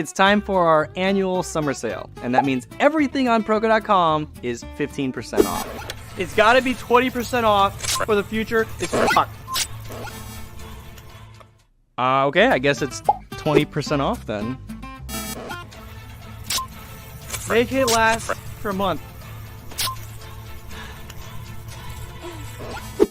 It's time for our annual summer sale, and that means everything on Proko.com is 15% off. It's gotta be 20% off for the future. It's fucked. Okay, I guess it's 20% off then. Make it last for a month.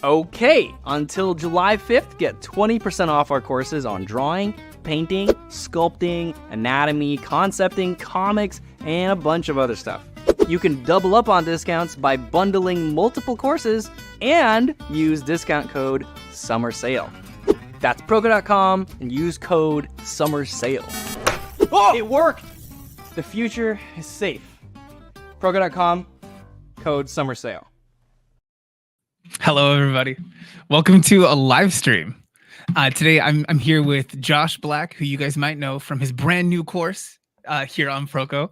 Okay, until July 5th, get 20% off our courses on drawing, painting, sculpting, anatomy, concepting, comics, and a bunch of other stuff. You can double up on discounts by bundling multiple courses and use discount code SUMMERSALE. That's Proko.com and use code SUMMERSALE. Oh, it worked! The future is safe. Proko.com, code SUMMERSALE. Hello, everybody. Welcome to a live stream. Today, I'm here with Josh Black, who you guys might know from his brand new course here on Proko.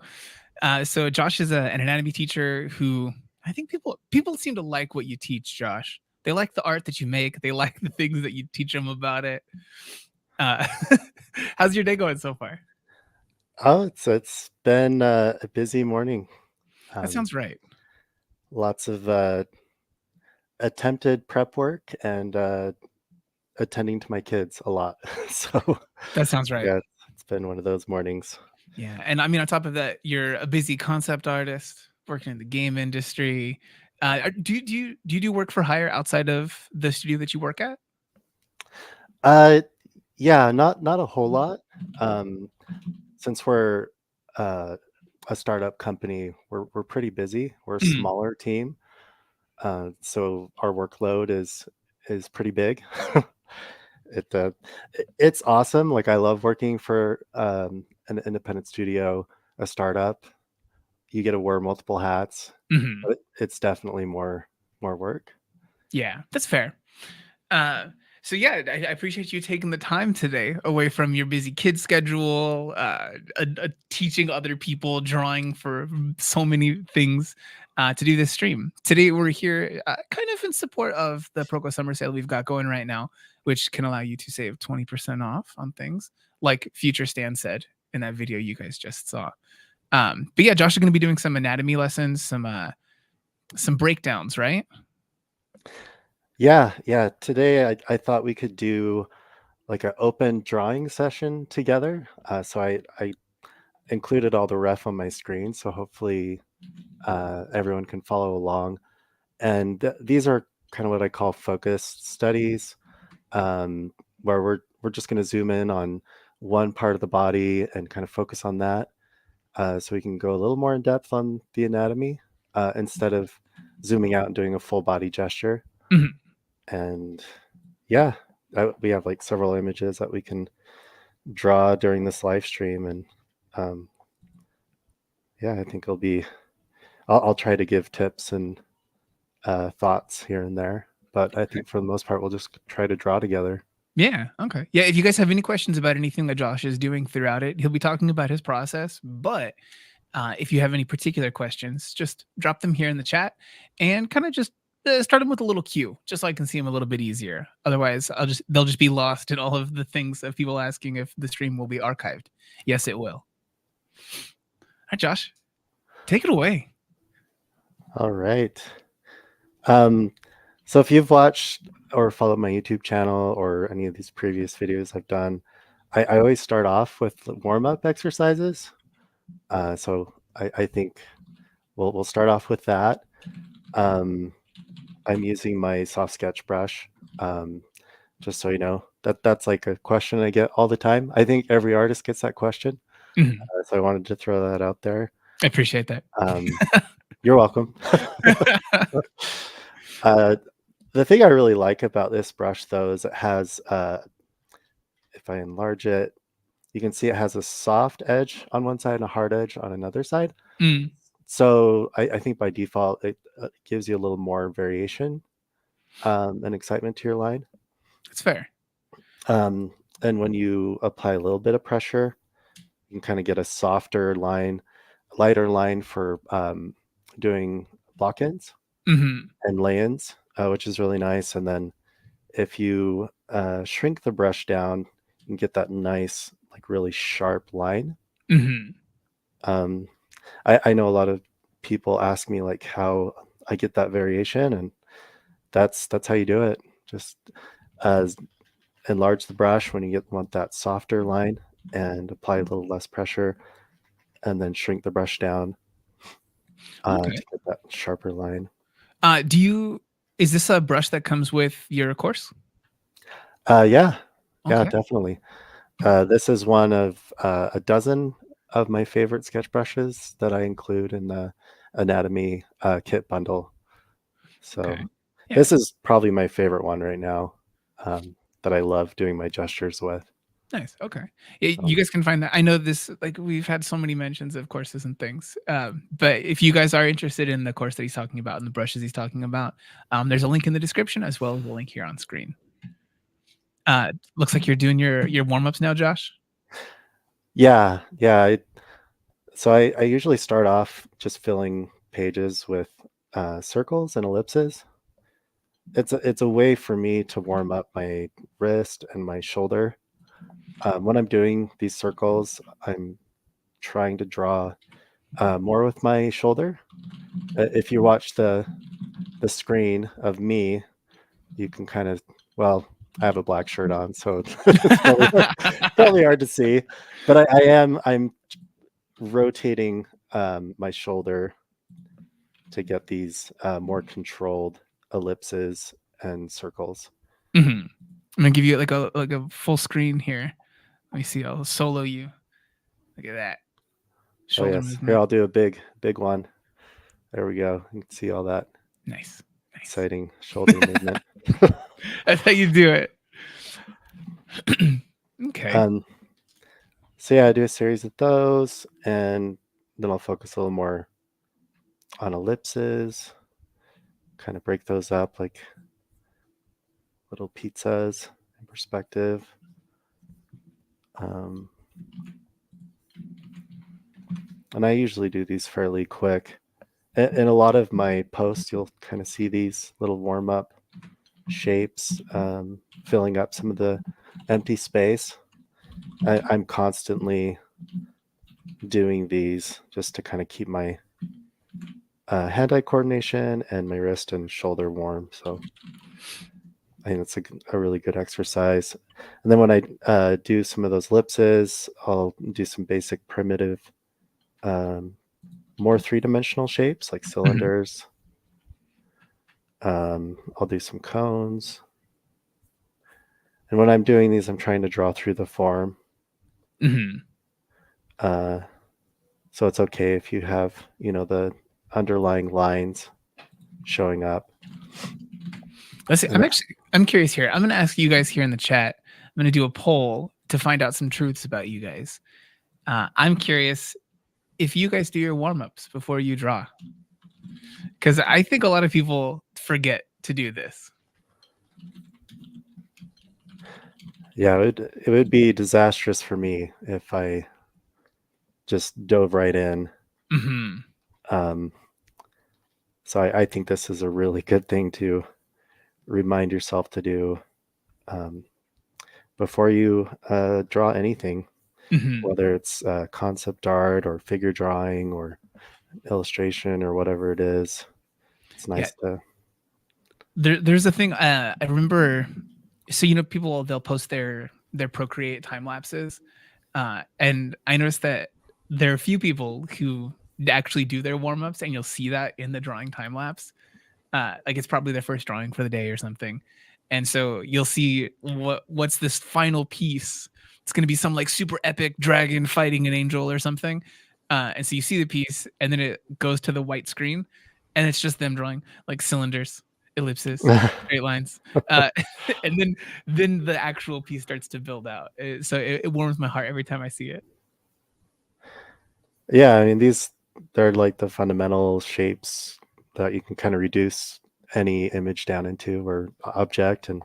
So Josh is an anatomy teacher who I think people seem to like what you teach, Josh. They like the art that you make. They like the things that you teach them about it. How's your day going so far? Oh, it's been a busy morning. That sounds right. Lots of attempted prep work and attending to my kids a lot. So That sounds right. yeah, it's been one of those mornings. Yeah, and I mean, on top of that, you're a busy concept artist working in the game industry. Do you do work for hire outside of the studio that you work at? Yeah, not a whole lot. Since we're a startup company, we're pretty busy. We're a smaller team, so our workload is pretty big. It's awesome. Like I love working for an independent studio, a startup. You get to wear multiple hats. Mm-hmm. But it's definitely more work. Yeah, that's fair. So yeah, I appreciate you taking the time today away from your busy kid schedule, teaching other people, drawing for so many things, to do this stream. Today we're here kind of in support of the Proko Summer Sale we've got going right now, which can allow you to save 20% off on things, like Future Stan said in that video you guys just saw. But yeah, Josh is going to be doing some anatomy lessons, some breakdowns, right? Yeah. Today I thought we could do like an open drawing session together. So I included all the ref on my screen, so hopefully everyone can follow along. And these are kind of what I call focused studies, where we're just going to zoom in on one part of the body and kind of focus on that, so we can go a little more in depth on the anatomy instead of zooming out and doing a full body gesture. Mm-hmm. And yeah, we have like several images that we can draw during this live stream, and yeah, I think I'll try to give tips and thoughts here and there, but I think for the most part we'll just try to draw together. Yeah. Okay. Yeah. If you guys have any questions about anything that Josh is doing throughout it, he'll be talking about his process. But if you have any particular questions, just drop them here in the chat and kind of just start them with a little cue, just so I can see them a little bit easier. Otherwise, they'll just be lost in all of the things of people asking if the stream will be archived. Yes, it will. All right, Josh, take it away. All right. So if you've watched or followed my YouTube channel or any of these previous videos I've done, I always start off with warm-up exercises. So I think we'll start off with that. I'm using my soft sketch brush, just so you know. That's like a question I get all the time. I think every artist gets that question. Mm-hmm. So I wanted to throw that out there. I appreciate that. You're welcome. The thing I really like about this brush, though, is it has, if I enlarge it, you can see it has a soft edge on one side and a hard edge on another side. Mm. So I think by default, it gives you a little more variation and excitement to your line. It's fair. And when you apply a little bit of pressure, you can kind of get a softer line, lighter line for doing block-ins and lay-ins, which is really nice. And then if you shrink the brush down, you can get that nice, like really sharp line. Hmm. Um, I know a lot of people ask me like how I get that variation, and that's how you do it. Just uh, enlarge the brush when you want that softer line, and apply a little less pressure, and then shrink the brush down Okay. to get that sharper line. Is this a brush that comes with your course? Yeah, Okay. definitely. This is one of a dozen of my favorite sketch brushes that I include in the anatomy kit bundle. Okay. So Yeah. this is probably my favorite one right now, that I love doing my gestures with. Nice. Okay. Yeah, So you guys can find that. I know this, like, we've had so many mentions of courses and things. But if you guys are interested in the course that he's talking about and the brushes he's talking about, there's a link in the description as well as a link here on screen. Looks like you're doing your warm-ups now, Josh. yeah, so I usually start off just filling pages with circles and ellipses. It's a way for me to warm up my wrist and my shoulder. When I'm doing these circles, I'm trying to draw more with my shoulder. If you watch the screen of me, you can kind of, well, I have a black shirt on, so it's probably hard to see. But I'm rotating my shoulder to get these more controlled ellipses and circles. Mhm. I'm gonna give you like a full screen here. Let me see. I'll solo you. Look at that Oh shoulder yes, here movement. I'll do a big one. There we go. You can see all that Nice. Nice. exciting shoulder movement. That's how you do it. Okay. Um, so yeah, I do a series of those, and then I'll focus a little more on ellipses, kind of break those up like little pizzas in perspective. Um, and I usually do these fairly quick. In a lot of my posts, you'll kind of see these little warm up shapes, filling up some of the empty space. I'm constantly doing these just to kind of keep my hand-eye coordination and my wrist and shoulder warm. So I think it's a really good exercise. And then when I do some of those ellipses, I'll do some basic primitive, more three-dimensional shapes like Mhm. cylinders. I'll do some cones. And when I'm doing these, I'm trying to draw through the form. Mhm. Uh, so it's okay if you have, the underlying lines showing up. Let's see. And I'm curious here. I'm gonna ask you guys here in the chat. I'm gonna do a poll to find out some truths about you guys. I'm curious if you guys do your warm-ups before you draw. Because I think a lot of people forget to do this. yeah, it would be disastrous for me if I just dove right in. Hmm. Um, so I think this is a really good thing to remind yourself to do before you draw anything, Hmm. whether it's concept art or figure drawing or illustration or whatever it is. It's Yeah. nice to. There's a thing. I remember. So people they'll post their Procreate time lapses, and I noticed that there are a few people who actually do their warm-ups, and you'll see that in the drawing time lapse. Like it's probably their first drawing for the day or something, and so you'll see what's this final piece. It's going to be some like super epic dragon fighting an angel or something, and so you see the piece, and then it goes to the white screen, and it's just them drawing like cylinders, ellipses, straight lines, uh, and then the actual piece starts to build out. So it warms my heart every time I see it. Yeah, I mean they're like the fundamental shapes that you can kind of reduce any image down into or object, and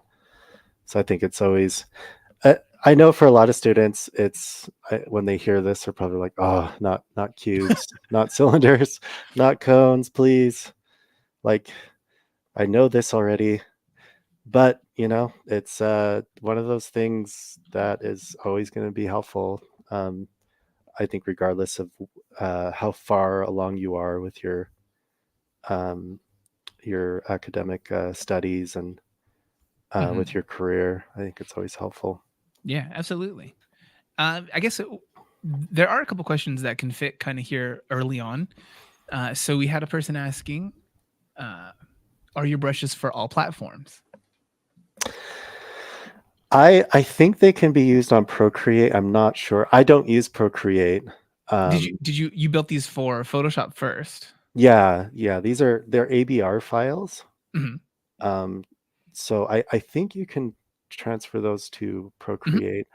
so I think it's always. I know for a lot of students, when they hear this, they're probably like, "Oh, not cubes, not cylinders, not cones, please." Like I know this already, but it's one of those things that is always going to be helpful. I think regardless of how far along you are with your academic studies and with your career, I think it's always helpful. Yeah, absolutely. I guess there are a couple questions that can fit kind of here early on. So we had a person asking, are your brushes for all platforms? I think they can be used on Procreate. I'm not sure. I don't use Procreate. Did you built these for Photoshop first? Yeah. They're ABR files. Mhm. So I think you can transfer those to Procreate.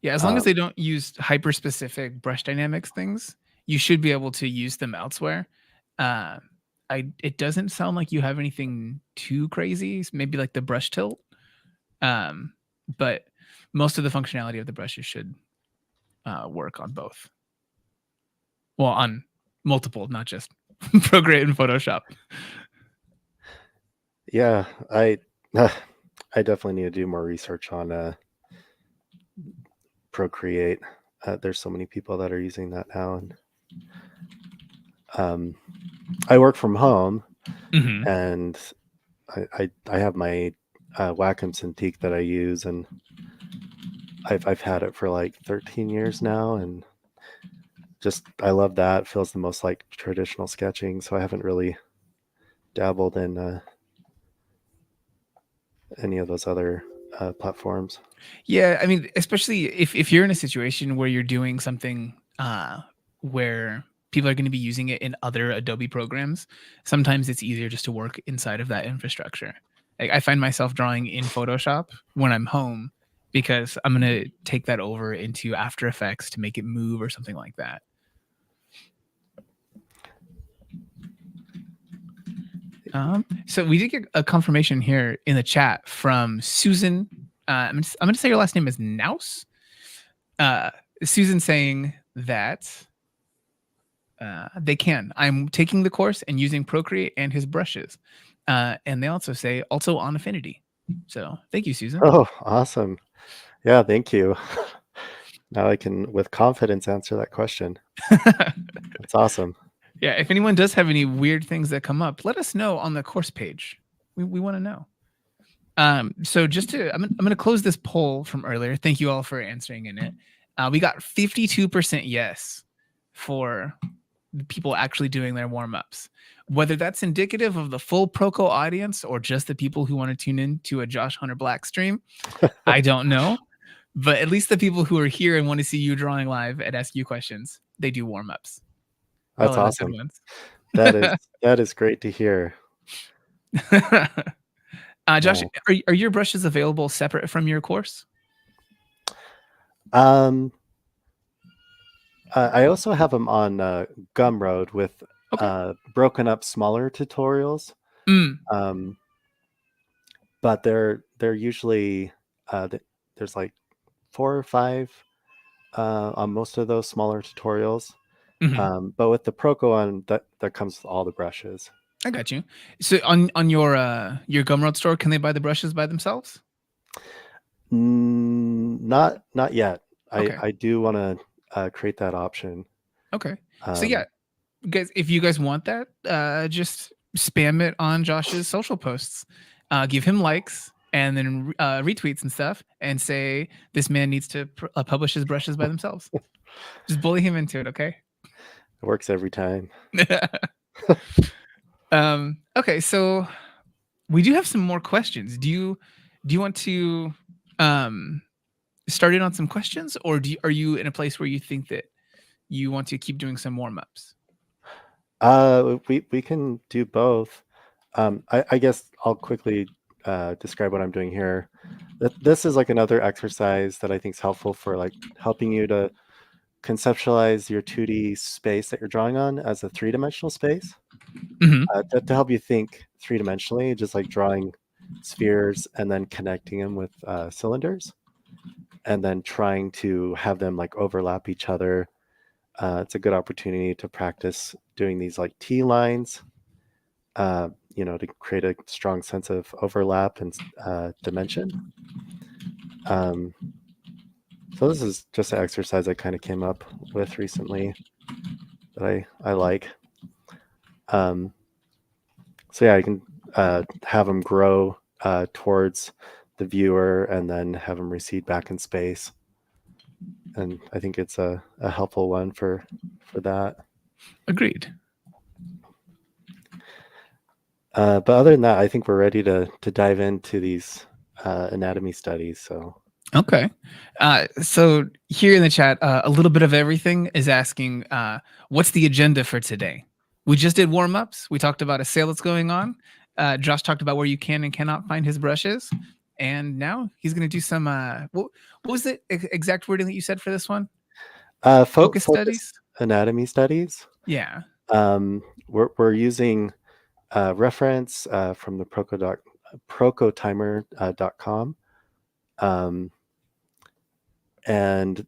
Yeah, as long as they don't use hyper specific brush dynamics things, you should be able to use them elsewhere. Uh, it doesn't sound like you have anything too crazy, maybe like the brush tilt. But most of the functionality of the brushes should work on both. Well, on multiple, not just Procreate and Photoshop. Yeah, I definitely need to do more research on Procreate. There's so many people that are using that now, and I work from home, Mhm. and I have my Wacom Cintiq that I use, and I've had it for like 13 years now, and just I love that. It feels the most like traditional sketching, so I haven't really dabbled in any of those other platforms. Yeah, I mean, especially if you're in a situation where you're doing something where people are going to be using it in other Adobe programs, sometimes it's easier just to work inside of that infrastructure. Like I find myself drawing in Photoshop when I'm home because I'm going to take that over into After Effects to make it move or something like that. So we did get a confirmation here in the chat from Susan. I'm going to say your last name is Naus. Susan saying that they can. I'm taking the course and using Procreate and his brushes. And they also say also on Affinity. So thank you, Susan. Oh, awesome. Yeah, thank you. Now I can, with confidence, answer that question. That's awesome. Yeah, if anyone does have any weird things that come up, let us know on the course page. We want to know. So just to, I'm going to close this poll from earlier. Thank you all for answering in it. We got 52% yes for the people actually doing their warm-ups. Whether that's indicative of the full Proko audience or just the people who want to tune in to a Josh Hunter Black stream, I don't know. But at least the people who are here and want to see you drawing live and ask you questions, they do warm-ups. That's All of the awesome. good ones. That is great to hear. Josh, Yeah. are your brushes available separate from your course? I also have them on Gumroad with broken up smaller tutorials. But they're usually there's like 4 or 5 on most of those smaller tutorials. But with the Proko one, that comes with all the brushes. I got you. So on your Gumroad store, can they buy the brushes by themselves? Not yet. Okay. I do want to create that option. Okay. So yeah, guys, if you guys want that, just spam it on Josh's social posts. Give him likes and then retweets and stuff, and say this man needs to publish his brushes by themselves. Just bully him into it, okay? It works every time. Okay, so we do have some more questions. Do you want to start in on some questions, or are you in a place where you think that you want to keep doing some warm-ups? We can do both. I guess I'll quickly describe what I'm doing here. This is like another exercise that I think is helpful for like helping you to conceptualize your 2D space that you're drawing on as a 3-dimensional space. To help you think 3-dimensionally, just like drawing spheres and then connecting them with cylinders, and then trying to have them like overlap each other. It's a good opportunity to practice doing these like T lines, to create a strong sense of overlap and dimension. So this is just an exercise I kind of came up with recently that I like. So yeah, I can have them grow towards the viewer and then have them recede back in space. And I think it's a helpful one for that. Agreed. But other than that, I think we're ready to dive into these anatomy studies. So Okay. So here in the chat, a little bit of everything is asking, what's the agenda for today? We just did warm-ups. We talked about a sale that's going on. Josh talked about where you can and cannot find his brushes. And now he's going to do some, what was the exact wording that you said for this one? Focus studies? Anatomy studies. Yeah. We're using reference from the procotimer.com. And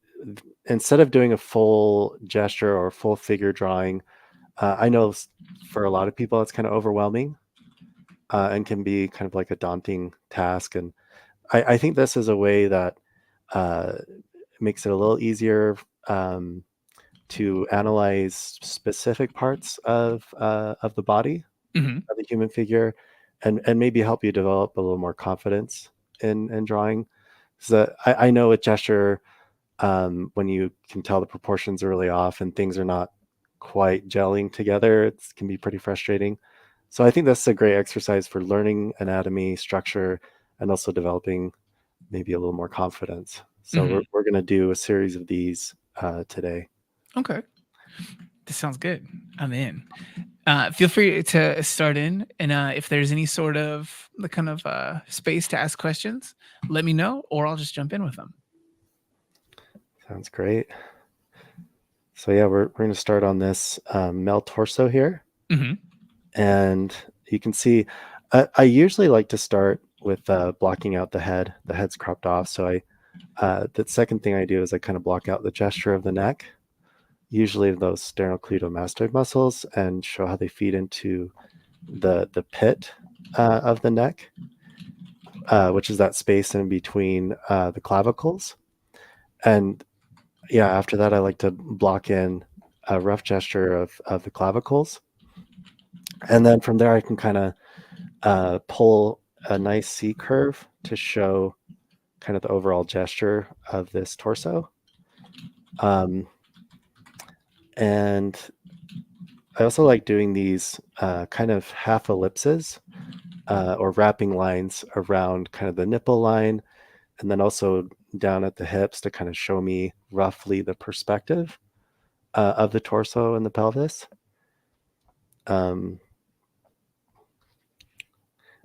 instead of doing a full gesture or full figure drawing, I know for a lot of people it's kind of overwhelming and can be kind of like a daunting task. And I think this is a way that makes it a little easier to analyze specific parts of the body of the human figure, and maybe help you develop a little more confidence in drawing. So I know with gesture, when you can tell the proportions are really off and things are not quite gelling together, it can be pretty frustrating. So I think that's a great exercise for learning anatomy, structure, and also developing maybe a little more confidence. So we're going to do a series of these today. Okay. This sounds good. I'm in. Feel free to start in, and if there's any sort of the kind of space to ask questions, let me know, or I'll just jump in with them. Sounds great. So yeah, we're going to start on this male torso here. And you can see, I usually like to start with blocking out the head. The head's cropped off. So the second thing I do is I kind of block out the gesture of the neck, usually those sternocleidomastoid muscles, and show how they feed into the pit of the neck, which is that space in between the clavicles. And yeah, after that, I like to block in a rough gesture of the clavicles. And then from there, I can kind of pull a nice C curve to show kind of the overall gesture of this torso. And I also like doing these kind of half ellipses or wrapping lines around kind of the nipple line, and then also down at the hips to kind of show me roughly the perspective of the torso and the pelvis. And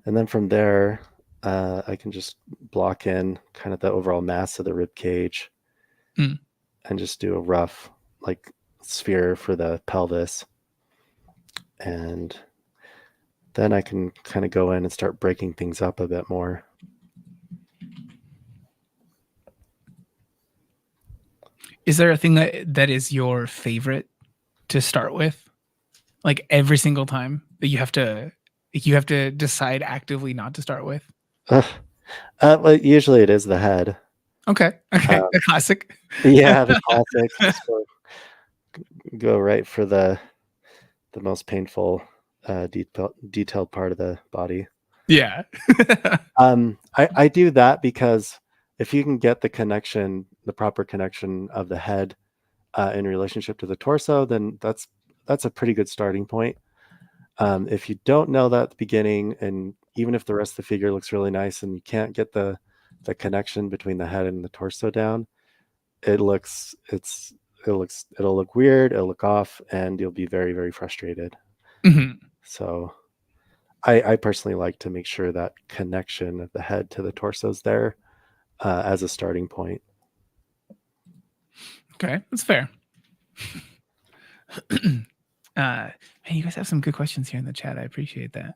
then from there, I can just block in kind of the overall mass of the rib cage and just do a rough like sphere for the pelvis. And then I can kind of go in and start breaking things up a bit more. Is there a thing that is your favorite to start with? Like every single time that you have to decide actively not to start with? Well, usually it is the head. Okay. The classic. Yeah, the classic. Just go right for the most painful, detailed part of the body. Yeah. I do that because if you can get the proper connection of the head in relationship to the torso, then that's a pretty good starting point. If you don't know that at the beginning, and even if the rest of the figure looks really nice and you can't get the connection between the head and the torso down, it'll look weird, it'll look off, and you'll be very, very frustrated. So I personally like to make sure that connection of the head to the torso is there as a starting point. Okay, that's fair. Man, you guys have some good questions here in the chat. I appreciate that.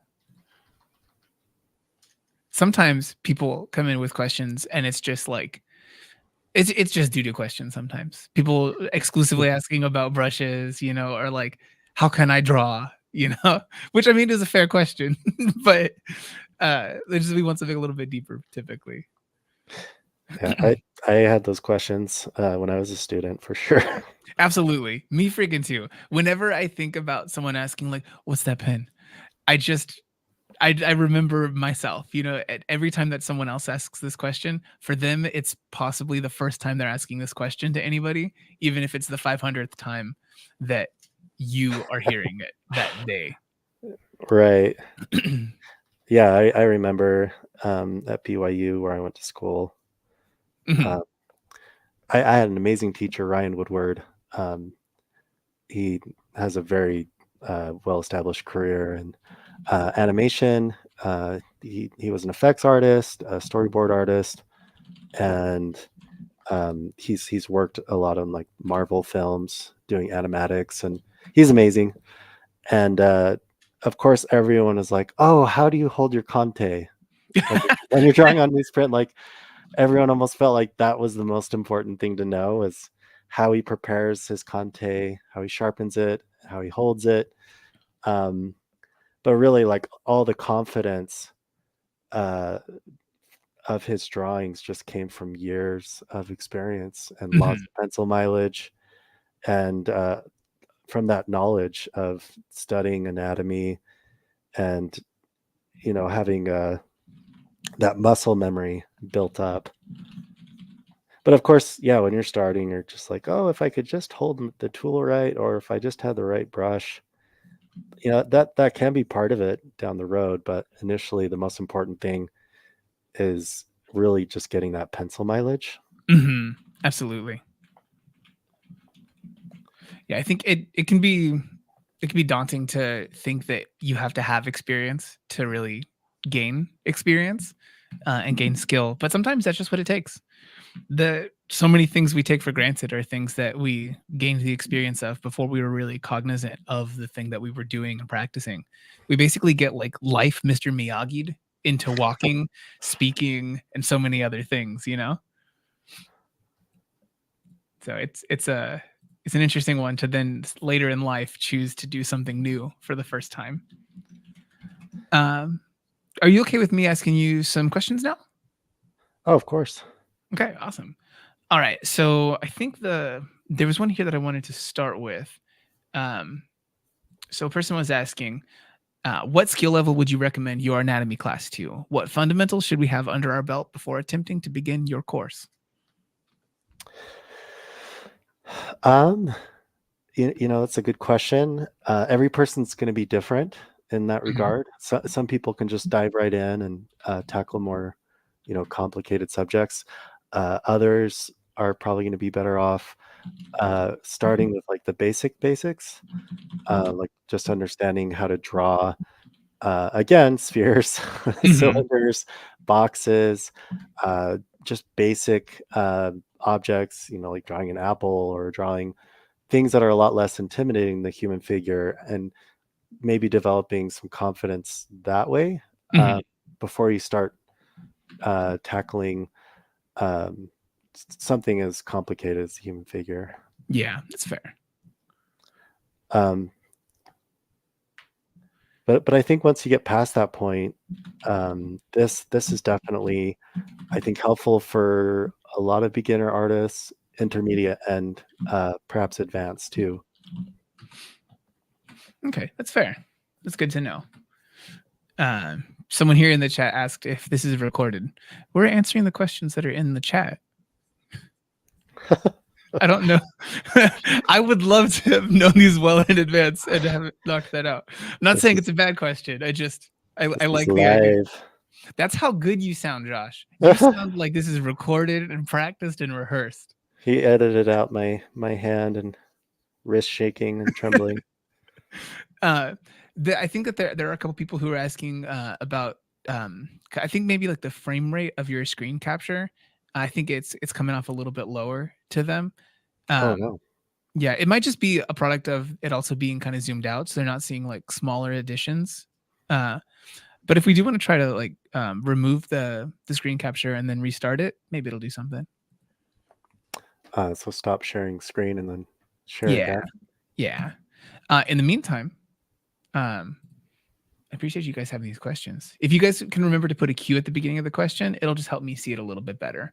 Sometimes people come in with questions and it's just like, it's just due to questions. Sometimes people exclusively asking about brushes, or like, how can I draw, which I mean is a fair question, but they just want something a little bit deeper typically. Yeah, I had those questions when I was a student for sure. Absolutely. Me freaking too. Whenever I think about someone asking like, what's that pen? I just I remember myself, at every time that someone else asks this question, for them, it's possibly the first time they're asking this question to anybody, even if it's the 500th time that you are hearing it that day. Right. Yeah, I remember at BYU where I went to school. Mhm. I had an amazing teacher, Ryan Woodward. Um, he has a very well-established career in animation. He was an effects artist, a storyboard artist, and he's worked a lot on like Marvel films, doing animatics, and he's amazing. And of course, everyone is like, "Oh, how do you hold your Conte when you're drawing on newsprint?" Like everyone almost felt like that was the most important thing to know is how he prepares his Conte, how he sharpens it, how he holds it. Um, but really, like all the confidence uh, of his drawings just came from years of experience and lots Mhm. of pencil mileage, and from that knowledge of studying anatomy and having that muscle memory built up. But of course, yeah, when you're starting, you're just like, oh, if I could just hold the tool right, or if I just had the right brush, that can be part of it down the road. But initially, the most important thing is really just getting that pencil mileage. Mhm. Absolutely. Yeah, I think it can be daunting to think that you have to have experience to really gain experience and gain skill, but sometimes that's just what it takes. So many things we take for granted are things that we gained the experience of before we were really cognizant of the thing that we were doing and practicing. We basically get like life Mr. Miyagi'd into walking, speaking, and so many other things. So it's an interesting one to then later in life choose to do something new for the first time. Um, are you okay with me asking you some questions now? Oh, of course. Okay, awesome. All right, so I think there was one here that I wanted to start with. Um, so a person was asking, what skill level would you recommend your anatomy class to? What fundamentals should we have under our belt before attempting to begin your course? Um, that's a good question. Every person's going to be different in that Mhm, regard. So, some people can just dive right in and tackle more, complicated subjects. Others are probably going to be better off starting with like the basics, like just understanding how to draw, again, spheres, mhm, cylinders, boxes, uh, just basic objects, like drawing an apple or drawing things that are a lot less intimidating than the human figure, and maybe developing some confidence that way mhm. before you start tackling something as complicated as the human figure. Yeah, that's fair. Um, but I think once you get past that point, this is definitely, I think, helpful for a lot of beginner artists, intermediate, and perhaps advanced too. Okay, that's fair. That's good to know. Someone here in the chat asked if this is recorded. We're answering the questions that are in the chat. I don't know. I would love to have known these well in advance and have knocked that out. I'm not This saying is it's a bad question. I this is like the idea. live. That's how good you sound, Josh. You sound like this is recorded and practiced and rehearsed. He edited out my hand and wrist shaking and trembling. Uh, I think that there are a couple people who are asking about. I think maybe like the frame rate of your screen capture. I think it's coming off a little bit lower to them. Oh Um, no. yeah, it might just be a product of it also being kind of zoomed out, so they're not seeing like smaller additions. But if we do want to try to like remove the screen capture and then restart it, maybe it'll do something. So stop sharing screen and then share Yeah, again. yeah. In the meantime, um, I appreciate you guys having these questions. If you guys can remember to put a Q at the beginning of the question, it'll just help me see it a little bit better.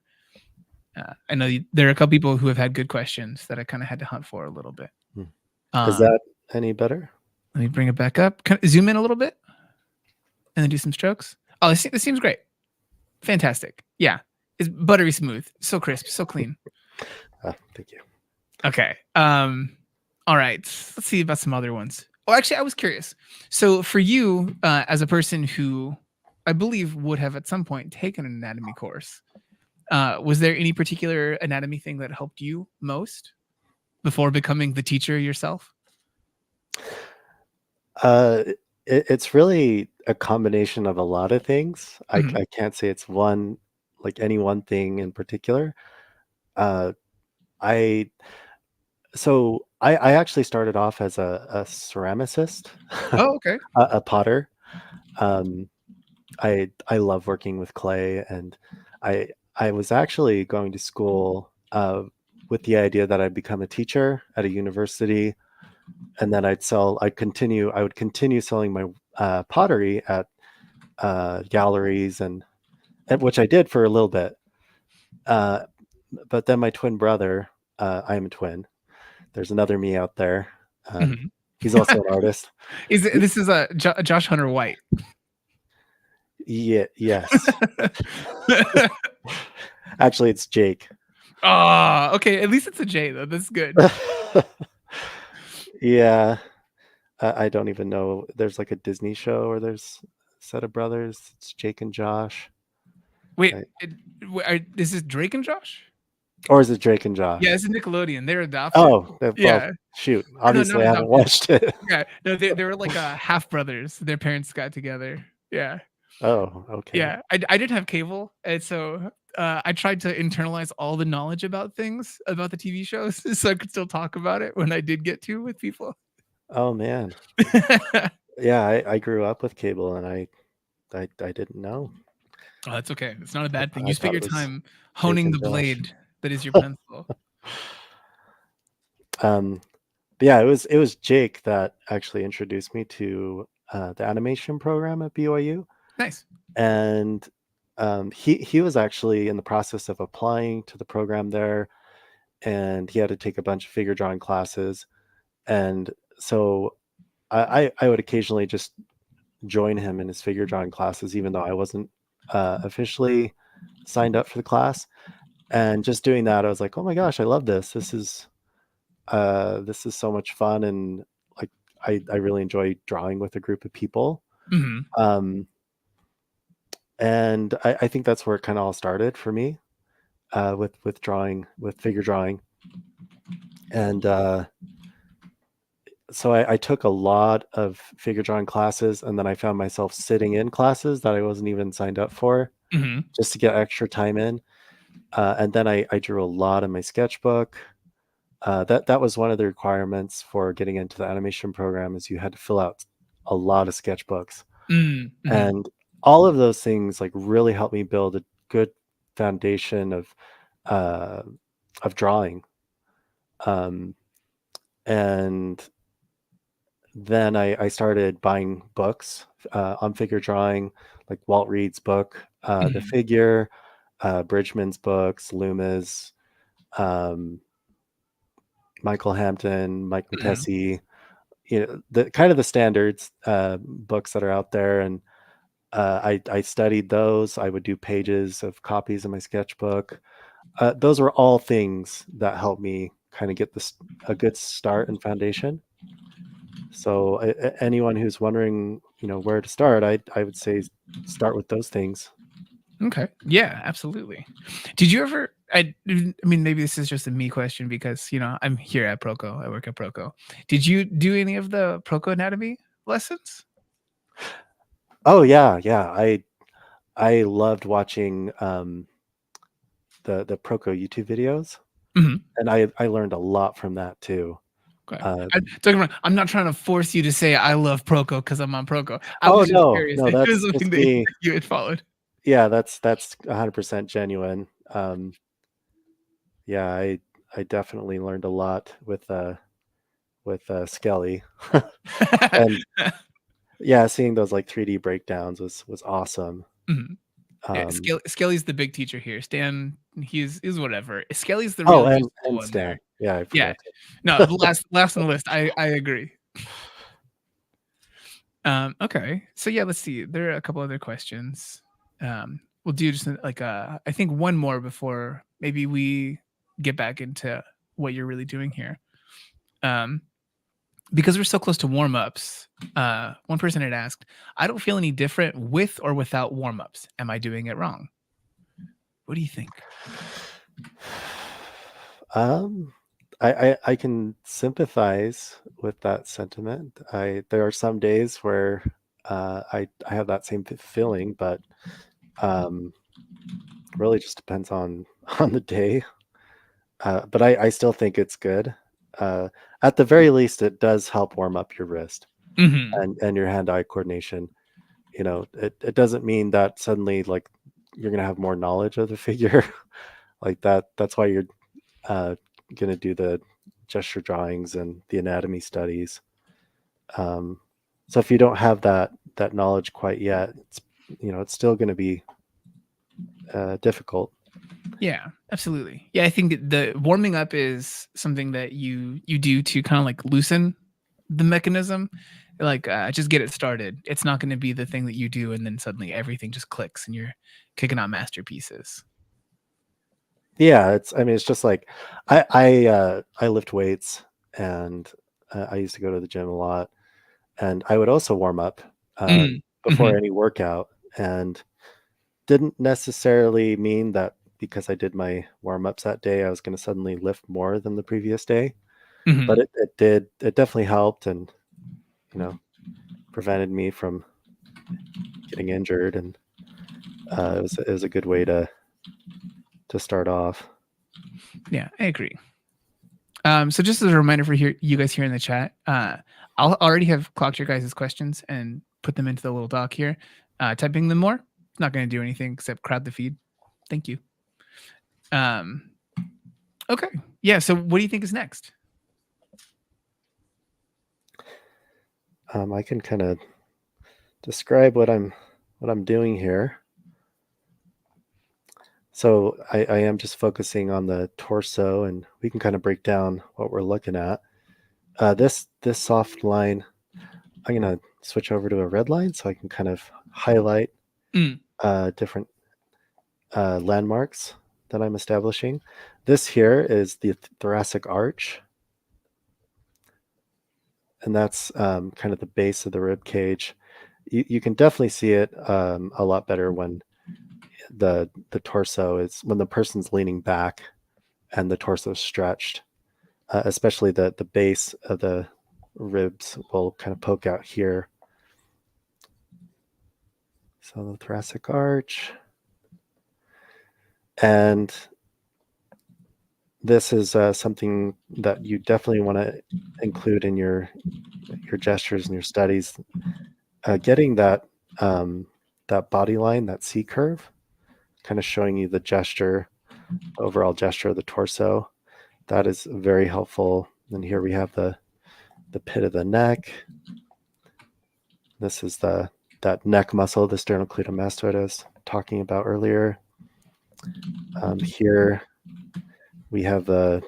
I know there are a couple people who have had good questions that I kind of had to hunt for a little bit. Is that any better? Let me bring it back up. Zoom in a little bit and then do some strokes. Oh, this seems great. Fantastic. Yeah. It's buttery smooth. So crisp. So clean. Thank you. Okay. All right. Let's see about some other ones. Oh, actually, I was curious. So for you, as a person who I believe would have at some point taken an anatomy course, was there any particular anatomy thing that helped you most before becoming the teacher yourself? It's really a combination of a lot of things. Mhm. I can't say it's any one thing in particular. Uh, I I actually started off as a ceramicist, Oh, okay. a potter. Um, I love working with clay, and I was actually going to school with the idea that I'd become a teacher at a university, and then I would continue selling my pottery at galleries, and which I did for a little bit. But then my twin brother, I am a twin. There's another me out there. Mhm. He's also an artist. This is a Josh Hunter White? Yeah, yes. Actually, it's Jake. Oh, okay. At least it's a J though. That's good. Yeah. I don't even know. There's like a Disney show where there's a set of brothers. It's Jake and Josh. Wait, I- this is Drake and Josh? Or is it Drake and Josh? Yeah, this is Nickelodeon. They're adopted. Oh, well, Yeah. shoot. Or no, Obviously, not I haven't adopted. watched it. Yeah. No, they were like half brothers. Their parents got together. Yeah. Oh, okay. Yeah. I did have cable, and so I tried to internalize all the knowledge about things about the TV shows so I could still talk about it when I did get to with people. Oh man. Yeah, I grew up with cable, and I didn't know. Oh, that's okay. It's not a bad thing. I You spent thought your it was time Jake honing and the Josh. blade that is your pencil. But yeah, it was Jake that actually introduced me to the animation program at BYU, Nice. and he was actually in the process of applying to the program there, and he had to take a bunch of figure drawing classes, and so I would occasionally just join him in his figure drawing classes, even though I wasn't officially signed up for the class. And just doing that, I was like, oh my gosh, I love this. This is so much fun, and like I really enjoy drawing with a group of people. Mhm. And I think that's where it kind of all started for me, with drawing, with figure drawing. And so I took a lot of figure drawing classes, and then I found myself sitting in classes that I wasn't even signed up for, Mhm. just to get extra time in. And then I drew a lot in my sketchbook. That was one of the requirements for getting into the animation program, is you had to fill out a lot of sketchbooks. Mhm. And all of those things like really helped me build a good foundation uh, of drawing. And then I started buying books on figure drawing, like Walt Reed's book, The Mhm. Figure, Bridgman's books, Loomis, um, Michael Hampton, Mike Mhm. Matesi, the kind of the standards books that are out there. And I studied those. I would do pages of copies of my sketchbook. Those were all things that helped me kind of get a good start and foundation. So anyone who's wondering, where to start, I would say start with those things. Okay. Yeah, absolutely. Did you ever I mean, maybe this is just a me question because, I'm here at Proko. I work at Proko. Did you do any of the Proko anatomy lessons? Oh yeah, yeah. I loved watching the Proko YouTube videos, Mhm. and I learned a lot from that too. Okay. Uh, Don't get me wrong, I'm not trying to force you to say I love Proko because I'm on Proko. I oh was just no, curious no, if it was that's something just that me. you had followed. Yeah, that's 100% genuine. Yeah, I definitely learned a lot with Skelly, and yeah, seeing those like 3D breakdowns was awesome. Mhm. Yeah, Um, Skelly's the big teacher here. Stan, he's whatever. Skelly's the oh, real useful and one there. Stan. Yeah, I Yeah. forgot No, to. last on the list. I agree. Okay. So yeah, let's see. There are a couple other questions. We'll do just like I think one more before maybe we get back into what you're really doing here. Because we're so close to warm-ups, one person had asked, I don't feel any different with or without warm-ups. Am I doing it wrong? What do you think? Um, I can sympathize with that sentiment. There are some days where I have that same feeling, but um, really just depends on on the day. But I still think it's good. Uh, at the very least, it does help warm up your wrist Mm-hmm. and your hand-eye coordination. You know, it doesn't mean that suddenly like you're gonna have more knowledge of the figure like that. That's why you're uh, going to do the gesture drawings and the anatomy studies. Um, so if you don't have that knowledge quite yet, it's still going to be difficult. Yeah, absolutely. Yeah, I think the warming up is something that you do to kind of like loosen the mechanism, like just get it started. It's not going to be the thing that you do and then suddenly everything just clicks and you're kicking out masterpieces. Yeah, it's just like I lift weights and I used to go to the gym a lot, and I would also warm up Mm, before mhm, any workout, and didn't necessarily mean that because I did my warm ups that day, I was going to suddenly lift more than the previous day. But mhm. it definitely helped, and you know prevented me from getting injured, and it was a good way to start off. Yeah, I agree. So just as a reminder for you guys here in the chat, I'll already have clocked your guys' questions and put them into the little doc here. Typing them more, it's not going to do anything except crowd the feed. Thank you. Um, okay. Yeah. So what do you think is next? I can kind of describe what I'm doing here. So I am just focusing on the torso, and we can kind of break down what we're looking at. This soft line, I'm gonna switch over to a red line so I can kind of highlight Mm, different landmarks that I'm establishing. This here is the thoracic arch, and that's kind of the base of the rib cage. You can definitely see it a lot better when the torso is when the person's leaning back and the torso is stretched, especially the base of the ribs will kind of poke out here. So the thoracic arch, and this is something that you definitely want to include in your gestures and your studies. Getting that body line, that C curve, kind of showing you the gesture, overall gesture of the torso. That is very helpful. And here we have the pit of the neck. This is that neck muscle, the sternocleidomastoid I was talking about earlier. Here we have the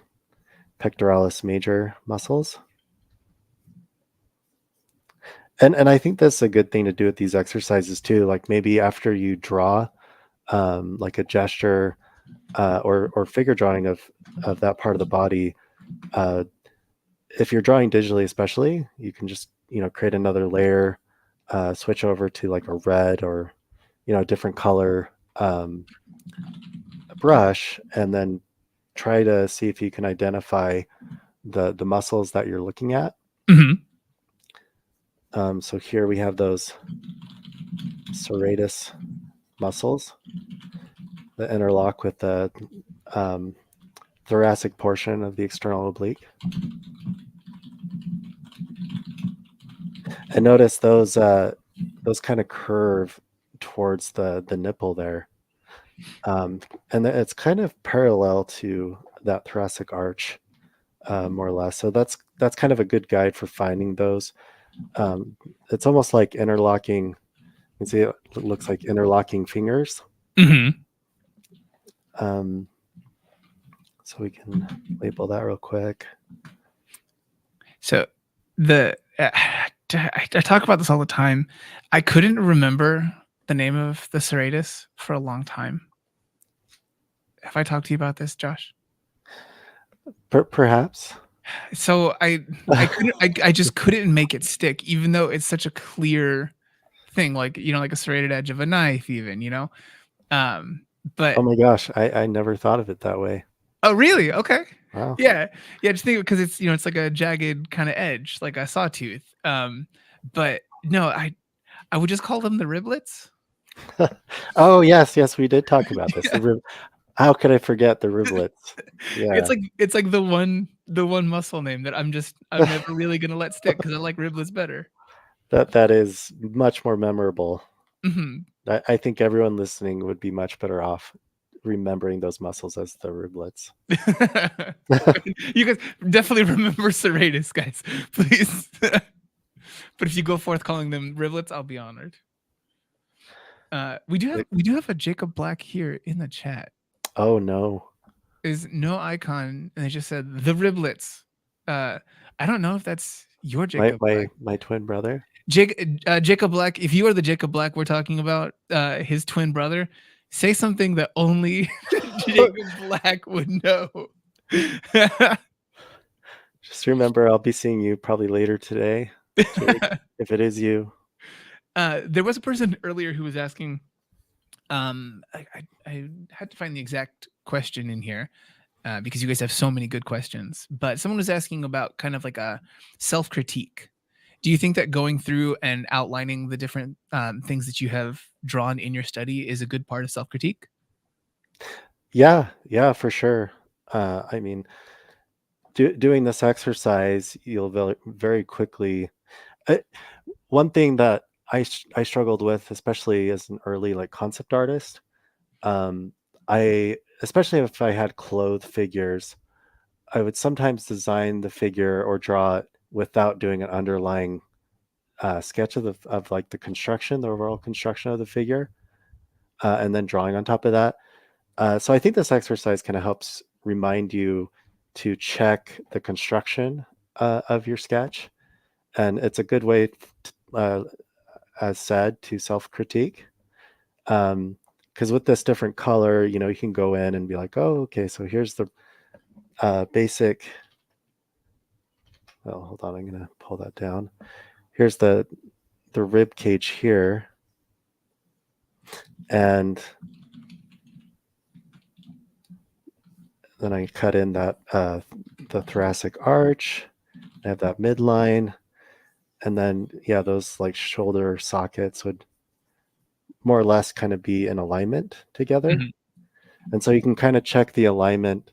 pectoralis major muscles. And I think that's a good thing to do with these exercises too. Like maybe after you draw like a gesture or figure drawing of that part of the body, uh, if you're drawing digitally, especially, you can just create another layer, switch over to like a red or a different color brush, and then try to see if you can identify the muscles that you're looking at. mhm. So here we have those serratus muscles that interlock with the um, thoracic portion of the external oblique. And notice those kind of curve towards the nipple there. And it's kind of parallel to that thoracic arch, more or less. So that's kind of a good guide for finding those. It's almost like interlocking. You can see it looks like interlocking fingers. Mm-hmm. So we can label that real quick. So I talk about this all the time. I couldn't remember the name of the serratus for a long time. Have I talked to you about this, Josh? Perhaps. So I just couldn't make it stick, even though it's such a clear thing, like like a serrated edge of a knife, even But Oh my gosh, I never thought of it that way. oh, really? Okay. Wow. Yeah. Just think because it's it's like a jagged kind of edge, like a sawtooth. But no, I would just call them the riblets. Oh yes, we did talk about this. Yeah. How could I forget the riblets? Yeah, It's like the one muscle name that I'm never really gonna let stick because I like riblets better. that is much more memorable. Mhm. I think everyone listening would be much better off remembering those muscles as the riblets. You guys definitely remember serratus, guys, please. But if you go forth calling them riblets, I'll be honored. We do have a Jacob Black here in the chat. Oh no. Is no icon, and they just said the riblets. I don't know if that's your Jacob Black. My twin brother. Jacob Black. If you are the Jacob Black we're talking about, his twin brother, say something that only Jacob Black would know. Just remember, I'll be seeing you probably later today, Jake, if it is you. There was a person earlier who was asking. I had to find the exact question in here because you guys have so many good questions. But someone was asking about kind of like a self-critique. Do you think that going through and outlining the different things that you have drawn in your study is a good part of self-critique? Yeah, for sure. I mean, doing this exercise, you'll very quickly. One thing that I struggled with, especially as an early like concept artist, um, I especially if I had clothed figures, I would sometimes design the figure or draw it without doing an underlying sketch of like the construction, the overall construction of the figure, and then drawing on top of that. So I think this exercise kind of helps remind you to check the construction of your sketch, and it's a good way, as said, to self-critique. Because with this different color, you can go in and be like, oh, okay, so here's the basic. Well, hold on, I'm gonna pull that down. Here's the rib cage here, and then I cut in that the thoracic arch. I have that midline, and then those like shoulder sockets would more or less kind of be in alignment together. Mm-hmm. And so you can kind of check the alignment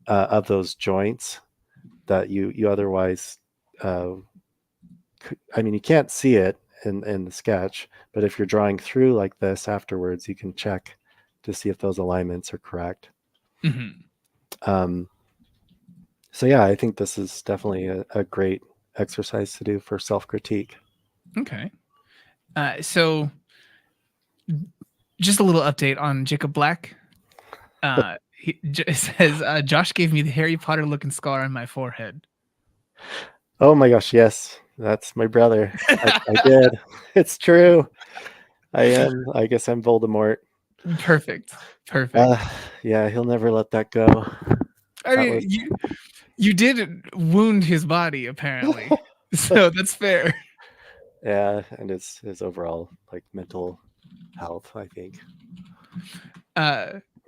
of those joints that you otherwise. I mean, you can't see it in the sketch, but if you're drawing through like this afterwards, you can check to see if those alignments are correct. Mm-hmm. So yeah, I think this is definitely a great exercise to do for self-critique. Okay. So just a little update on Jacob Black. He says, Josh gave me the Harry Potter looking scar on my forehead. Oh my gosh, yes. That's my brother. I did. It's true. I guess I'm Voldemort. Perfect. Yeah, he'll never let that go. I mean, you did wound his body, apparently. So that's fair. Yeah, and his overall like mental health, I think.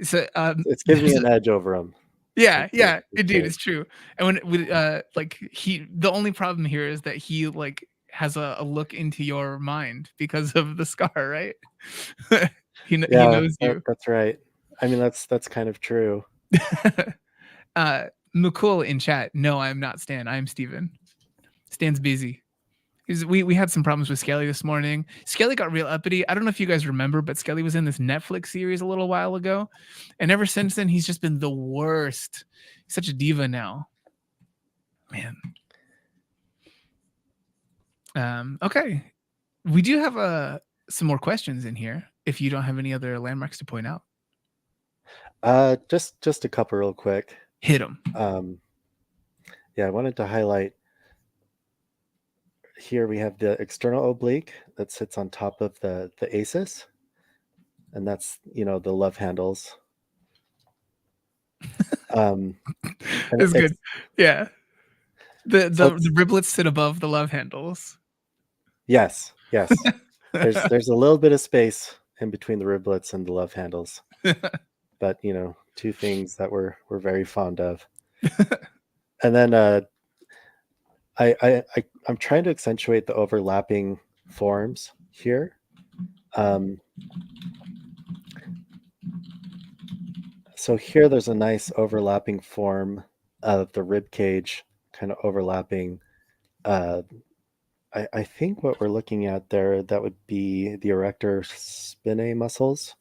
So It's giving me an edge over him. Yeah, indeed, it's true. And when the only problem here is that he like has a look into your mind because of the scar, right? he knows you. That's right. I mean, that's kind of true. McCool in chat. No, I'm not Stan. I'm Steven. Stan's busy. We had some problems with Skelly this morning. Skelly got real uppity. I don't know if you guys remember, but Skelly was in this Netflix series a little while ago. And ever since then, he's just been the worst. He's such a diva now. Man. Okay. We do have some more questions in here. if you don't have any other landmarks to point out. Just a couple real quick. Hit them. Yeah, I wanted to highlight here we have the external oblique that sits on top of the ACES, and that's, the love handles. And It's good. Yeah. The So riblets sit above the love handles. yes. There's a little bit of space in between the riblets and the love handles, but two things that we're very fond of. And then I'm trying to accentuate the overlapping forms here. So here there's a nice overlapping form of the rib cage, kind of overlapping. I think what we're looking at there, that would be the erector spinae muscles,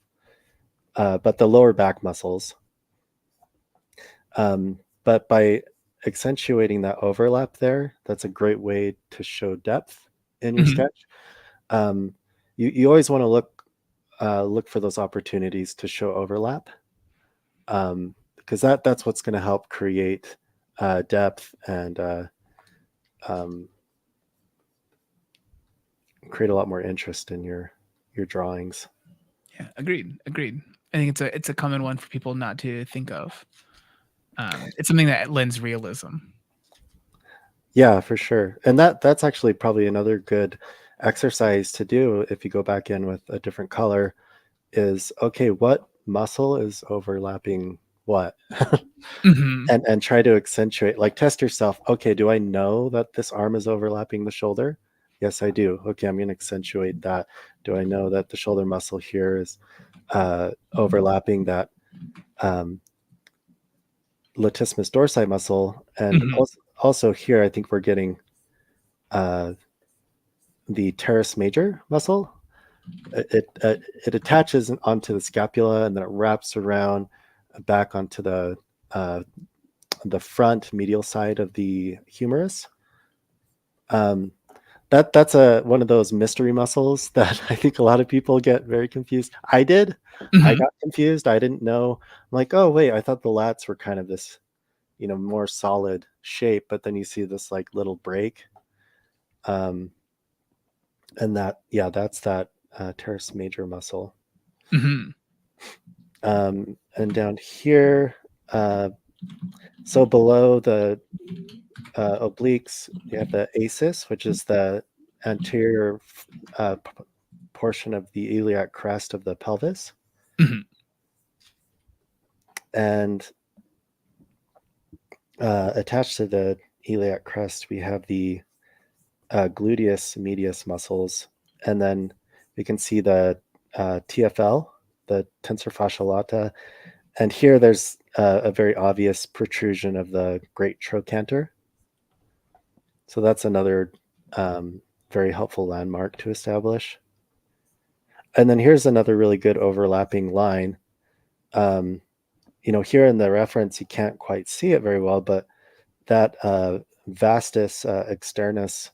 but the lower back muscles. But by accentuating that overlap there, that's a great way to show depth in your sketch. You always want to look for those opportunities to show overlap, because that's what's going to help create depth and create a lot more interest in your drawings. Yeah, agreed. I think it's a common one for people not to think of. It's something that lends realism. Yeah, for sure. And that's actually probably another good exercise to do if you go back in with a different color is, okay, what muscle is overlapping what? And try to accentuate, like test yourself. Okay, do I know that this arm is overlapping the shoulder? Yes, I do. Okay, I'm going to accentuate that. Do I know that the shoulder muscle here is overlapping that latissimus dorsi muscle? And also here, I think we're getting the teres major muscle. It attaches onto the scapula and then it wraps around back onto the front medial side of the humerus. That's one of those mystery muscles that I think a lot of people get very confused. I did. I got confused. I didn't know. I'm like, oh wait, I thought the lats were kind of this, more solid shape, but then you see this like little break. And that's that teres major muscle. And down here, so below the obliques, you have the ACES, which is the anterior portion of the iliac crest of the pelvis. And attached to the iliac crest, we have the gluteus medius muscles. And then we can see the TFL, the tensor fascia lata. And here there's a very obvious protrusion of the great trochanter. So that's another very helpful landmark to establish. And then here's another really good overlapping line. Here in the reference, you can't quite see it very well, but that vastus externus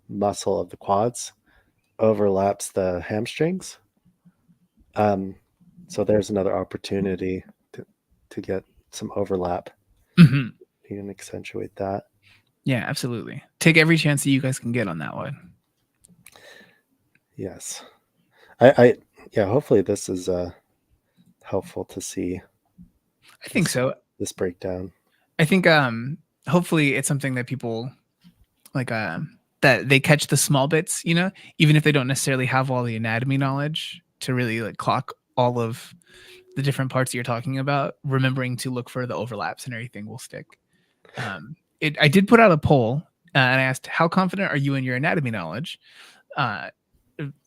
muscle of the quads overlaps the hamstrings. So there's another opportunity to get some overlap. You can accentuate that. Yeah, absolutely. Take every chance that you guys can get on that one. Yes. Hopefully this is helpful to see. I think so. This breakdown. I think hopefully it's something that people like that they catch the small bits, even if they don't necessarily have all the anatomy knowledge to really like clock all of the different parts that you're talking about. Remembering to look for the overlaps and everything will stick. I did put out a poll and I asked, how confident are you in your anatomy knowledge?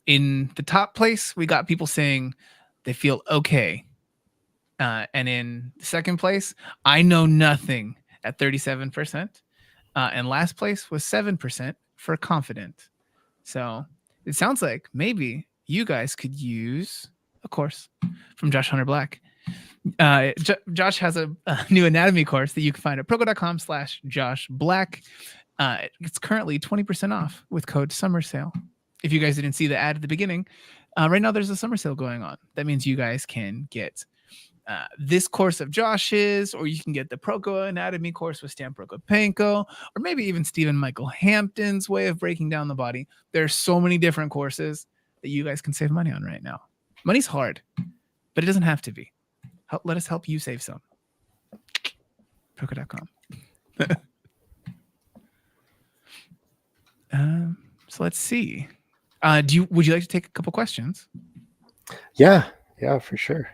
In the top place, we got people saying they feel okay. And in second place, I know nothing at 37%. And last place was 7% for confident. So it sounds like maybe you guys could use a course from Josh Hunter Black. Josh has a new anatomy course that you can find at proko.com/Josh Black. It's currently 20% off with code Summer Sale. If you guys didn't see the ad at the beginning, Right now, there's a summer sale going on. That means you guys can get this course of Josh's, or you can get the Proko anatomy course with Stan Prokopenko, or maybe even Stephen Michael Hampton's way of breaking down the body. There's so many different courses that you guys can save money on right now. Money's hard, but it doesn't have to be. Let us help you save some. Proko.com. So let's see. Would you like to take a couple questions? Yeah, for sure.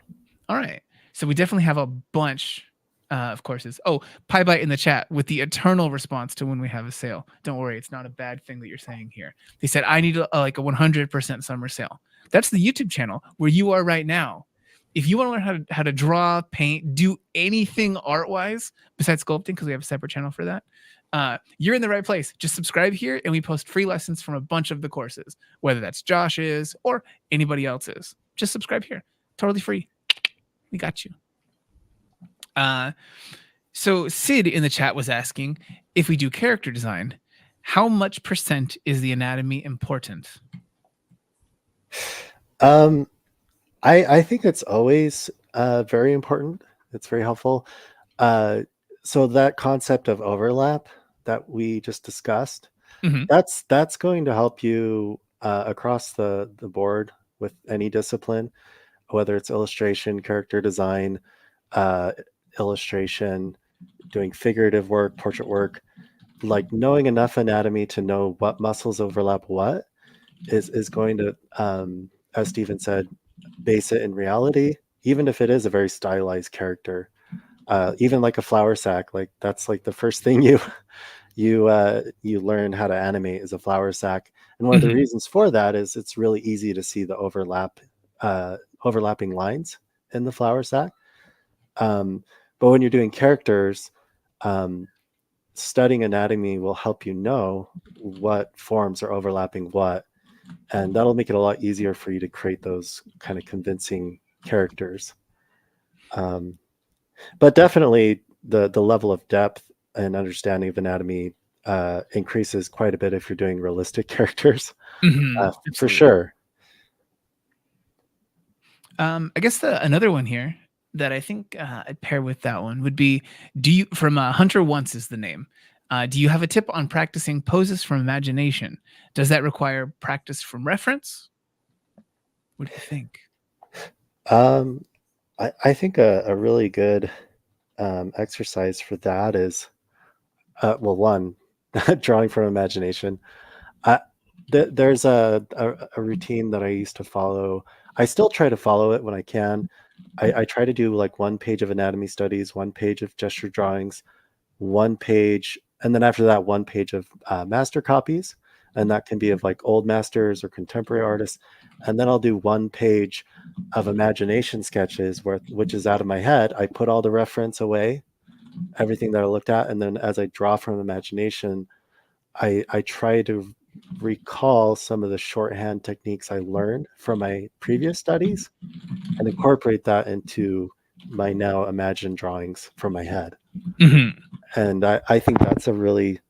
All right. So we definitely have a bunch of courses. Oh, PieBite in the chat with the eternal response to when we have a sale. Don't worry, it's not a bad thing that you're saying here. They said, I need a 100% summer sale. That's the YouTube channel where you are right now. If you want to learn how to draw, paint, do anything art-wise besides sculpting, because we have a separate channel for that, you're in the right place. Just subscribe here, and we post free lessons from a bunch of the courses, whether that's Josh's or anybody else's. Just subscribe here. Totally free. We got you. So Sid in the chat was asking, if we do character design, how much % is the anatomy important? I think it's always very important. It's very helpful. So that concept of overlap that we just discussed, that's going to help you across the board with any discipline, whether it's illustration, character design, illustration, doing figurative work, portrait work. Like knowing enough anatomy to know what muscles overlap what is going to, as Stephen said, base it in reality, even if it is a very stylized character. Even like a flour sack, like that's like the first thing you learn how to animate is a flour sack. And one of the reasons for that is it's really easy to see the overlapping lines in the flour sack. But when you're doing characters, studying anatomy will help you know what forms are overlapping what, and that'll make it a lot easier for you to create those kind of convincing characters. But definitely the level of depth and understanding of anatomy increases quite a bit if you're doing realistic characters, for sure. I guess another one here that I think I'd pair with that one would be, from Hunter Once is the name. Do you have a tip on practicing poses from imagination? Does that require practice from reference? What do you think? I think a really good exercise for that is, one, drawing from imagination. There's a routine that I used to follow. I still try to follow it when I can. I try to do like 1 page of anatomy studies, 1 page of gesture drawings, 1 page, and then after that, 1 page of master copies. And that can be of like old masters or contemporary artists. And then I'll do 1 page of imagination sketches, which is out of my head. I put all the reference away, everything that I looked at. And then as I draw from imagination, I try to recall some of the shorthand techniques I learned from my previous studies and incorporate that into my now imagined drawings from my head. And I think that's a really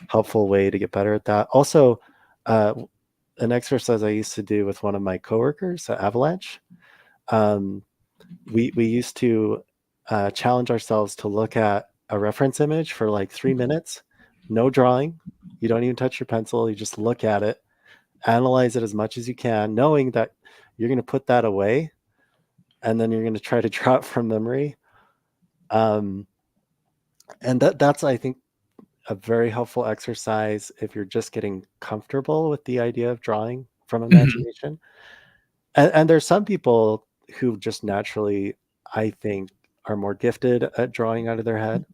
helpful way to get better at that. Also, an exercise I used to do with one of my coworkers at Avalanche, we used to challenge ourselves to look at a reference image for like 3 minutes, no drawing. You don't even touch your pencil. You just look at it, analyze it as much as you can, knowing that you're going to put that away, and then you're going to try to draw it from memory. And that's, I think, a very helpful exercise if you're just getting comfortable with the idea of drawing from imagination. And there's some people who just naturally, I think, are more gifted at drawing out of their head.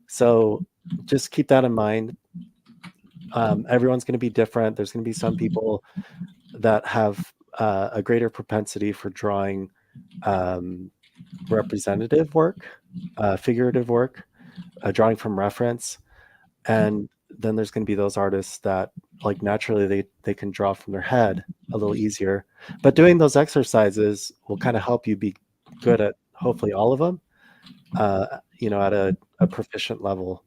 So just keep that in mind. Everyone's going to be different. There's going to be some people that have a greater propensity for drawing representative work, figurative work, drawing from reference. And then there's going to be those artists that like naturally they can draw from their head a little easier. But doing those exercises will kind of help you be good at hopefully all of them, at a proficient level.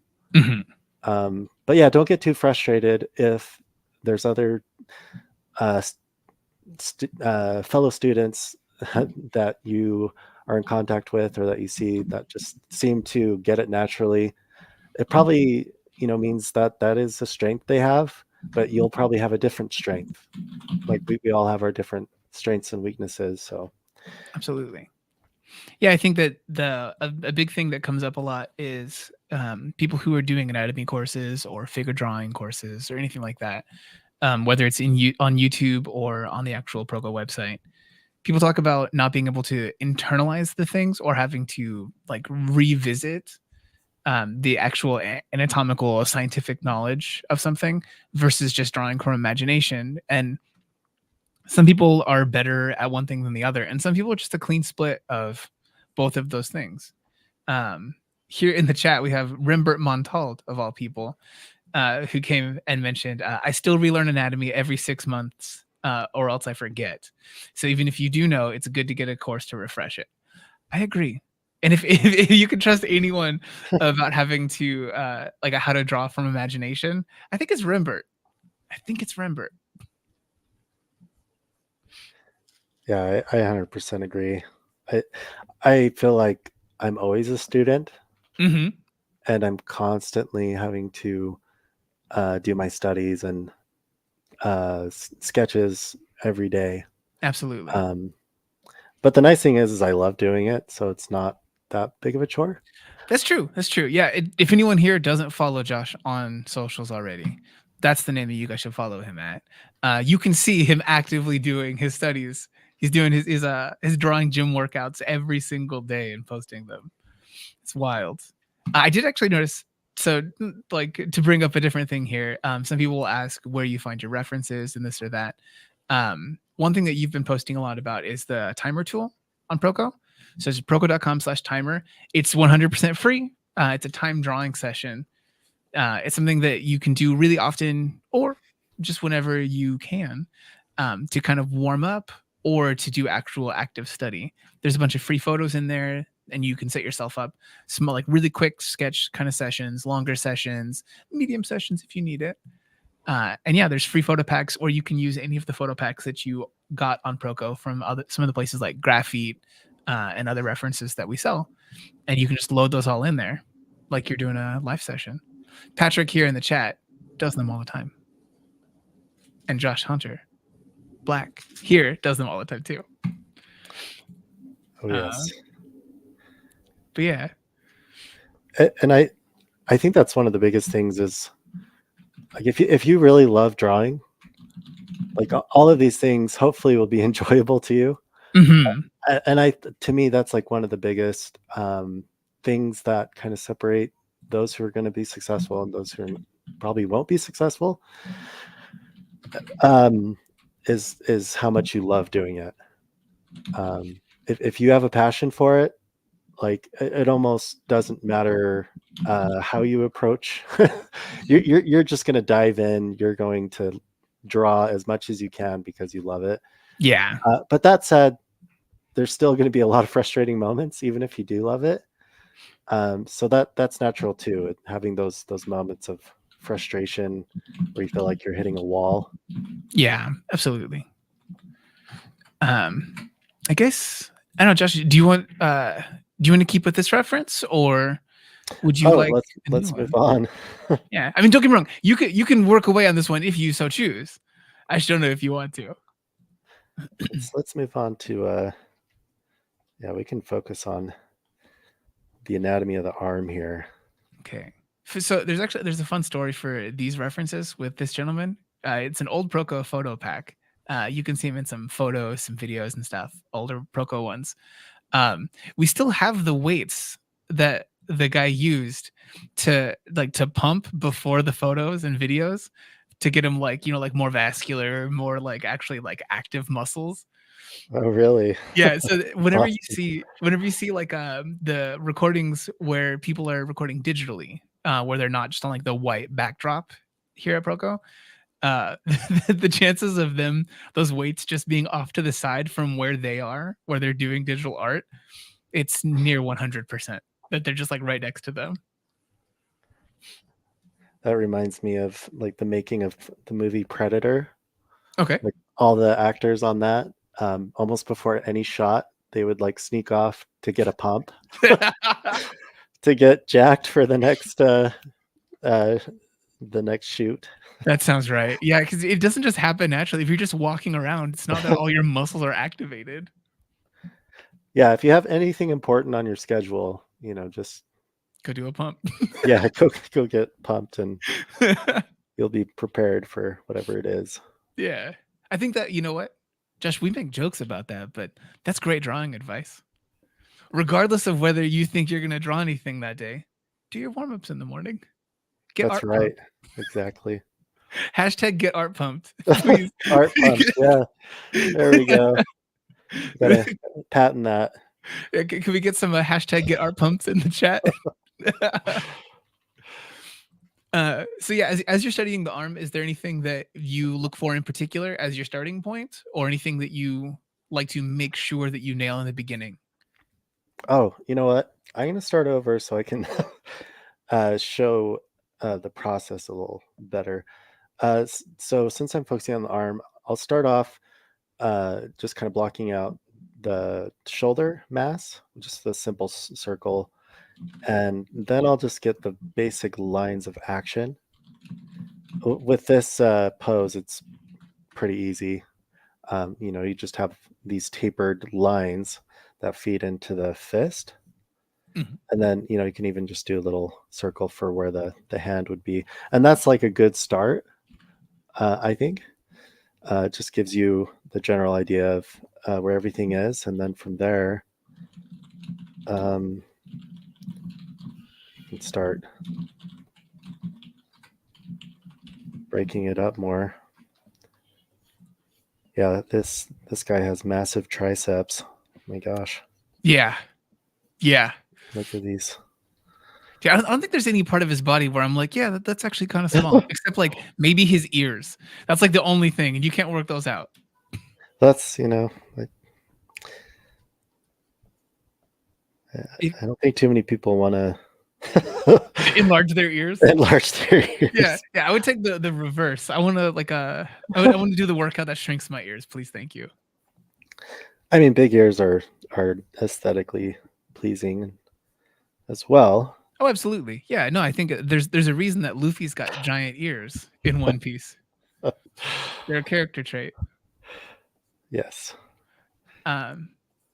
But yeah, don't get too frustrated if there's other fellow students that you are in contact with or that you see that just seem to get it naturally, it probably, means that that is a strength they have, but you'll probably have a different strength. Like we all have our different strengths and weaknesses. So Absolutely. Yeah, I think that a big thing that comes up a lot is people who are doing anatomy courses or figure drawing courses or anything like that, whether it's on YouTube or on the actual Proko website. People talk about not being able to internalize the things or having to like revisit the actual anatomical scientific knowledge of something versus just drawing from imagination. And some people are better at one thing than the other, and some people are just a clean split of both of those things. Here in the chat, we have Rimbert Montalde, of all people, who came and mentioned, I still relearn anatomy every 6 months, or else I forget. So even if you do know, it's good to get a course to refresh it. I agree. And if you can trust anyone about having to, like how to draw from imagination, I think it's Rimbert. yeah, I 100% agree. I feel like I'm always a student, Mm-hmm. and I'm constantly having to do my studies and sketches every day. Absolutely. But the nice thing is I love doing it, so it's not that big of a chore. That's true. Yeah. If anyone here doesn't follow Josh on socials already, that's the name that you guys should follow him at. You can see him actively doing his studies. He's doing his drawing gym workouts every single day and posting them. It's wild. I did actually notice. So, like, to bring up a different thing here, some people will ask where you find your references and this or that. One thing that you've been posting a lot about is the timer tool on Proko. So it's proko.com/timer. It's 100% free. It's a time drawing session. It's something that you can do really often or just whenever you can, to kind of warm up or to do actual active study. There's a bunch of free photos in there, and you can set yourself up small, like really quick sketch kind of sessions, longer sessions, medium sessions if you need it. And yeah, there's free photo packs, or you can use any of the photo packs that you got on Proko from some of the places like Graphite and other references that we sell. And you can just load those all in there like you're doing a live session. Patrick here in the chat does them all the time. And Josh Hunter, Black, here does them all the time too. Oh yes. But yeah. And I think that's one of the biggest things is like if you really love drawing, like all of these things hopefully will be enjoyable to you. Mm-hmm. And to me, that's like one of the biggest things that kind of separate those who are going to be successful and those who probably won't be successful. Is how much you love doing it. If you have a passion for it, like it almost doesn't matter how you approach. You're just going to dive in. You're going to draw as much as you can because you love it. Yeah. But that said, there's still going to be a lot of frustrating moments, even if you do love it. So that's natural too. Having those moments of frustration where you feel like you're hitting a wall. Yeah, absolutely. I guess I don't know, Josh. Do you want to keep with this reference, or would you like? Let's move on. Yeah, I mean, don't get me wrong. You can work away on this one if you so choose. I just don't know if you want to. Let's move on to yeah, we can focus on the anatomy of the arm here. Okay. So there's a fun story for these references with this gentleman. It's an old Proko photo pack. You can see him in some photos, some videos and stuff, older Proko ones. We still have the weights that the guy used to pump before the photos and videos to get him like more vascular, more like actually like active muscles. Oh, really? Yeah. So whenever you see like the recordings where people are recording digitally, where they're not just on like the white backdrop here at Proko, the chances of those weights just being off to the side from where they're doing digital art, it's near 100% that they're just like right next to them. That reminds me of like the making of the movie Predator. Okay. Like all the actors on that, almost before any shot, they would like sneak off to get a pump to get jacked for the next shoot. That sounds right. Yeah, because it doesn't just happen naturally. If you're just walking around, it's not that all your muscles are activated. Yeah, if you have anything important on your schedule, just Go do a pump. yeah, go get pumped, and you'll be prepared for whatever it is. Yeah. I think that, you know what, Josh, we make jokes about that, but that's great drawing advice. Regardless of whether you think you're going to draw anything that day, do your warm-ups in the morning. Get That's art right. pumped. Exactly. Hashtag get art pumped. Please. Art pumped. Yeah. There we go. Gotta patent that. Can we get some hashtag get art pumped in the chat? So yeah, as you're studying the arm, is there anything that you look for in particular as your starting point, or anything that you like to make sure that you nail in the beginning? Oh, you know what? I'm gonna start over so I can show the process a little better. So since I'm focusing on the arm, I'll start off just kind of blocking out the shoulder mass, just the simple circle, and then I'll just get the basic lines of action. With this pose, it's pretty easy. You just have these tapered lines that feed into the fist. Mhm. And then, you can even just do a little circle for where the hand would be. And that's like a good start, I think. It just gives you the general idea of where everything is. And then from there, you can start breaking it up more. Yeah, this guy has massive triceps. Oh my gosh. Yeah. Look at these. Yeah, I don't think there's any part of his body where I'm like, yeah, that's actually kind of small, except like maybe his ears. That's like the only thing, and you can't work those out. That's, like, I don't think too many people want to Enlarge their ears. enlarge their ears. Yeah. I would take the reverse. I want to I want to do the workout that shrinks my ears. Please, thank you. I mean, big ears are aesthetically pleasing as well. Oh, absolutely. Yeah. No, I think there's a reason that Luffy's got giant ears in One Piece. They're a character trait. Yes.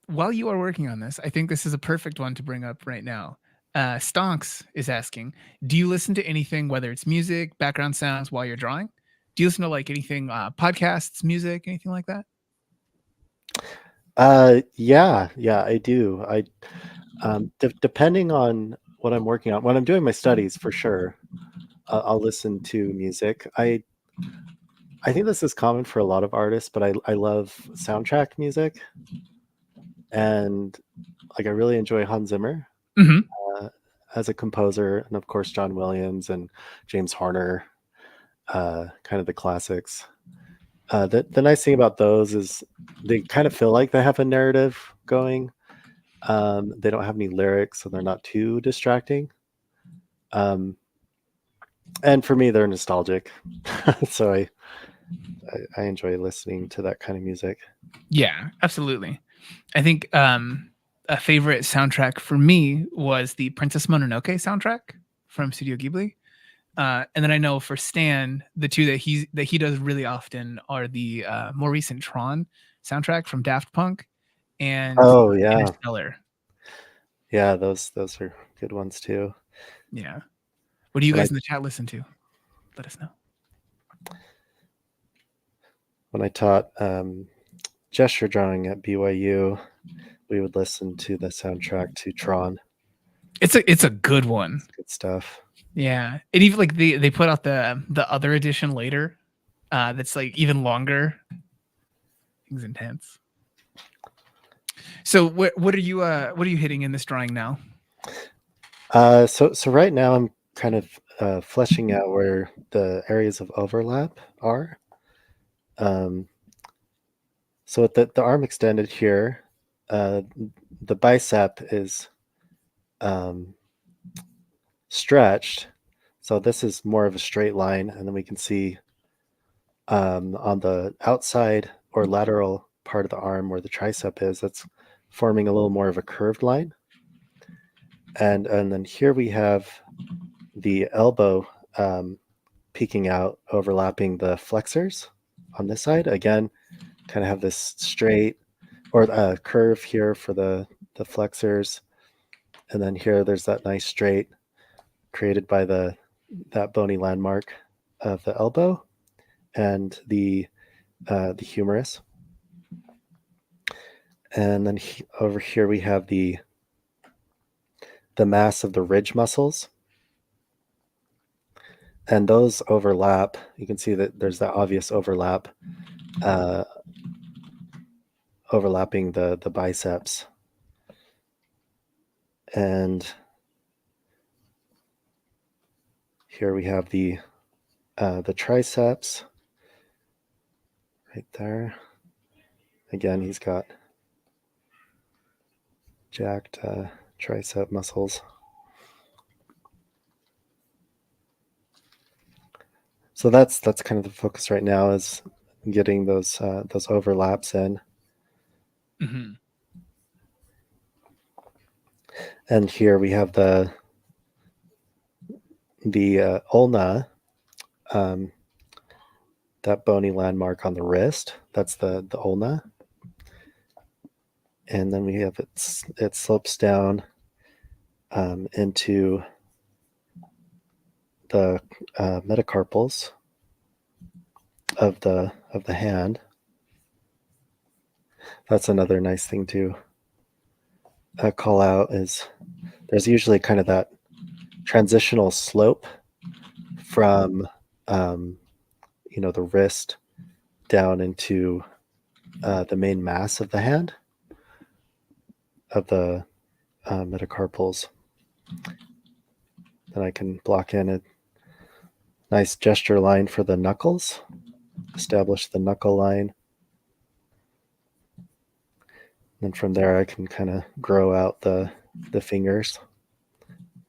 While you are working on this, I think this is a perfect one to bring up right now. Stonks is asking, do you listen to anything, whether it's music, background sounds while you're drawing? Do you listen to like anything, podcasts, music, anything like that? Yeah, I do. Depending on what I'm working on, when I'm doing my studies, for sure, I'll listen to music. I think this is common for a lot of artists, but I love soundtrack music, and like I really enjoy Hans Zimmer as a composer, and of course John Williams and James Horner, kind of the classics. The nice thing about those is they kind of feel like they have a narrative going. They don't have any lyrics, so they're not too distracting. And for me, they're nostalgic, so I enjoy listening to that kind of music. Yeah, absolutely. I think a favorite soundtrack for me was the Princess Mononoke soundtrack from Studio Ghibli. And then I know for Stan, the two that he does really often are the more recent Tron soundtrack from Daft Punk and Oh yeah, Interstellar. yeah, those are good ones too. Yeah. What do you guys in the chat listen to? Let us know. When I taught gesture drawing at BYU, we would listen to the soundtrack to Tron. It's a good one. It's good stuff. Yeah, and even like they put out the other edition later, that's like even longer. Things intense. So what are you hitting in this drawing now? So right now I'm kind of fleshing out where the areas of overlap are. So with the arm extended here, the bicep is stretched. So this is more of a straight line, and then we can see on the outside or lateral part of the arm where the tricep is, that's forming a little more of a curved line. And then here we have the elbow peeking out, overlapping the flexors on this side. Again, kind of have this straight or curve here for the flexors. And then here there's that nice straight created by that bony landmark of the elbow and the humerus. And then over here we have the mass of the ridge muscles. And those overlap. You can see that there's that obvious overlap overlapping the biceps. And here we have the triceps right there. Again, he's got jacked tricep muscles. So that's kind of the focus right now, is getting those overlaps in. Mm-hmm. And here we have the ulna, that bony landmark on the wrist. That's the ulna. And then we have it slopes down into the metacarpals of the hand. That's another nice thing to call out, is there's usually kind of that transitional slope from the wrist down into the main mass of the hand, of the metacarpals. Then I can block in a nice gesture line for the knuckles, establish the knuckle line. And from there I can kind of grow out the fingers,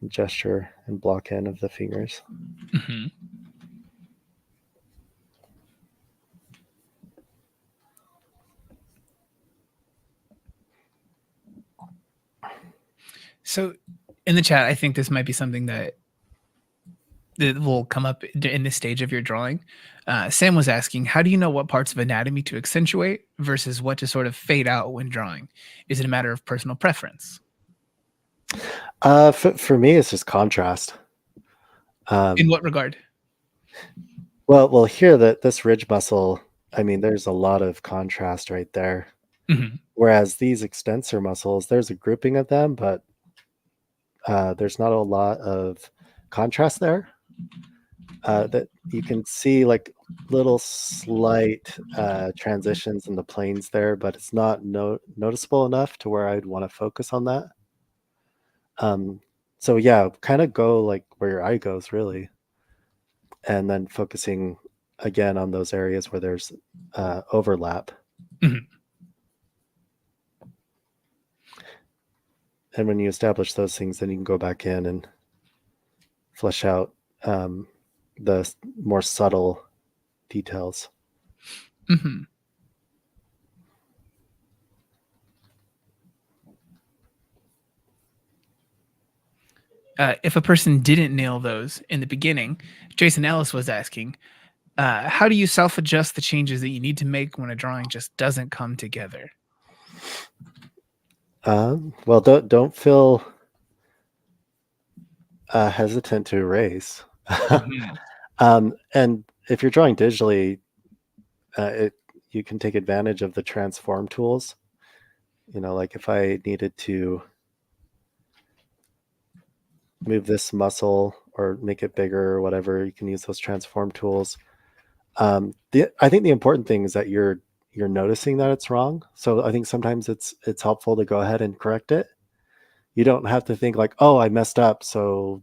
gesture and block in of the fingers. Mm-hmm. So in the chat, I think this might be something that will come up in this stage of your drawing. Sam was asking, how do you know what parts of anatomy to accentuate versus what to sort of fade out when drawing? Is it a matter of personal preference? For me, it's just contrast. In what regard? Well, here this ridge muscle, I mean, there's a lot of contrast right there. Mm-hmm. Whereas these extensor muscles, there's a grouping of them, but there's not a lot of contrast there. That you can see like little slight transitions in the planes there, but it's not noticeable enough to where I'd want to focus on that. So yeah, kind of go like where your eye goes, really, and then focusing again on those areas where there's overlap. Mm-hmm. And when you establish those things, then you can go back in and flesh out the more subtle details. Mm-hmm. If a person didn't nail those in the beginning, Jason Ellis was asking, how do you self-adjust the changes that you need to make when a drawing just doesn't come together? Well, don't feel hesitant to erase. Mm-hmm. And if you're drawing digitally, you can take advantage of the transform tools. Like if I needed to move this muscle or make it bigger or whatever, you can use those transform tools. I think the important thing is that you're noticing that it's wrong. So I think sometimes it's helpful to go ahead and correct it. You don't have to think like, oh, I messed up, so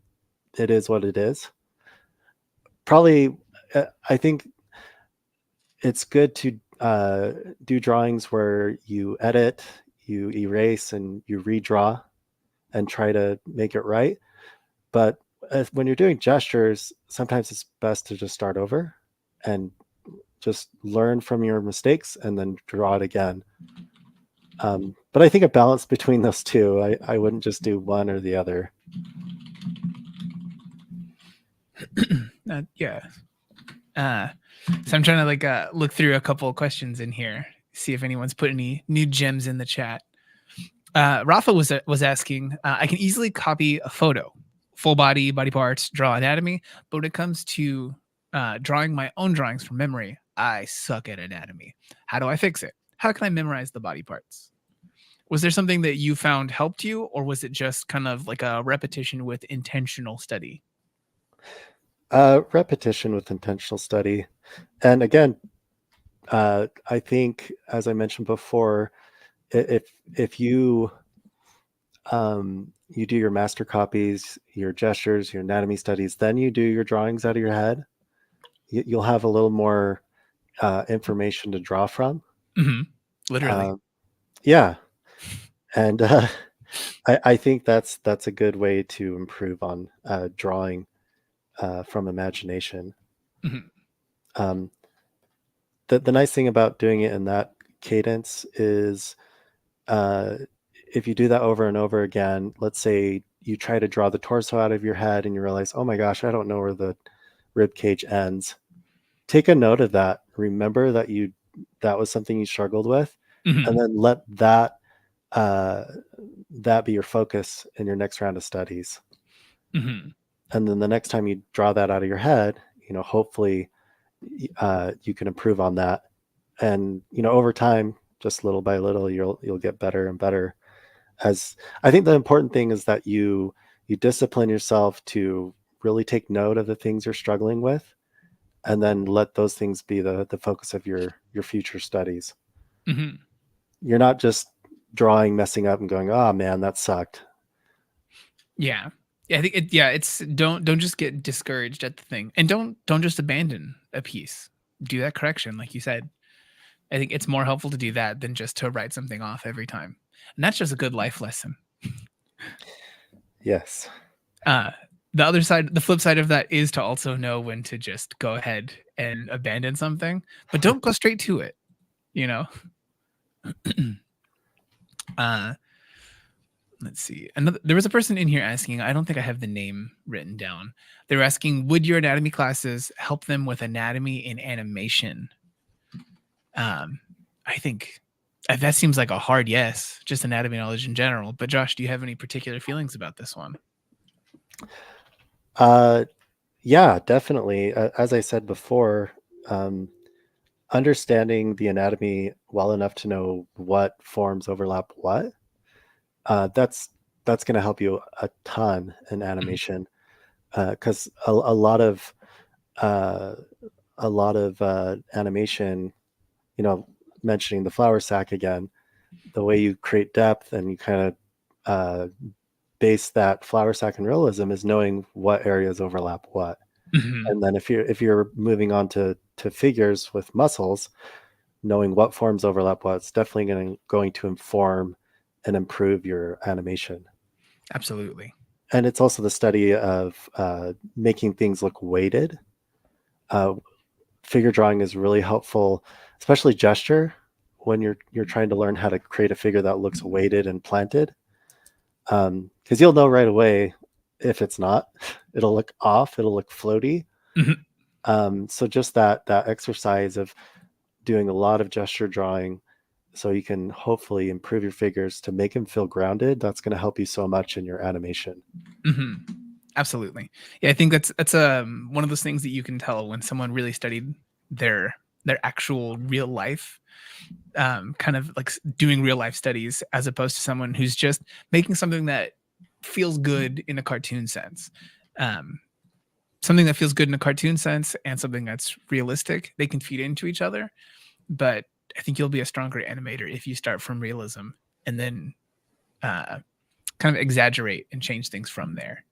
it is what it is. Probably, I think it's good to do drawings where you edit, you erase, and you redraw and try to make it right. But when you're doing gestures, sometimes it's best to just start over and just learn from your mistakes and then draw it again. But I think a balance between those two. I wouldn't just do one or the other. Yeah. So I'm trying to like look through a couple of questions in here, see if anyone's put any new gems in the chat. Rafa was asking, I can easily copy a photo, full body, body parts, draw anatomy, but when it comes to drawing my own drawings from memory, I suck at anatomy. How do I fix it? How can I memorize the body parts? Was there something that you found helped you, or was it just kind of like a repetition with intentional study? Repetition with intentional study. And again, I think, as I mentioned before, if you you do your master copies, your gestures, your anatomy studies, then you do your drawings out of your head, you'll have a little more information to draw from. Literally. Yeah. And I think that's a good way to improve on drawing from imagination. The nice thing about doing it in that cadence is if you do that over and over again, let's say you try to draw the torso out of your head and you realize, oh my gosh, I don't know where the rib cage ends. Take a note of that. Remember that that was something you struggled with, and then let that be your focus in your next round of studies. And then the next time you draw that out of your head, hopefully you can improve on that. And over time, just little by little, you'll get better and better. As I think the important thing is that you discipline yourself to really take note of the things you're struggling with, and then let those things be the focus of your future studies. You're not just drawing, messing up, and going, oh man, that sucked. Yeah. I think it's don't just get discouraged at the thing, and don't just abandon a piece. Do that correction, like you said. I think it's more helpful to do that than just to write something off every time. And that's just a good life lesson. Yes. The flip side of that is to also know when to just go ahead and abandon something, but don't go straight to it, Let's see. There was a person in here asking, I don't think I have the name written down. They were asking, would your anatomy classes help them with anatomy in animation? I think that seems like a hard yes, just anatomy knowledge in general. But Josh, do you have any particular feelings about this one? Yeah, definitely. As I said before, understanding the anatomy well enough to know what forms overlap what, that's going to help you a ton in animation, because a lot of animation, mentioning the flour sack again, the way you create depth and you kind of base that flour sack in realism is knowing what areas overlap what. And then if you're moving on to figures with muscles, knowing what forms overlap what, it's definitely going to inform and improve your animation. Absolutely. And it's also the study of making things look weighted. Figure drawing is really helpful, especially gesture, when you're trying to learn how to create a figure that looks weighted and planted. Because you'll know right away if it's not. It'll look off. It'll look floaty. So just that exercise of doing a lot of gesture drawing, so you can hopefully improve your figures to make them feel grounded. That's going to help you so much in your animation. Absolutely. Yeah, I think that's one of those things that you can tell when someone really studied their actual real life, kind of like doing real life studies, as opposed to someone who's just making something that feels good in a cartoon sense. Something that feels good in a cartoon sense and something that's realistic, they can feed into each other. But I think you'll be a stronger animator if you start from realism and then kind of exaggerate and change things from there.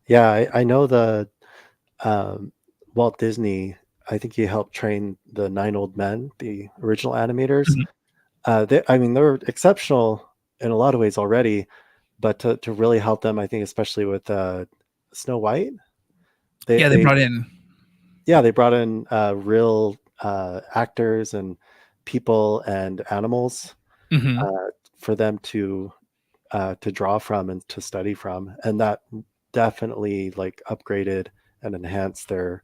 Yeah, I know the Walt Disney, I think he helped train the 9 Old Men, the original animators. They were exceptional in a lot of ways already, but to really help them, I think especially with Snow White, they brought in Yeah, they brought in real actors and people and animals Hmm. for them to draw from and to study from, and that definitely like upgraded and enhanced their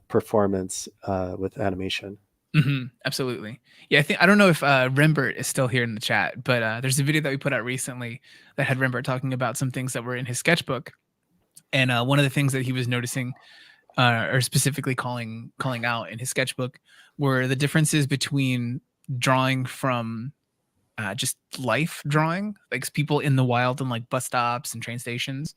performance with animation. Absolutely. Yeah, I don't know if Rembert is still here in the chat, but there's a video that we put out recently that had Rembert talking about some things that were in his sketchbook, and one of the things that he was noticing, or specifically calling out in his sketchbook, were the differences between drawing from just life drawing, like people in the wild and like bus stops and train stations,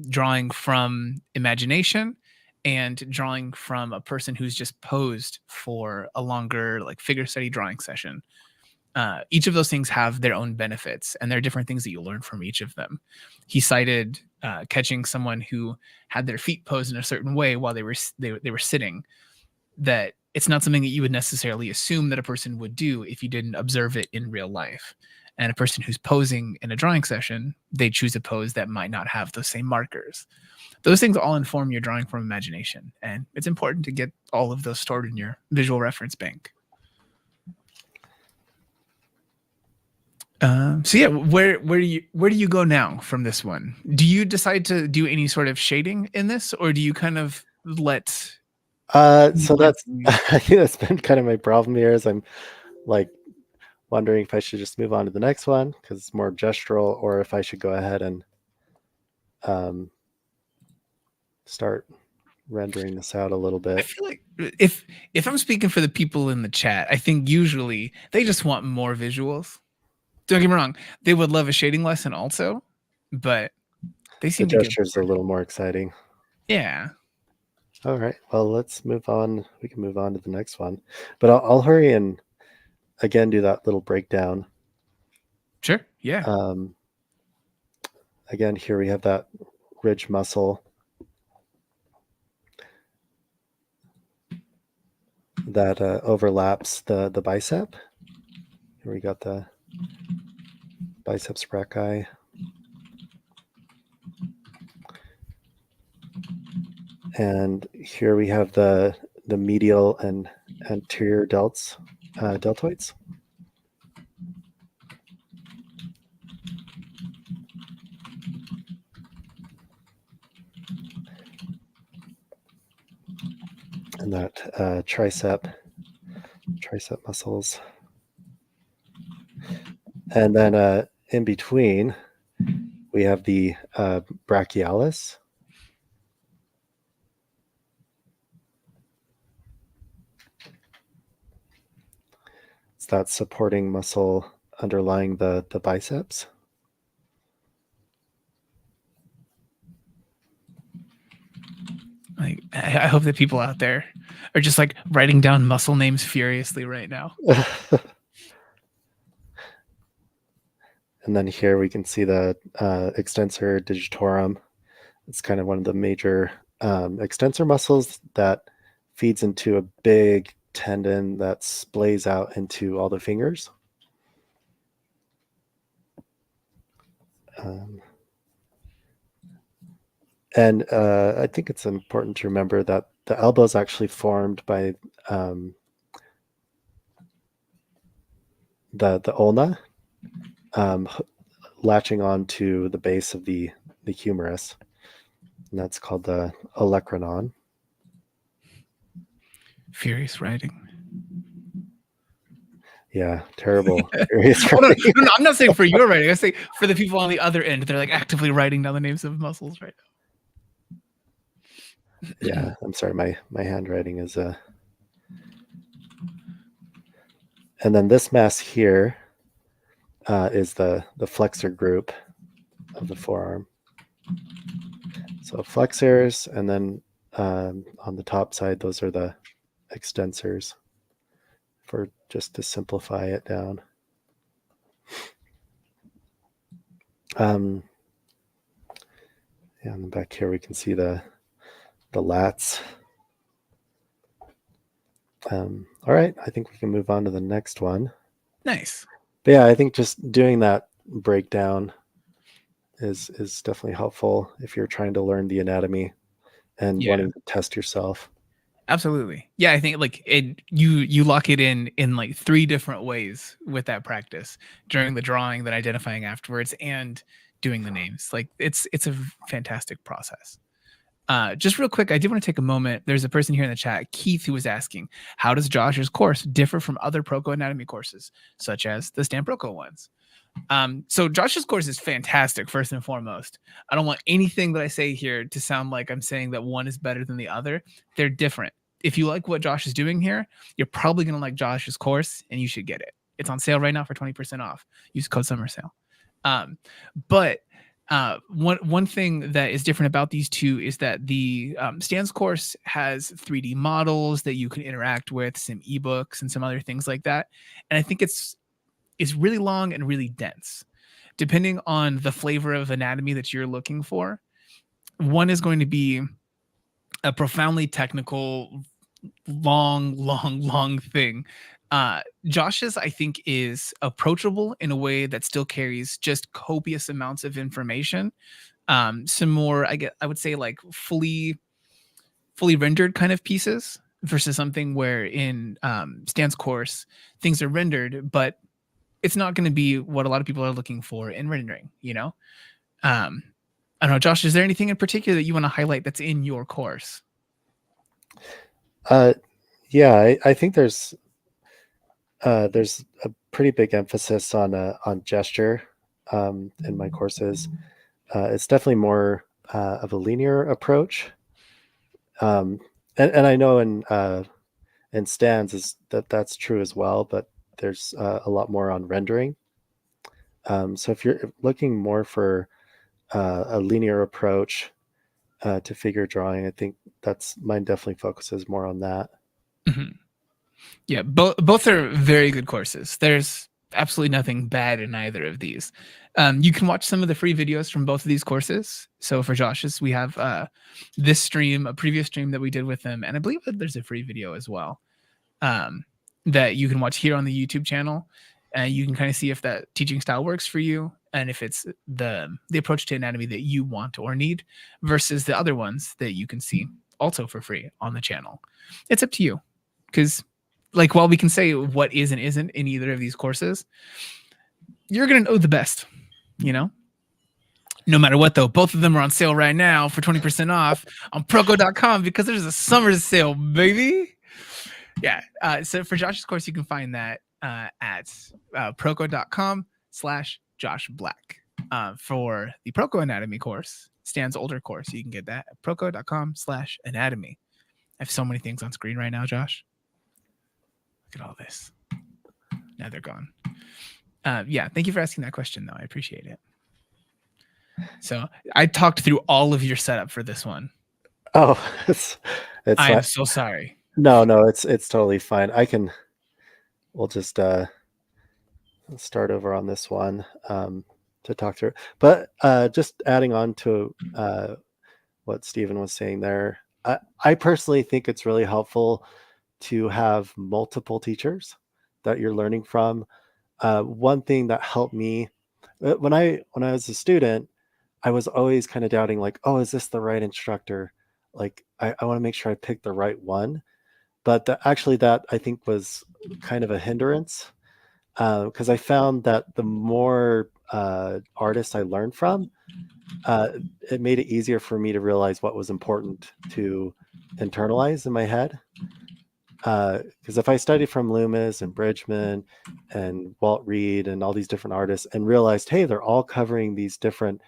drawing from imagination, and drawing from a person who's just posed for a longer like figure study drawing session. Each of those things have their own benefits, and there are different things that you learn from each of them. He cited catching someone who had their feet posed in a certain way while they were sitting, that it's not something that you would necessarily assume that a person would do if you didn't observe it in real life. And a person who's posing in a drawing session, they choose a pose that might not have those same markers. Those things all inform your drawing from imagination, and it's important to get all of those stored in your visual reference bank. So yeah, where do you go now from this one? Do you decide to do any sort of shading in this, or do you kind of let So that's I think that's been kind of my problem here, is I'm like wondering if I should just move on to the next one because it's more gestural, or if I should go ahead and start rendering this out a little I bit. feel like if I'm speaking for the people in the chat, I think usually they just want more visuals. Don't get me wrong, they would love a shading lesson also, but they The seem to get gesture is a bored. little more exciting. Yeah. All right, well, let's move on. We can move on to the next one, but I'll hurry and again do that little breakdown. Sure. Yeah. Again, here we have that ridge muscle that overlaps the bicep. Here we got the biceps brachii. And here we have the medial and anterior deltoids. And that tricep muscles. And then in between, we have the brachialis. It's that supporting muscle underlying the biceps. Like, I hope that people out there are just like writing down muscle names furiously right now. And then here we can see the extensor digitorum. It's kind of one of the major extensor muscles that feeds into a big tendon that splays out into all the fingers. And I think it's important to remember that the elbow is actually formed by the ulna latching on to the base of the humerus, and that's called the olecranon. Furious writing. Yeah, terrible. Furious No, writing. no, I'm not saying for your writing. I say for the people on the other end. They're like actively writing down the names of muscles right now. Yeah, I'm sorry. My handwriting is and then this mass here is the flexor group of the forearm. So flexors, and then on the top side, those are the extensors, for just to simplify it down. Yeah, and then back here we can see the lats. All right, I think we can move on to the next one. Nice. But yeah, I think just doing that breakdown is definitely helpful if you're trying to learn the anatomy and Yeah. wanting to test yourself. Absolutely. Yeah, I think like you lock it in like 3 different ways with that practice during the drawing, then identifying afterwards, and doing the names. Like it's a fantastic process. Just real quick, I did want to take a moment. There's a person here in the chat, Keith, who was asking, how does Josh's course differ from other Proko anatomy courses, such as the Stan Proko ones? So Josh's course is fantastic, first and foremost. I don't want anything that I say here to sound like I'm saying that one is better than the other. They're different. If you like what Josh is doing here, you're probably going to like Josh's course, and you should get it. It's on sale right now for 20% off. Use code summer sale. But one thing that is different about these two is that the Stan's course has 3D models that you can interact with, some ebooks and some other things like that. And I think it's really long and really dense. Depending on the flavor of anatomy that you're looking for, one is going to be a profoundly technical, long thing. Josh's, I think, is approachable in a way that still carries just copious amounts of information. Some more, I would say, like fully rendered kind of pieces versus something where in Stan's course things are rendered, but it's not going to be what a lot of people are looking for in rendering. I don't know, Josh, is there anything in particular that you want to highlight that's in your course? Yeah, I think there's a pretty big emphasis on gesture in my courses. It's definitely more of a linear approach, and I know in Stan's that's true as well, but there's a lot more on rendering. So if you're looking more for a linear approach to figure drawing, I think mine definitely focuses more on that. Mm-hmm. Yeah, both are very good courses. There's absolutely nothing bad in either of these. You can watch some of the free videos from both of these courses. So for Josh's, we have this stream, a previous stream that we did with him, and I believe that there's a free video as well that you can watch here on the YouTube channel. And you can kind of see if that teaching style works for you, and if it's the approach to anatomy that you want or need versus the other ones that you can see also for free on the channel. It's up to you, because like, while we can say what is and isn't in either of these courses, you're going to know the best, no matter what, though. Both of them are on sale right now for 20% off on Proko.com because there's a summer sale, baby. Yeah. So for Josh's course, you can find that at Proko.com/Josh Black. For the Proko Anatomy course, Stan's older course, you can get that at Proko.com/anatomy. I have so many things on screen right now, Josh. Look at all this. Now they're gone. Yeah, thank you for asking that question, though. I appreciate it. So I talked through all of your setup for this one. Oh, it's I am fine. so sorry. No, it's totally fine. We'll just start over on this one to talk through. But just adding on to what Stephen was saying there, I personally think it's really helpful to have multiple teachers that you're learning from. One thing that helped me when I was a student, I was always kind of doubting, like, oh, is this the right instructor? Like, I want to make sure I pick the right one. But actually that I think was kind of a hindrance because I found that the more artists I learned from, it made it easier for me to realize what was important to internalize in my head. Because if I studied from Loomis and Bridgman and Walt Reed and all these different artists and realized, hey, they're all covering these different,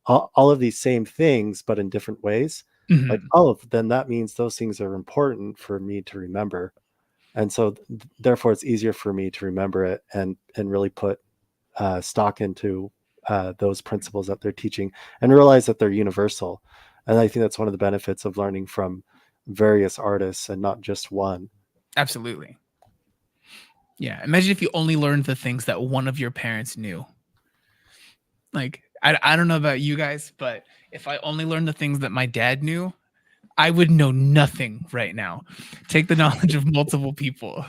all of these same things, but in different ways, like, oh, then that means those things are important for me to remember. And so therefore it's easier for me to remember it and really put stock into those principles that they're teaching and realize that they're universal. And I think that's one of the benefits of learning from various artists and not just one. Absolutely. Yeah. Imagine if you only learned the things that one of your parents knew. Like, I don't know about you guys, but if I only learned the things that my dad knew, I would know nothing right now. Take the knowledge of multiple people.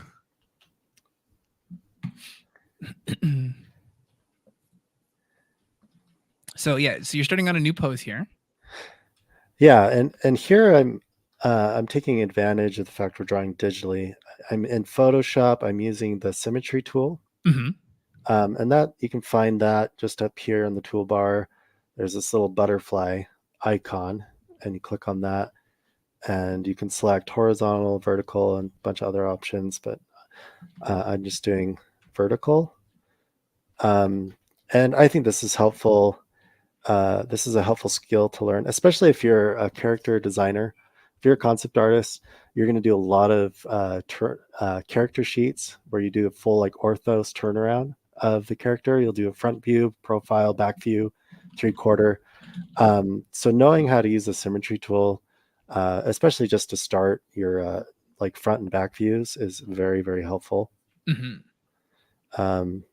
So yeah, so you're starting on a new pose here. Yeah, and here I'm taking advantage of the fact we're drawing digitally. I'm in Photoshop. I'm using the Symmetry tool, Hmm. and that you can find that just up here in the toolbar. There's this little butterfly icon, and you click on that, and you can select horizontal, vertical, and a bunch of other options. But I'm just doing vertical, and I think this is helpful. This is a helpful skill to learn, especially if you're a character designer. If you're a concept artist, you're going to do a lot of character sheets where you do a full like orthos turnaround of the character. You'll do a front view, profile, back view, 3/4. So knowing how to use the symmetry tool, especially just to start your like front and back views, is very, very helpful. Hmm. Um,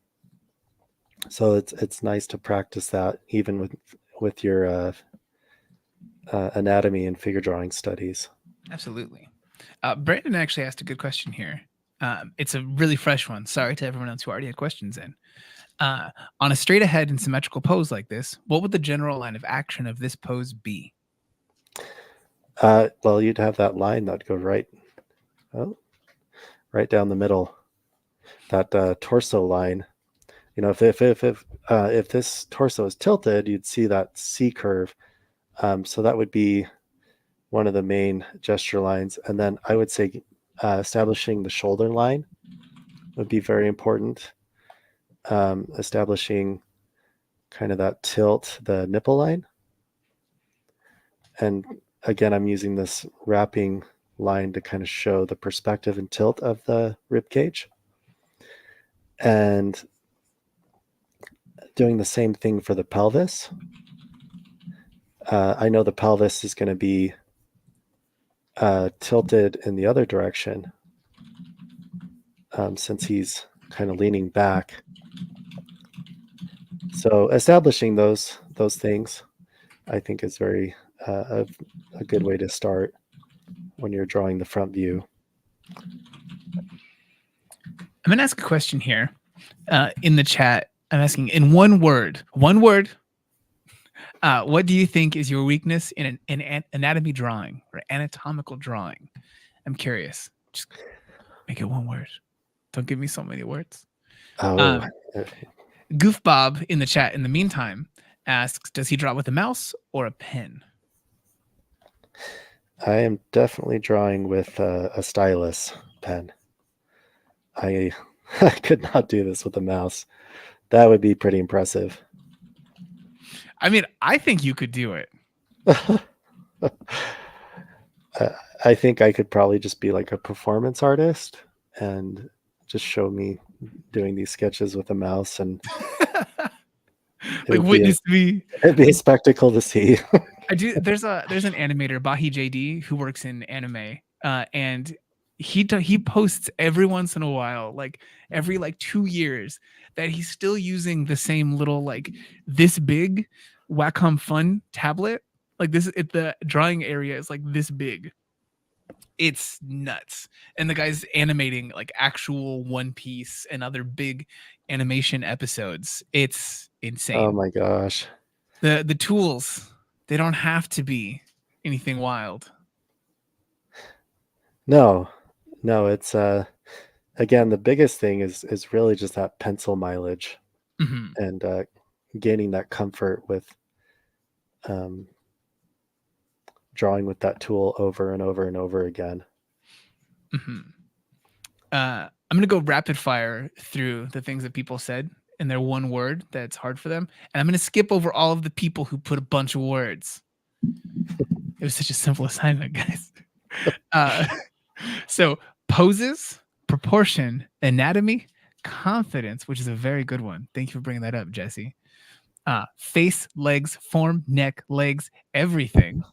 so it's nice to practice that even with your anatomy and figure drawing studies. Absolutely. Brandon actually asked a good question here. It's a really fresh one. Sorry to everyone else who already had questions in. On a straight ahead and symmetrical pose like this, what would the general line of action of this pose be? Well, you'd have that line that'd go oh, right down the middle, that torso line. You know, if this torso is tilted, you'd see that C curve. So that would be one of the main gesture lines. And then I would say establishing the shoulder line would be very important. Establishing kind of that tilt, the nipple line. And again, I'm using this wrapping line to kind of show the perspective and tilt of the rib cage. And doing the same thing for the pelvis. I know the pelvis is going to be tilted in the other direction since he's kind of leaning back. So establishing those things, I think, is very a good way to start when you're drawing the front view. I'm going to ask a question here in the chat. I'm asking in one word, what do you think is your weakness in an anatomy drawing or anatomical drawing? I'm curious. Just make it one word. Don't give me so many words. Oh, Goof Bob in the chat in the meantime asks, does he draw with a mouse or a pen? I am definitely drawing with a stylus pen. I could not do this with a mouse. That would be pretty impressive. I mean, I think you could do it. I think I could probably just be like a performance artist and just show me doing these sketches with a mouse, and like witness me. It'd be a spectacle to see. I do. There's an animator, Bahi JD, who works in anime, and he posts every once in a while, like every 2 years, that he's still using the same little like this big Wacom Fun tablet. Like the drawing area is like this big. It's nuts. And the guy's animating like actual One Piece and other big animation episodes. It's insane. Oh my gosh. The tools, they don't have to be anything wild. No, it's again, the biggest thing is really just that pencil mileage, and gaining that comfort with drawing with that tool over and over and over again. I'm going to go rapid fire through the things that people said in their one word that's hard for them. And I'm going to skip over all of the people who put a bunch of words. It was such a simple assignment, guys. So poses, proportion, anatomy, confidence, which is a very good one. Thank you for bringing that up, Jesse. Face, legs, form, neck, legs, everything.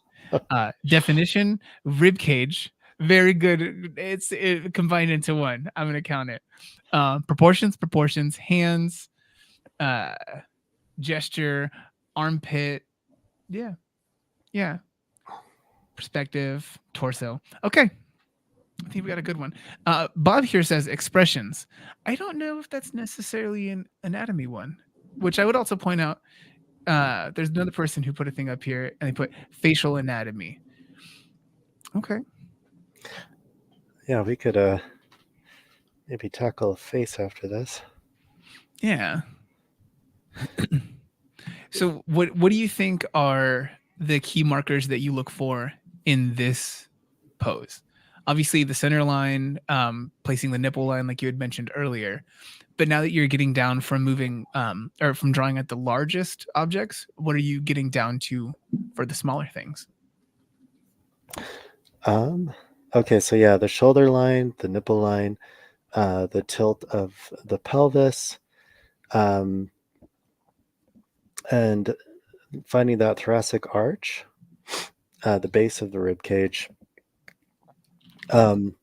Definition, rib cage. Very good. It's combined into one. I'm going to count it. Proportions, hands, gesture, armpit. Yeah. Perspective, torso. Okay. I think we got a good one. Bob here says expressions. I don't know if that's necessarily an anatomy one, which I would also point out there's another person who put a thing up here and they put facial anatomy. Okay. Yeah, we could maybe tackle a face after this. Yeah. So what do you think are the key markers that you look for in this pose? Obviously the center line, placing the nipple line like you had mentioned earlier. But now that you're getting down from moving or from drawing at the largest objects, what are you getting down to for the smaller things? Okay, so yeah, the shoulder line, the nipple line, the tilt of the pelvis, and finding that thoracic arch, the base of the rib cage, finding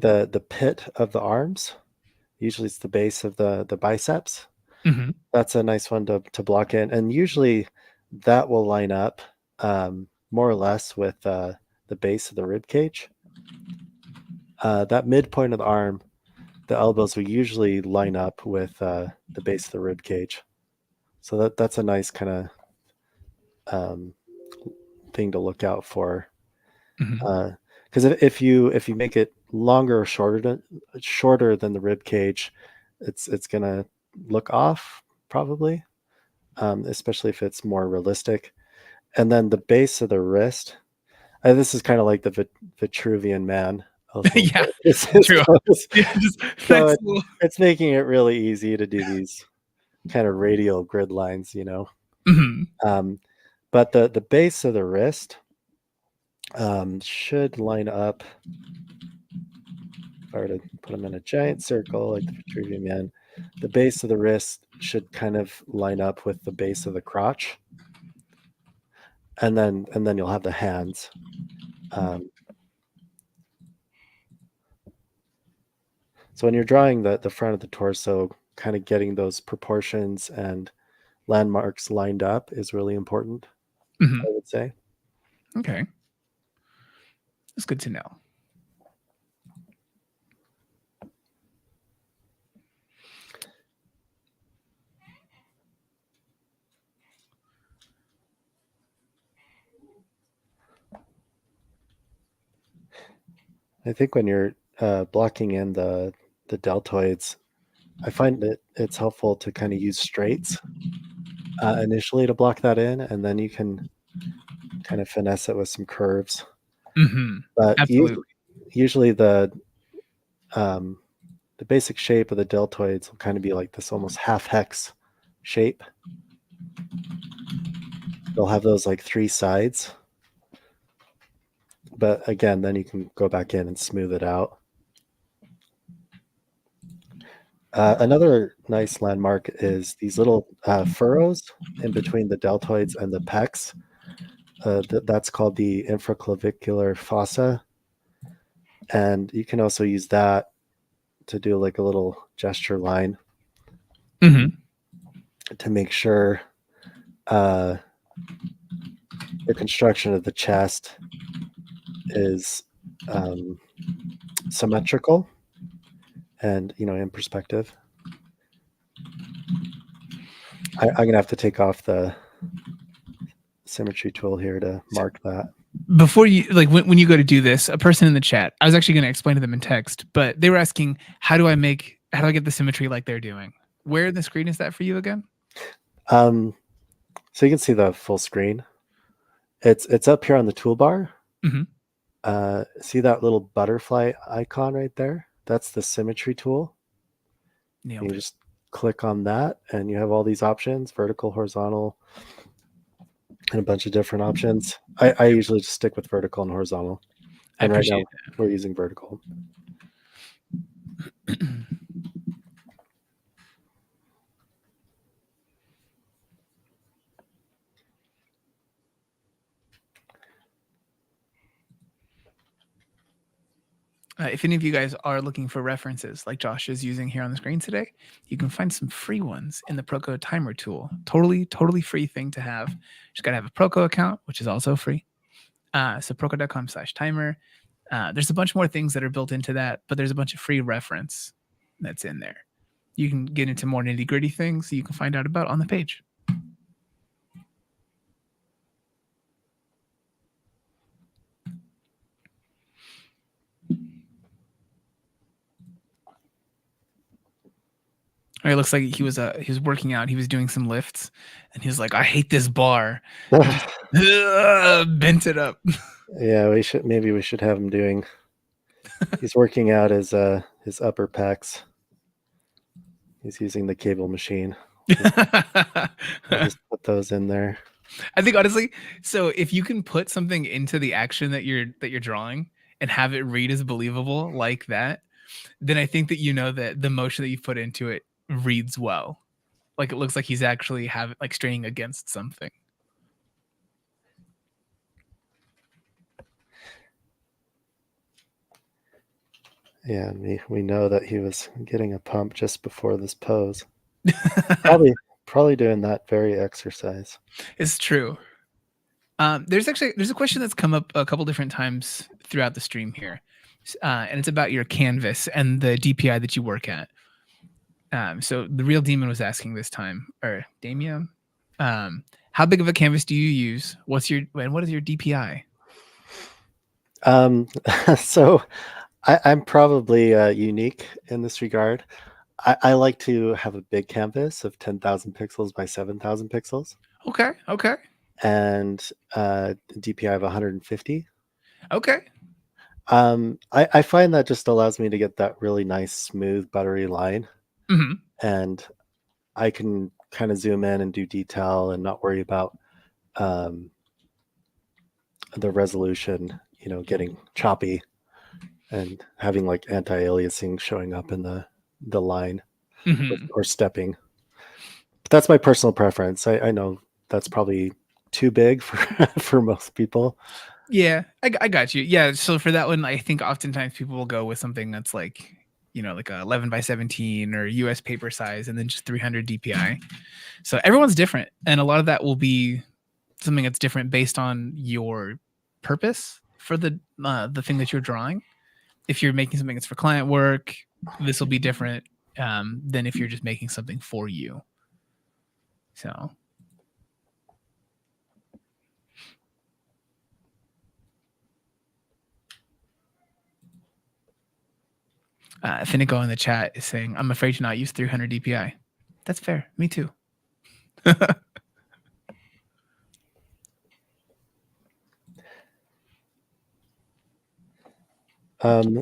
the pit of the arms. Usually it's the base of the biceps. Mm-hmm. That's a nice one to block in, and usually that will line up more or less with the base of the rib cage. That midpoint of the arm, the elbows will usually line up with the base of the rib cage. So that's a nice kind of thing to look out for. Because if you make it longer or shorter than the rib cage, it's gonna look off probably, especially if it's more realistic. And then the base of the wrist. This is kind of like the Vitruvian Man. Yeah, true. Yeah, so it's making it really easy to do these kind of radial grid lines, you know. Mm-hmm. But the base of the wrist should line up. If I were to put them in a giant circle like the Vitruvian Man, the base of the wrist should kind of line up with the base of the crotch, and then you'll have the hands. So when you're drawing the front of the torso, kind of getting those proportions and landmarks lined up is really important, Mm-hmm. I would say. Okay. That's good to know. I think when you're blocking in the deltoids, I find that it's helpful to kind of use straights initially to block that in, and then you can kind of finesse it with some curves. Mm-hmm. But Absolutely. usually the basic shape of the deltoids will kind of be like this almost half hex shape. They'll have those like three sides. But again, then you can go back in and smooth it out. Another nice landmark is these little furrows in between the deltoids and the pecs. That's called the infraclavicular fossa. And you can also use that to do like a little gesture line to make sure the construction of the chest is symmetrical and, you know, in perspective. I'm gonna have to take off the symmetry tool here to mark that. Before you, like when you go to do this, a person in the chat, I was actually going to explain to them in text, but they were asking, how do I get the symmetry like they're doing? Where in the screen is that for you again? So you can see the full screen. It's up here on the toolbar. Mm-hmm. See that little butterfly icon right there? That's the symmetry tool. You just click on that and you have all these options: vertical, horizontal, and a bunch of different options. I usually just stick with vertical and horizontal. And right now we're using vertical. If any of you guys are looking for references like Josh is using here on the screen today, you can find some free ones in the Proko timer tool. Totally free thing to have. You just got to have a Proko account, which is also free. So proko.com/timer. There's a bunch more things that are built into that, but there's a bunch of free reference that's in there. You can get into more nitty-gritty things that you can find out about on the page. It looks like he was working out. He was doing some lifts, and he was like, "I hate this bar." He just bent it up. Yeah, maybe we should have him doing. He's working out his upper pecs. He's using the cable machine. I'll just put those in there. I think honestly, so if you can put something into the action that you're drawing and have it read as believable like that, then I think that you know that the motion that you put into it reads well. Like it looks like he's actually straining against something. Yeah, we know that he was getting a pump just before this pose. Probably doing that very exercise. It's true. There's a question that's come up a couple different times throughout the stream here, and it's about your canvas and the DPI that you work at. So the real demon was asking this time, or Damien, how big of a canvas do you use? What is your DPI? So I'm probably unique in this regard. I like to have a big canvas of 10,000 pixels by 7,000 pixels. Okay. And DPI of 150. Okay. I find that just allows me to get that really nice, smooth, buttery line. Mm-hmm. And I can kind of zoom in and do detail and not worry about the resolution, getting choppy and having like anti-aliasing showing up in the line or stepping. But that's my personal preference. I know that's probably too big for most people. Yeah, I got you. Yeah, so for that one, I think oftentimes people will go with something that's like a 11 by 17 or US paper size, and then just 300 DPI. So everyone's different, and a lot of that will be something that's different based on your purpose for the thing that you're drawing. If you're making something that's for client work, this will be different than if you're just making something for you. So. Finico in the chat is saying, I'm afraid to not use 300 DPI. That's fair. Me too.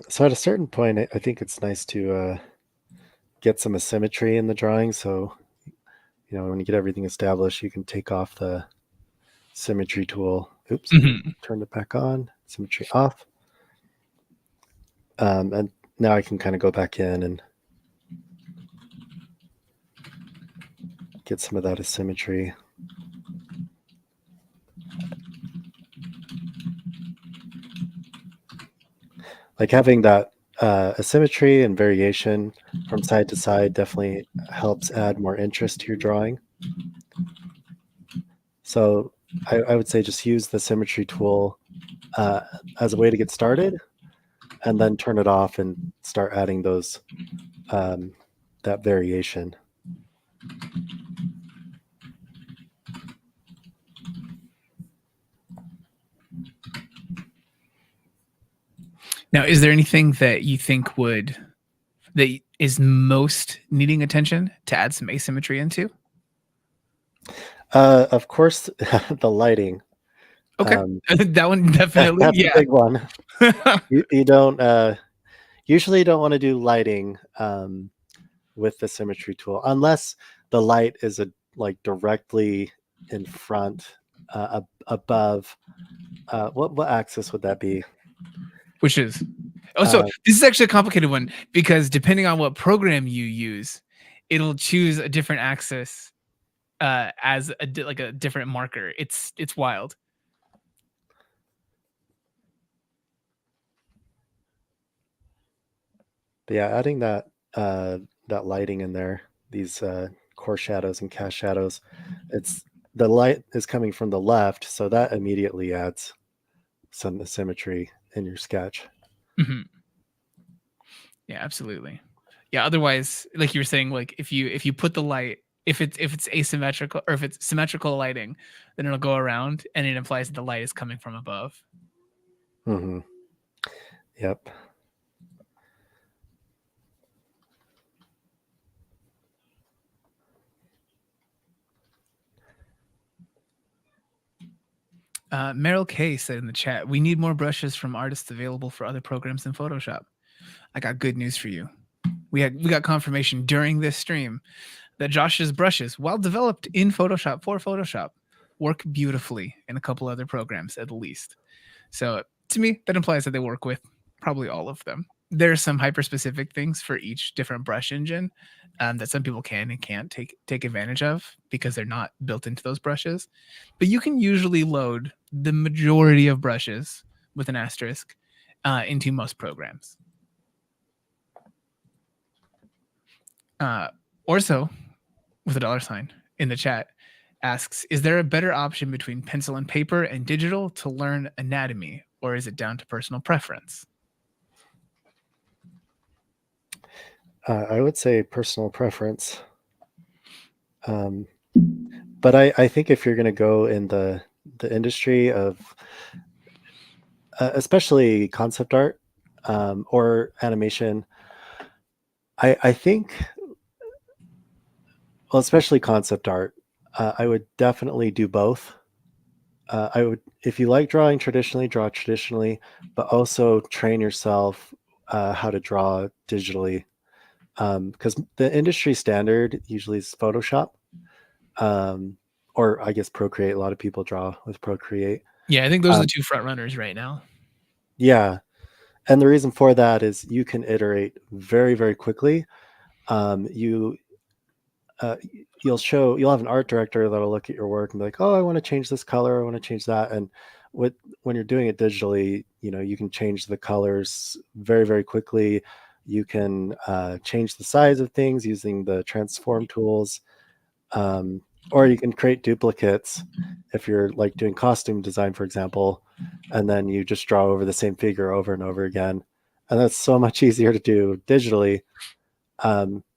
So at a certain point, I think it's nice to get some asymmetry in the drawing. So, when you get everything established, you can take off the symmetry tool. Oops, Turn it back on. Symmetry off. And now I can kind of go back in and get some of that asymmetry. Like having that asymmetry and variation from side to side definitely helps add more interest to your drawing. So I would say just use the symmetry tool as a way to get started, and then turn it off and start adding those that variation. Now, is there anything that you think that is most needing attention to add some asymmetry into? Of course, the lighting. Okay, that one definitely. That's a big one. You don't usually you don't want to do lighting with the symmetry tool unless the light is directly in front, above. What axis would that be? Which is, so this is actually a complicated one because depending on what program you use, it'll choose a different axis as a different marker. It's wild. But yeah, adding that lighting in there, these core shadows and cast shadows, the light is coming from the left, so that immediately adds some asymmetry in your sketch. Mm-hmm. Yeah, absolutely. Yeah, otherwise, like you were saying, like if you put the light, if it's asymmetrical or if it's symmetrical lighting, then it'll go around and it implies that the light is coming from above. Mm-hmm. Yep. Meryl K said in the chat, we need more brushes from artists available for other programs than Photoshop. I got good news for you. We got confirmation during this stream that Josh's brushes, while developed in Photoshop for Photoshop, work beautifully in a couple other programs at least. So to me, that implies that they work with probably all of them. There's some hyper-specific things for each different brush engine that some people can and can't take advantage of because they're not built into those brushes. But you can usually load the majority of brushes with an asterisk into most programs. Orso, with a $sign in the chat, asks, is there a better option between pencil and paper and digital to learn anatomy, or is it down to personal preference? I would say personal preference. But I think if you're going to go in the industry of especially concept art or animation, I think, well, especially concept art, I would definitely do both. I would, if you like drawing traditionally, draw traditionally, but also train yourself how to draw digitally. Because the industry standard usually is Photoshop, or I guess Procreate. A lot of people draw with Procreate. Yeah, I think those are the two front runners right now. Yeah, and the reason for that is you can iterate very, very quickly. You'll have an art director that'll look at your work and be like, oh, I want to change this color, I want to change that. And when you're doing it digitally, you can change the colors very, very quickly. You can change the size of things using the transform tools, or you can create duplicates if you're like doing costume design, for example, and then you just draw over the same figure over and over again. And that's so much easier to do digitally.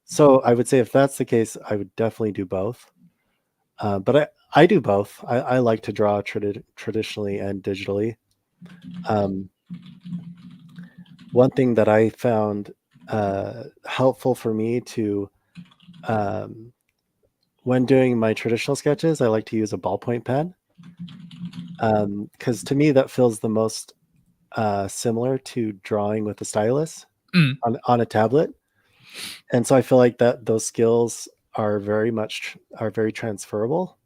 So I would say if that's the case, I would definitely do both. But I do both. I like to draw traditionally and digitally. One thing that I found helpful for me to, when doing my traditional sketches, I like to use a ballpoint pen. Because to me, that feels the most similar to drawing with a stylus on a tablet. And so I feel like that those skills are very transferable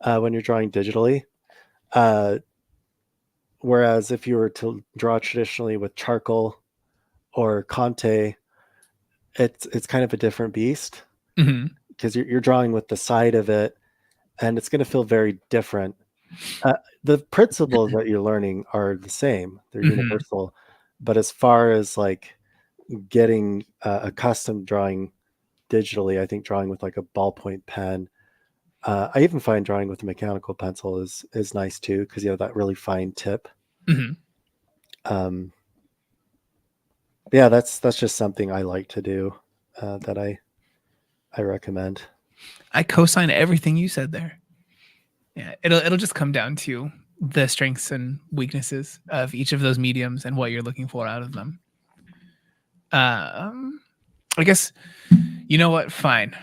when you're drawing digitally. Whereas if you were to draw traditionally with charcoal or Conte, it's kind of a different beast because you're drawing with the side of it, and it's going to feel very different. The principles that you're learning are the same; they're universal. But as far as like getting accustomed drawing digitally, I think drawing with like a ballpoint pen, I even find drawing with a mechanical pencil is nice too, because you have that really fine tip. Yeah, that's just something I like to do that I recommend. I co-sign everything you said there. Yeah, it'll just come down to the strengths and weaknesses of each of those mediums and what you're looking for out of them. I guess, you know what? Fine.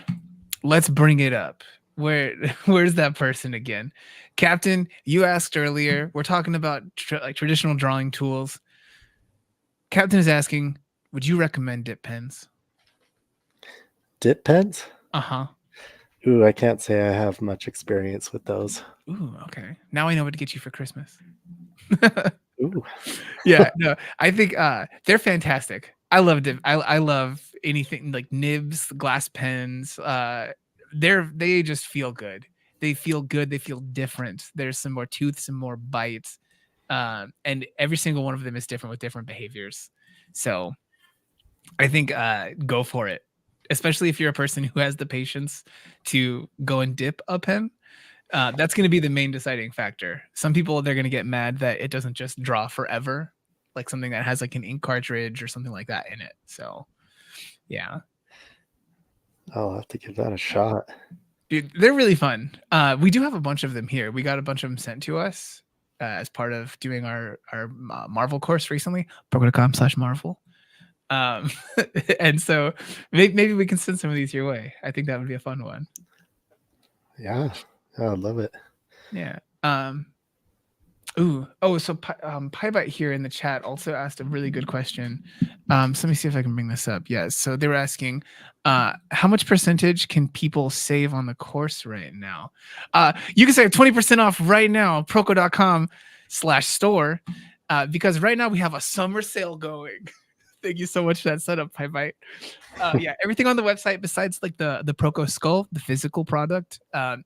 Let's bring it up. Where's that person again? Captain, you asked earlier. We're talking about traditional drawing tools. Captain is asking, would you recommend dip pens? Dip pens? Uh-huh. Ooh, I can't say I have much experience with those. Ooh, okay. Now I know what to get you for Christmas. Ooh. Yeah, no, I think they're fantastic. I love dip. I love anything like nibs, glass pens. They just feel good. They feel good. They feel different. There's some more tooth, some more bites, and every single one of them is different with different behaviors. So I think go for it, especially if you're a person who has the patience to go and dip a pen. That's going to be the main deciding factor. Some people, they're going to get mad that it doesn't just draw forever, like something that has like an ink cartridge or something like that in it. So yeah, I'll have to give that a shot. dude, they're really fun. We do have a bunch of them here. We got a bunch of them sent to us as part of doing our Marvel course recently. Proko.com/Marvel. And so maybe we can send some of these your way. I think that would be a fun one. Yeah, I love it. Yeah. Ooh. Oh, so Piebite here in the chat also asked a really good question. So let me see if I can bring this up. Yes. So they were asking, how much percentage can people save on the course right now? You can save 20% off right now, proko.com/store, because right now we have a summer sale going. Thank you so much for that setup, Piebite. Yeah, everything on the website besides like the Proko skull, the physical product,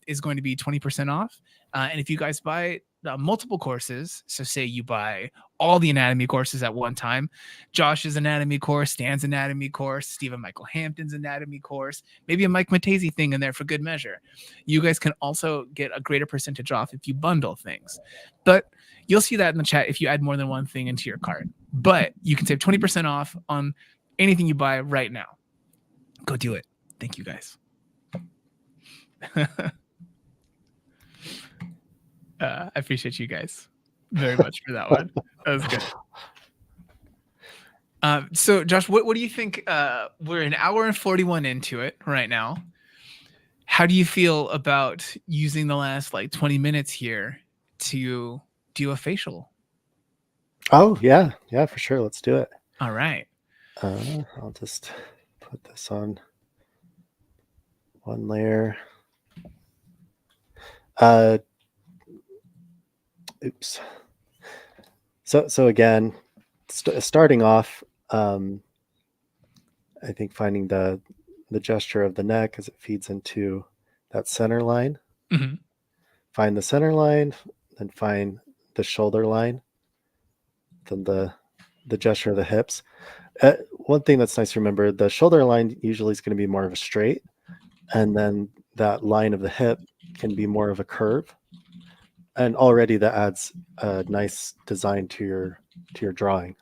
is going to be 20% off. And if you guys buy multiple courses, so say you buy all the anatomy courses at one time, Josh's anatomy course, Stan's anatomy course, Stephen Michael Hampton's anatomy course, maybe a Mike Matese thing in there for good measure. You guys can also get a greater percentage off if you bundle things. But you'll see that in the chat if you add more than one thing into your cart. But you can save 20% off on anything you buy right now. Go do it. Thank you, guys. I appreciate you guys very much for that one. That was good. So, Josh, what do you think? We're an hour and 41 into it right now. How do you feel about using the last like 20 minutes here to do a facial? Oh, yeah, for sure. Let's do it. All right. I'll just put this on one layer. Oops. So again, starting off, I think finding the gesture of the neck as it feeds into that center line. Mm-hmm. Find the center line, then find the shoulder line, then the gesture of the hips. One thing that's nice to remember, the shoulder line usually is going to be more of a straight, and then that line of the hip can be more of a curve. And already that adds a nice design to your drawing.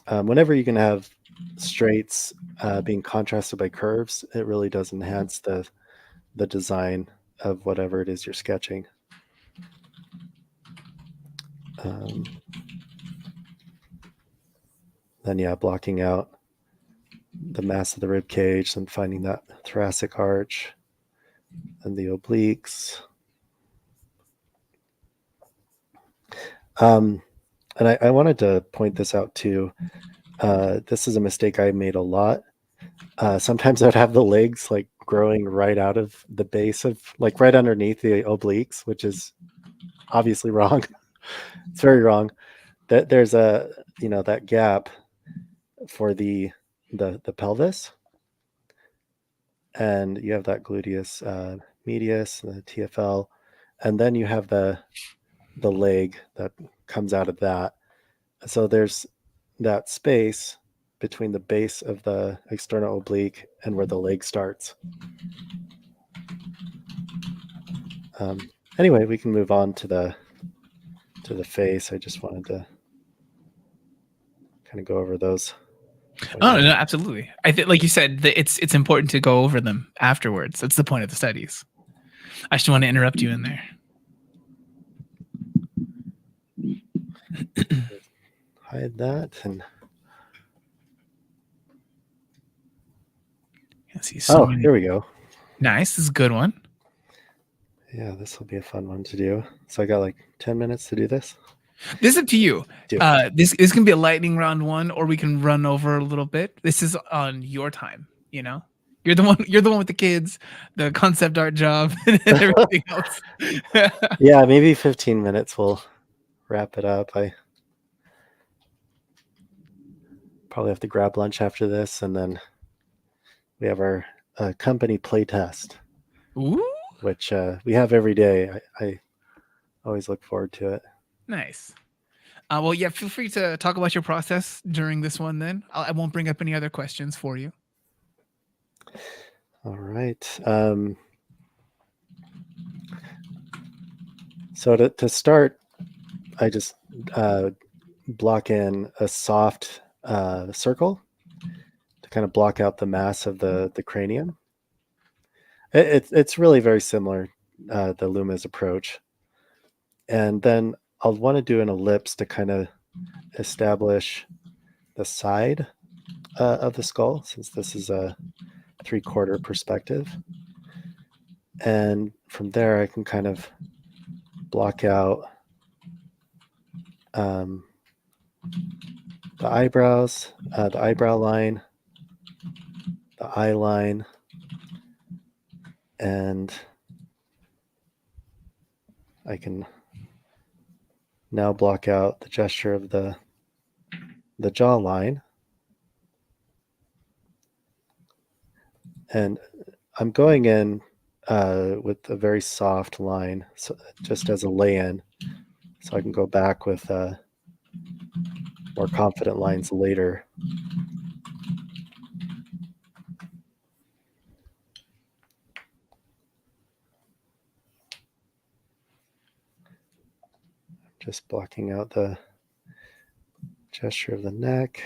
Whenever you can have straights being contrasted by curves, it really does enhance the design of whatever it is you're sketching. Then yeah, blocking out the mass of the rib cage and finding that thoracic arch and the obliques. And I wanted to point this out too. This is a mistake I made a lot. Sometimes I'd have the legs like growing right out of the base of, like right underneath the obliques, which is obviously wrong. It's very wrong. That there's that gap for the pelvis, and you have that gluteus medius, the TFL, and then you have the leg that comes out of that. So there's that space between the base of the external oblique and where the leg starts. Anyway, we can move on to the face. I just wanted to kind of go over those. Oh no, absolutely. I think, like you said, it's important to go over them afterwards. That's the point of the studies. I just want to interrupt you in there. Hide that and here we go. Nice. This is a good one. Yeah, this will be a fun one to do. So I got like 10 minutes to do this. This is up to you. This can be a lightning round one, or we can run over a little bit. This is on your time. You know, you're the one with the kids, the concept art job, and everything else. Yeah, maybe 15 minutes will wrap it up. I probably have to grab lunch after this, and then we have our company play test, which we have every day. I always look forward to it. Nice. Well, yeah, feel free to talk about your process during this one then. I won't bring up any other questions for you. All right. So to start, I just block in a soft circle to kind of block out the mass of the cranium. It's really very similar, the Luma's approach. And then I'll want to do an ellipse to kind of establish the side of the skull, since this is a 3/4 perspective. And from there, I can kind of block out the eyebrows, the eyebrow line, the eye line, and I can now block out the gesture of the jawline. And I'm going in with a very soft line, so just as a lay-in, so I can go back with more confident lines later. Just blocking out the gesture of the neck.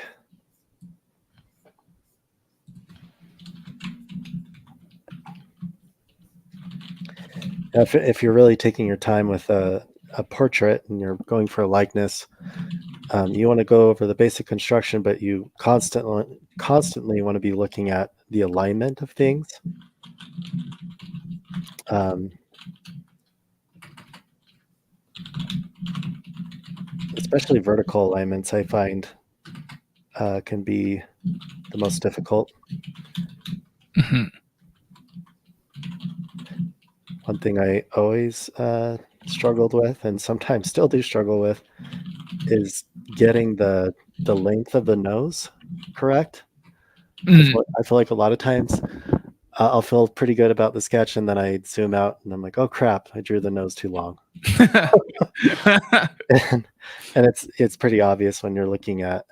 If you're really taking your time with a portrait and you're going for a likeness, you want to go over the basic construction, but you constantly want to be looking at the alignment of things. Especially vertical alignments, I find can be the most difficult. Mm-hmm. One thing I always struggled with, and sometimes still do struggle with, is getting the length of the nose correct. Mm. I feel like a lot of times I'll feel pretty good about the sketch, and then I zoom out and I'm like, oh crap, I drew the nose too long. and it's pretty obvious when you're looking at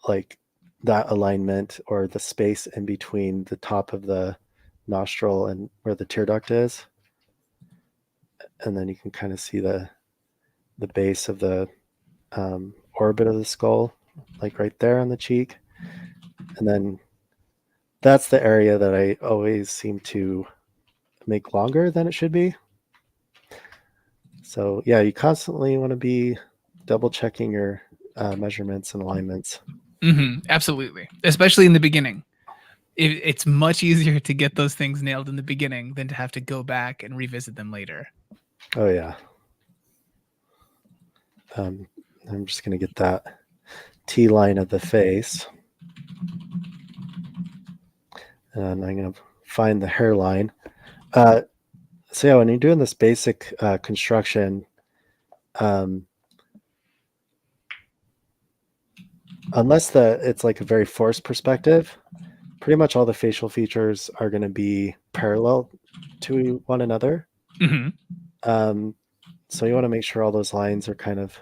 like that alignment or the space in between the top of the nostril and where the tear duct is. And then you can kind of see the base of the orbit of the skull, like right there on the cheek. And then that's the area that I always seem to make longer than it should be. So yeah, you constantly want to be double checking your measurements and alignments. Mm-hmm. Absolutely. Especially in the beginning. It's much easier to get those things nailed in the beginning than to have to go back and revisit them later. Oh yeah. I'm just going to get that T line of the face. And I'm going to find the hairline. So yeah, when you're doing this basic construction, unless it's like a very forced perspective, pretty much all the facial features are going to be parallel to one another. Mm-hmm. So you want to make sure all those lines are kind of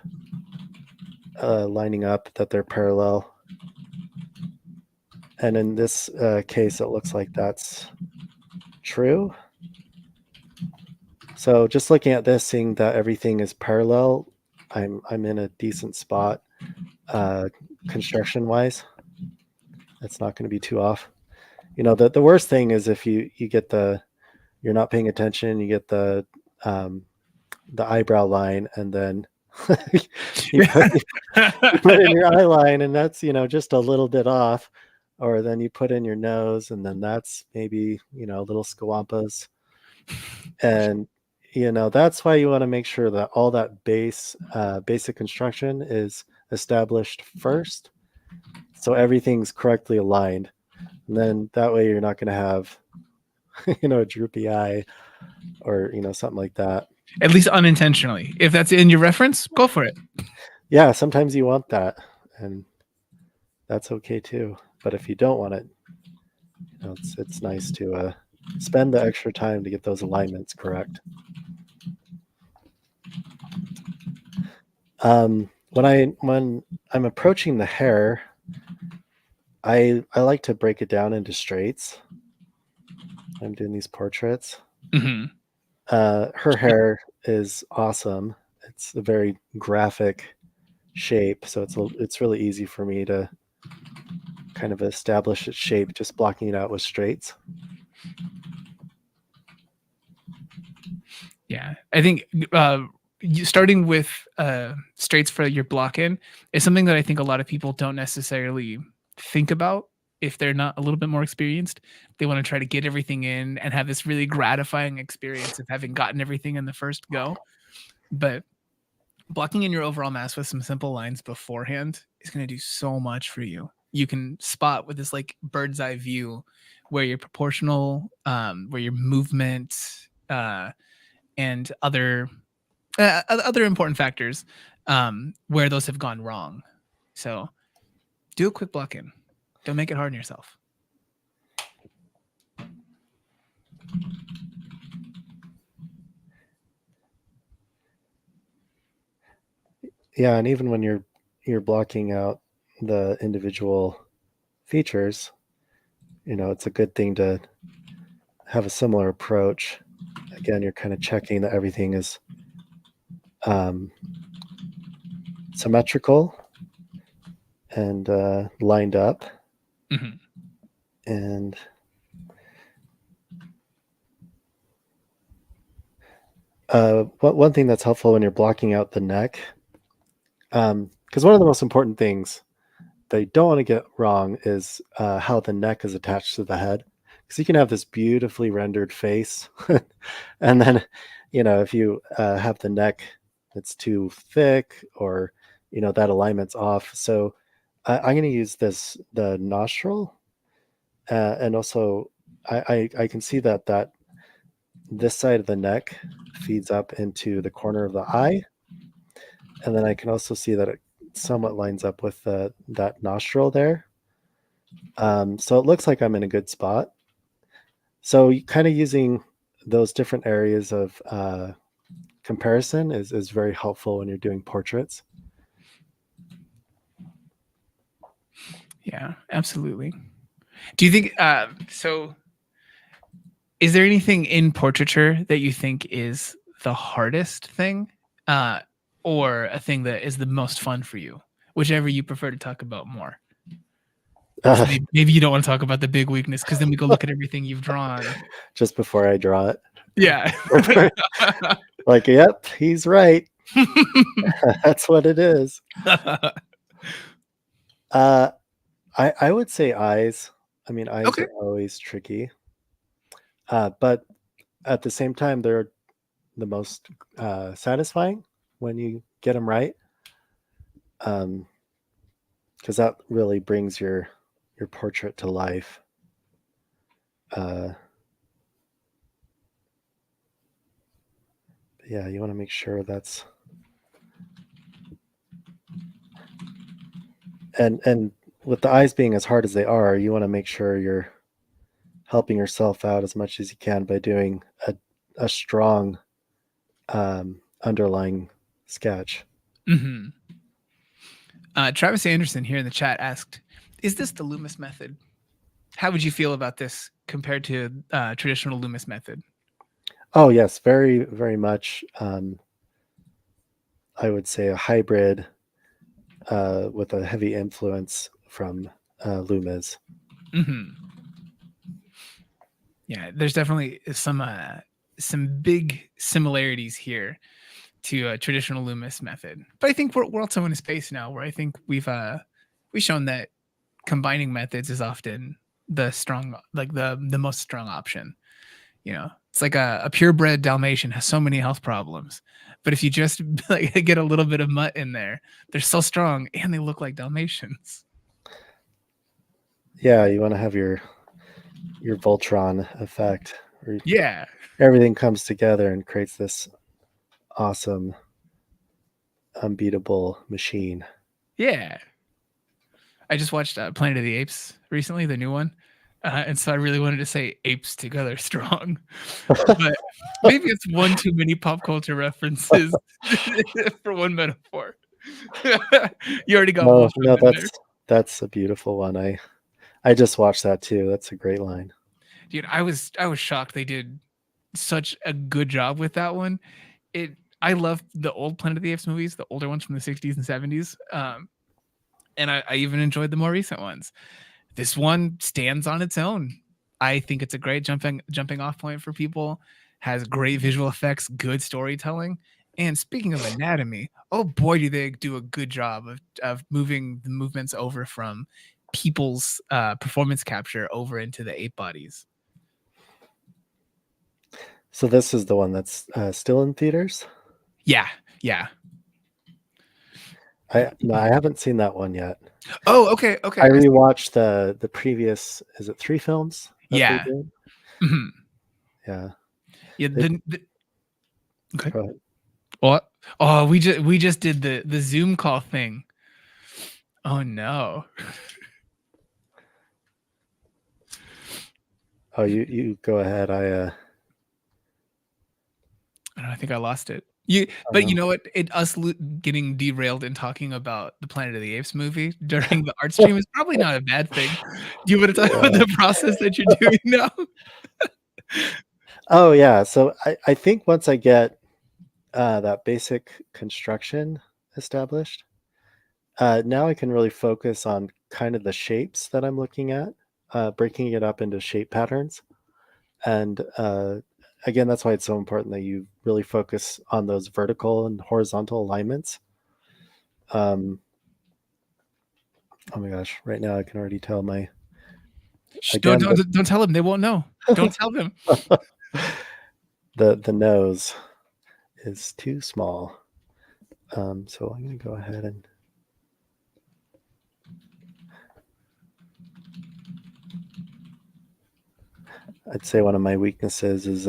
lining up, that they're parallel. And in this case, it looks like that's true. So just looking at this, seeing that everything is parallel, I'm in a decent spot construction-wise. It's not going to be too off. You know, the worst thing is if you get you're not paying attention, you get the eyebrow line, and then you put in your eye line, and that's, you know, just a little bit off. Or then you put in your nose, and then that's maybe, you know, little squampas. And, you know, that's why you want to make sure that all that basic construction is established first, so everything's correctly aligned. And then that way you're not going to have, you know, a droopy eye or, you know, something like that. At least unintentionally. If that's in your reference, go for it. Yeah, sometimes you want that, and that's okay too. But if you don't want it, you know, it's nice to spend the extra time to get those alignments correct. When I'm approaching the hair, I like to break it down into straights. I'm doing these portraits. Mm-hmm. Her hair is awesome. It's a very graphic shape, so it's really easy for me to kind of establish its shape just blocking it out with straights. Yeah, I think starting with straights for your block in is something that I think a lot of people don't necessarily think about if they're not a little bit more experienced. They want to try to get everything in and have this really gratifying experience of having gotten everything in the first go. But blocking in your overall mass with some simple lines beforehand is going to do so much for you. You can spot with this like bird's eye view where your proportional, where your movement, and other important factors, where those have gone wrong. So do a quick block in. Don't make it hard on yourself. Yeah, and even when you're blocking out the individual features, it's a good thing to have a similar approach. Again, you're kind of checking that everything is symmetrical and lined up. Mm-hmm. And one thing that's helpful when you're blocking out the neck, because one of the most important things that you don't want to get wrong is how the neck is attached to the head. Because you can have this beautifully rendered face, and then, if you have the neck that's too thick, or that alignment's off. So I'm going to use the nostril, and also I can see that this side of the neck feeds up into the corner of the eye, and then I can also see that it somewhat lines up with that nostril there. So it looks like I'm in a good spot. So kind of using those different areas of comparison is very helpful when you're doing portraits. Yeah, absolutely. Do you think so? Is there anything in portraiture that you think is the hardest thing, or a thing that is the most fun for you? Whichever you prefer to talk about more. So maybe you don't want to talk about the big weakness, because then we go look at everything you've drawn. Just before I draw it. Yeah. Like, yep, he's right. That's what it is. I would say eyes. I mean, eyes Okay. are always tricky. But at the same time, they're the most satisfying when you get them right. Because that really brings your portrait to life. Yeah, you want to make sure that's and with the eyes being as hard as they are, you want to make sure you're helping yourself out as much as you can by doing a strong underlying sketch. Mm-hmm. Travis Anderson here in the chat asked, "Is this the Loomis method? How would you feel about this compared to traditional Loomis method?" Oh yes, very, very much. I would say a hybrid with a heavy influence from Loomis. Mm-hmm. Yeah, there's definitely some big similarities here to a traditional Loomis method, but I think we're also in a space now where I think we've shown that combining methods is often the strong, like the most strong option. It's like a purebred Dalmatian has so many health problems, but if you just like get a little bit of mutt in there, they're so strong and they look like Dalmatians. Yeah, you want to have your Voltron effect. Where Yeah, everything comes together and creates this awesome, unbeatable machine. yeah. I just watched Planet of the Apes recently, the new one, and so I really wanted to say apes together strong, but maybe it's one too many pop culture references for one metaphor. You already got Voltron No, in there. that's a beautiful one. I just watched that too. That's a great line. Dude, I was shocked they did such a good job with that one. I love the old Planet of the Apes movies, the older ones from the 60s and 70s. And I even enjoyed the more recent ones. This one stands on its own. I think it's a great jumping off point for people. Has great visual effects, good storytelling. And speaking of anatomy, oh boy, do they do a good job of moving the movements over from people's performance capture over into the ape bodies. So this is the one that's still in theaters? Yeah. I haven't seen that one yet. Oh, okay. I rewatched the previous, is it 3 films that they Yeah. did? Mhm. Yeah. Yeah. Okay. Go ahead. What? Oh, we just did the Zoom call thing. Oh no. Oh, you go ahead. I think I lost it. But you know what? Us getting derailed and talking about the Planet of the Apes movie during the art stream is probably not a bad thing. Do you want to talk about the process that you're doing now? Oh yeah. So I think once I get that basic construction established, now I can really focus on kind of the shapes that I'm looking at, breaking it up into shape patterns. And again, that's why it's so important that you really focus on those vertical and horizontal alignments. Oh my gosh, right now I can already tell my... Don't tell them. They won't know. Don't tell them. The nose is too small. So I'm going to go ahead and... I'd say one of my weaknesses is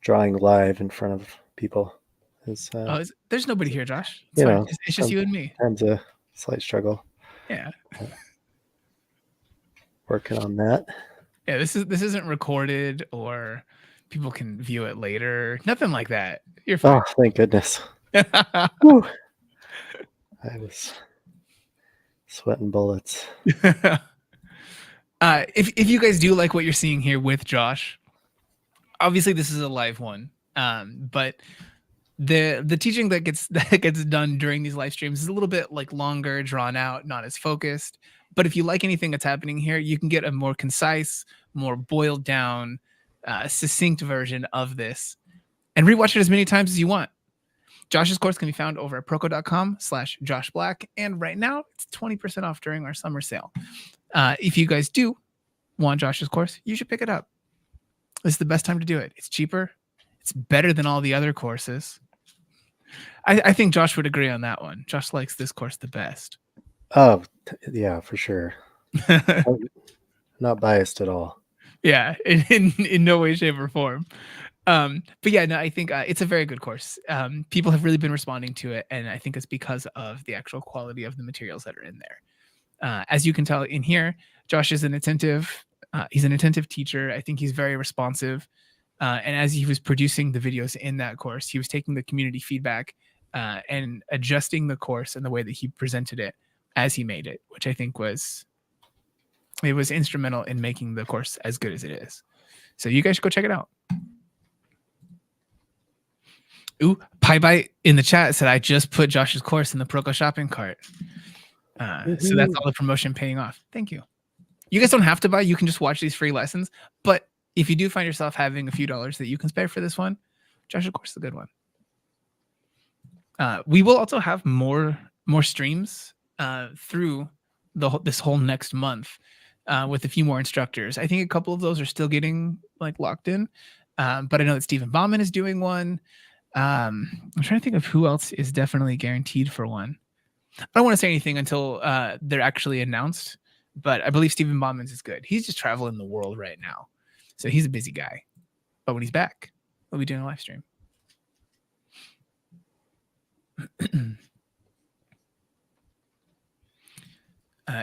drawing live in front of people. There's nobody here, Josh. It's just you and me. Sometimes a slight struggle. Yeah. Working on that. Yeah, this isn't recorded or people can view it later. Nothing like that. You're fine. Oh, thank goodness. Whew. I was sweating bullets. If you guys do like what you're seeing here with Josh, obviously this is a live one. But the teaching that gets done during these live streams is a little bit like longer, drawn out, not as focused. But if you like anything that's happening here, you can get a more concise, more boiled down, succinct version of this and rewatch it as many times as you want. Josh's course can be found over at proko.com/joshblack. And right now it's 20% off during our summer sale. If you guys do want Josh's course, you should pick it up. This is the best time to do it. It's cheaper. It's better than all the other courses. I think Josh would agree on that one. Josh likes this course the best. Oh, yeah, for sure. I'm not biased at all. Yeah, in no way, shape, or form. But yeah, no, I think it's a very good course. People have really been responding to it, and I think it's because of the actual quality of the materials that are in there. As you can tell in here, Josh is he's an attentive teacher. I think he's very responsive. And as he was producing the videos in that course, he was taking the community feedback and adjusting the course and the way that he presented it as he made it, which I think was instrumental in making the course as good as it is. So you guys should go check it out. Ooh, Pie Bite in the chat said, I just put Josh's course in the Proko shopping cart. So that's all the promotion paying off. Thank you. You guys don't have to buy. You can just watch these free lessons. But if you do find yourself having a few dollars that you can spare for this one, Josh's course is a good one. We will also have more streams through this whole next month with a few more instructors. I think a couple of those are still getting like locked in, but I know that Stephen Bauman is doing one. I'm trying to think of who else is definitely guaranteed for one. I don't want to say anything until they're actually announced, but I believe Stephen Bauman's is good. He's just traveling the world right now, so he's a busy guy. But when he's back, we'll be doing a live stream.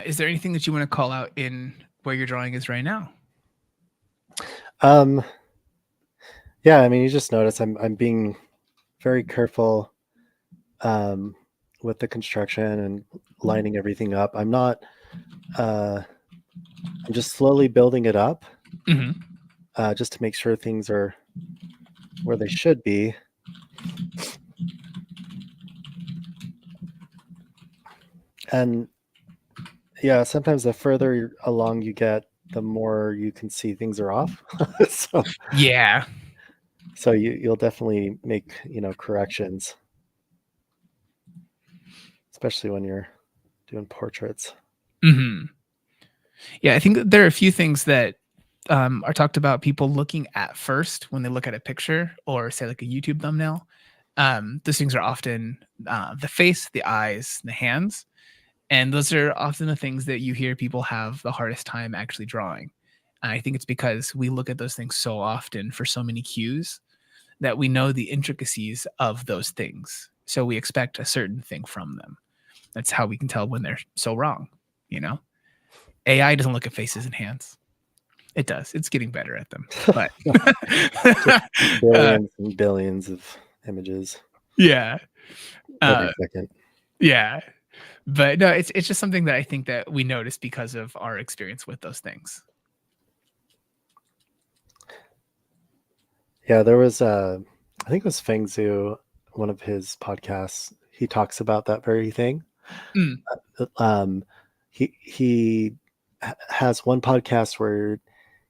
Is there anything that you want to call out in where your drawing is right now? Yeah, I mean, you just notice I'm being very careful with the construction and lining everything up. I'm not. I'm just slowly building it up, just to make sure things are where they should be. And yeah, sometimes the further along you get, the more you can see things are off. So you'll definitely make corrections, especially when you're doing portraits. Hmm. Yeah, I think that there are a few things that are talked about people looking at first when they look at a picture or say like a YouTube thumbnail. Those things are often the face, the eyes, the hands. And those are often the things that you hear people have the hardest time actually drawing. And I think it's because we look at those things so often for so many cues that we know the intricacies of those things. So we expect a certain thing from them. That's how we can tell when they're so wrong, you know? AI doesn't look at faces and hands. It does. It's getting better at them. But Billions and billions of images yeah. every second. Yeah. But no, it's just something that I think that we notice because of our experience with those things. Yeah, there was I think it was Feng Zhu, one of his podcasts. He talks about that very thing. Mm. He has one podcast where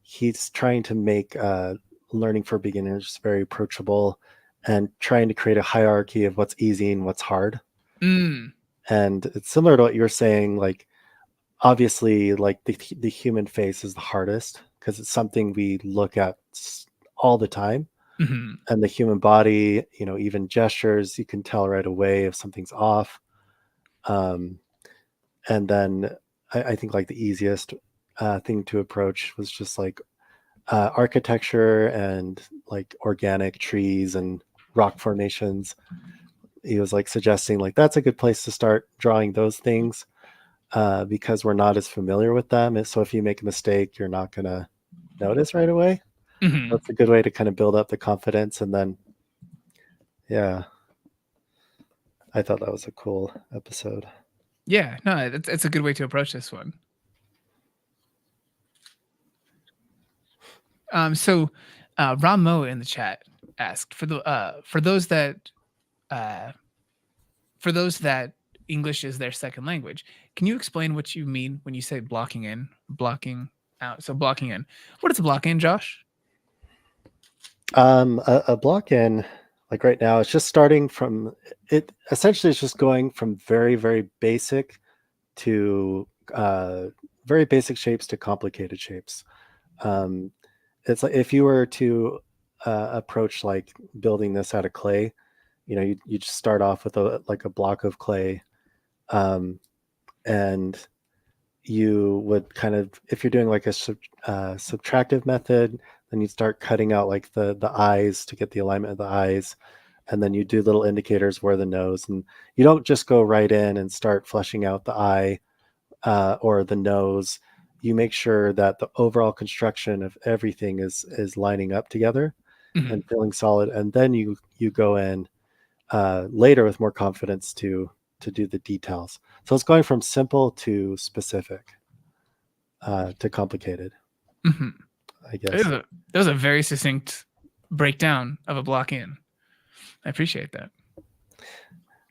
he's trying to make learning for beginners very approachable and trying to create a hierarchy of what's easy and what's hard. Mm. And it's similar to what you were saying. Like, obviously, like the human face is the hardest because it's something we look at all the time. Hmm. And the human body, you know, even gestures, you can tell right away if something's off. And then I think like the easiest thing to approach was just like architecture and like organic trees and rock formations. He was like suggesting like that's a good place to start drawing those things because we're not as familiar with them. And so if you make a mistake, you're not going to notice right away. Hmm. That's a good way to kind of build up the confidence. And then, yeah, I thought that was a cool episode. Yeah, no, it's a good way to approach this one. So Ramo in the chat asked for those that English is their second language. Can you explain what you mean when you say blocking in, blocking out? So blocking in. What is a block in, Josh? A block in, like right now, it's just starting from it. Essentially, it's just going from very, very basic to very basic shapes to complicated shapes. It's like if you were to approach like building this out of clay, you know, you just start off with a block of clay, and you would kind of, if you're doing like a subtractive method, then you start cutting out like the eyes to get the alignment of the eyes, and then you do little indicators where the nose, and you don't just go right in and start fleshing out the eye or the nose. You make sure that the overall construction of everything is lining up together Mhm. and feeling solid, and then you go in later with more confidence to do the details. So it's going from simple to specific to complicated, Mhm. I guess. That was a very succinct breakdown of a block in. I appreciate that.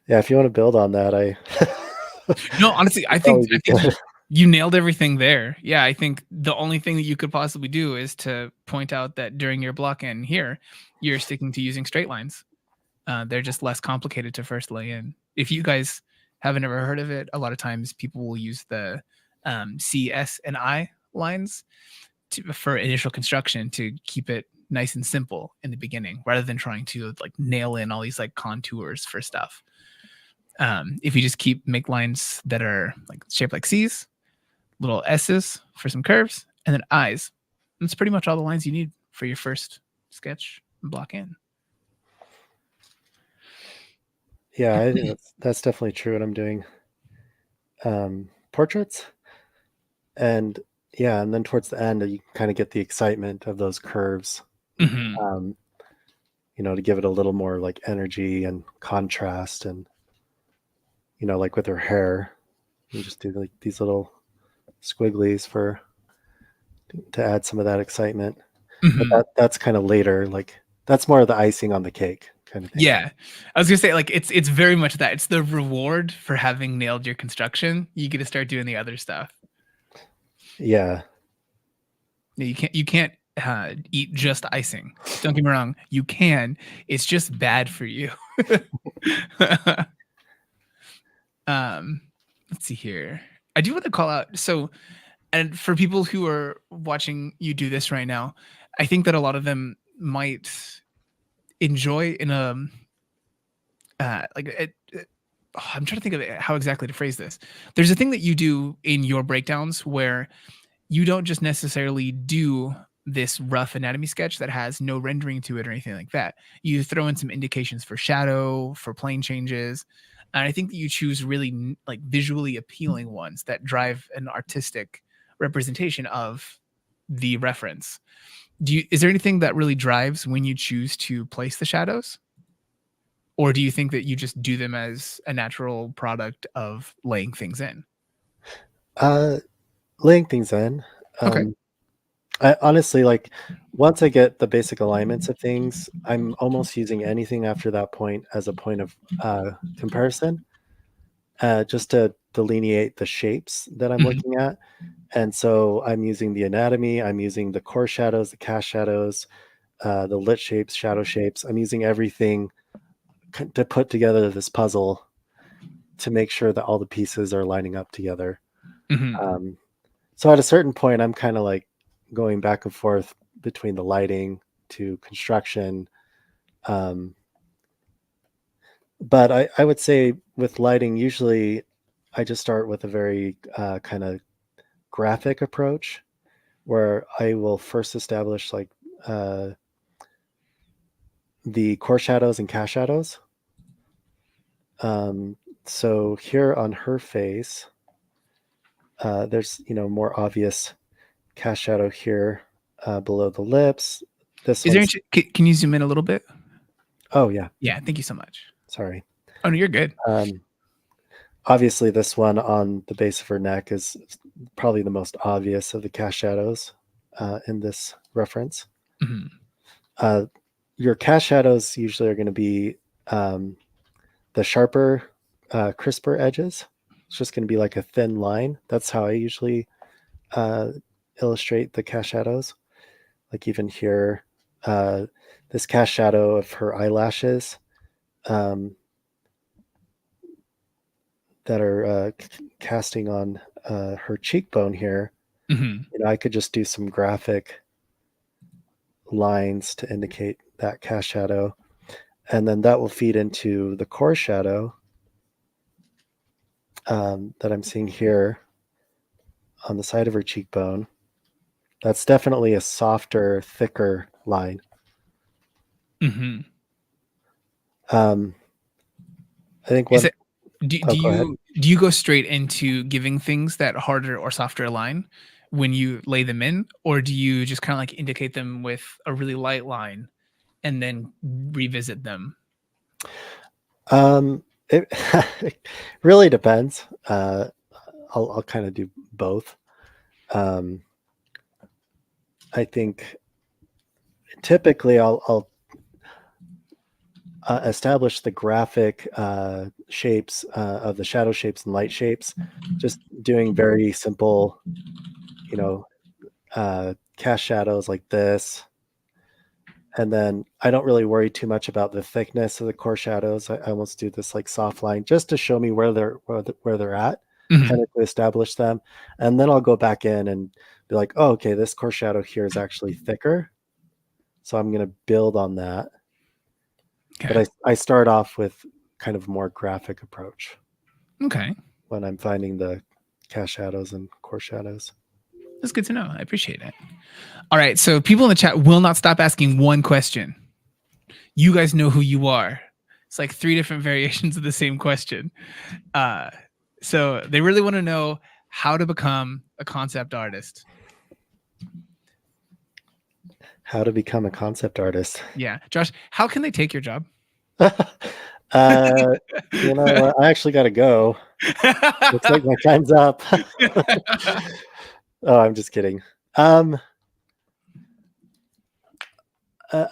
Yeah, if you want to build on that, No, honestly, I Probably think be good. you nailed everything there. Yeah, I think the only thing that you could possibly do is to point out that during your block in here, you're sticking to using straight lines. They're just less complicated to first lay in. If you guys haven't ever heard of it, a lot of times people will use the C, S, and I lines for initial construction to keep it nice and simple in the beginning, rather than trying to like nail in all these like contours for stuff. If you just make lines that are like shaped like C's, little S's for some curves, and then I's, that's pretty much all the lines you need for your first sketch and block in. Yeah, I think that's definitely true. And I'm doing portraits, and yeah, and then towards the end, you kind of get the excitement of those curves. Mm-hmm. You know, to give it a little more like energy and contrast, and you know, like with her hair, you just do like these little squigglies to add some of that excitement. Mm-hmm. But that's kind of later, like that's more of the icing on the cake kind of thing. Yeah, I was gonna say like it's very much that. It's the reward for having nailed your construction. You get to start doing the other stuff. Yeah. You can't eat just icing. Don't get me wrong, you can. It's just bad for you. um, let's see here. I do want to call out. So, and for people who are watching you do this right now, I think that a lot of them might enjoy in a like I'm trying to think of how exactly to phrase this. There's a thing that you do in your breakdowns where you don't just necessarily do this rough anatomy sketch that has no rendering to it or anything like that. You throw in some indications for shadow, for plane changes. And I think that you choose really like visually appealing ones that drive an artistic representation of the reference. Is there anything that really drives when you choose to place the shadows? Or do you think that you just do them as a natural product of laying things in? Laying things in. Okay. I honestly, like, once I get the basic alignments of things, I'm almost using anything after that point as a point of comparison, just to delineate the shapes that I'm Mhm. looking at. And so I'm using the anatomy, I'm using the core shadows, the cast shadows, the lit shapes, shadow shapes. I'm using everything to put together this puzzle to make sure that all the pieces are lining up together. Mhm. Um, so at a certain point, I'm kind of like going back and forth between the lighting to construction. Um, but I would say with lighting, usually I just start with a very kind of graphic approach where I will first establish like uh, the core shadows and cast shadows. Um, so here on her face, there's more obvious cast shadow here below the lips. This Is there one's any can you zoom in a little bit? oh yeah, Yeah, thank you so much. sorry. Oh, no, you're good. Um, Obviously, this one on the base of her neck is probably the most obvious of the cast shadows in this reference. Mhm. Uh, your cast shadows usually are going to be um, the sharper, crisper edges. It's just going to be like a thin line. That's how I usually uh, illustrate the cast shadows. Like even here, uh, this cast shadow of her eyelashes um, that are casting on her cheekbone here. Mhm. I could just do some graphic lines to indicate that cast shadow, and then that will feed into the core shadow that I'm seeing here on the side of her cheekbone. That's definitely a softer, thicker line. Mhm. Um, I think Is one. it do Oh, do go ahead. you go straight into giving things that harder or softer line when you lay them in, or do you just kinda, like, indicate them with a really light line and then revisit them? It it really depends. I'll kind of do both. Um, I think typically I'll establish the graphic shapes of the shadow shapes and light shapes, just doing very simple, you know, cast shadows like this. And then I don't really worry too much about the thickness of the core shadows. I almost do this like soft line just to show me where they're at, kind Mhm. of to establish them. And then I'll go back in and be like, oh, okay, this core shadow here is actually thicker. So I'm going to build on that. But Okay. I start off with kind of more graphic approach Okay. when I'm finding the cast shadows and core shadows. That's good to know. I appreciate it. Alright, so people in the chat will not stop asking one question. You guys know who you are. It's like 3 different variations of the same question. Uh, so they really wanna know how to become a concept artist. How to become a concept artist. Yeah. Josh, how can they take your job? uh, I actually got to go. Looks like my time's up. Oh, I'm just kidding. Um,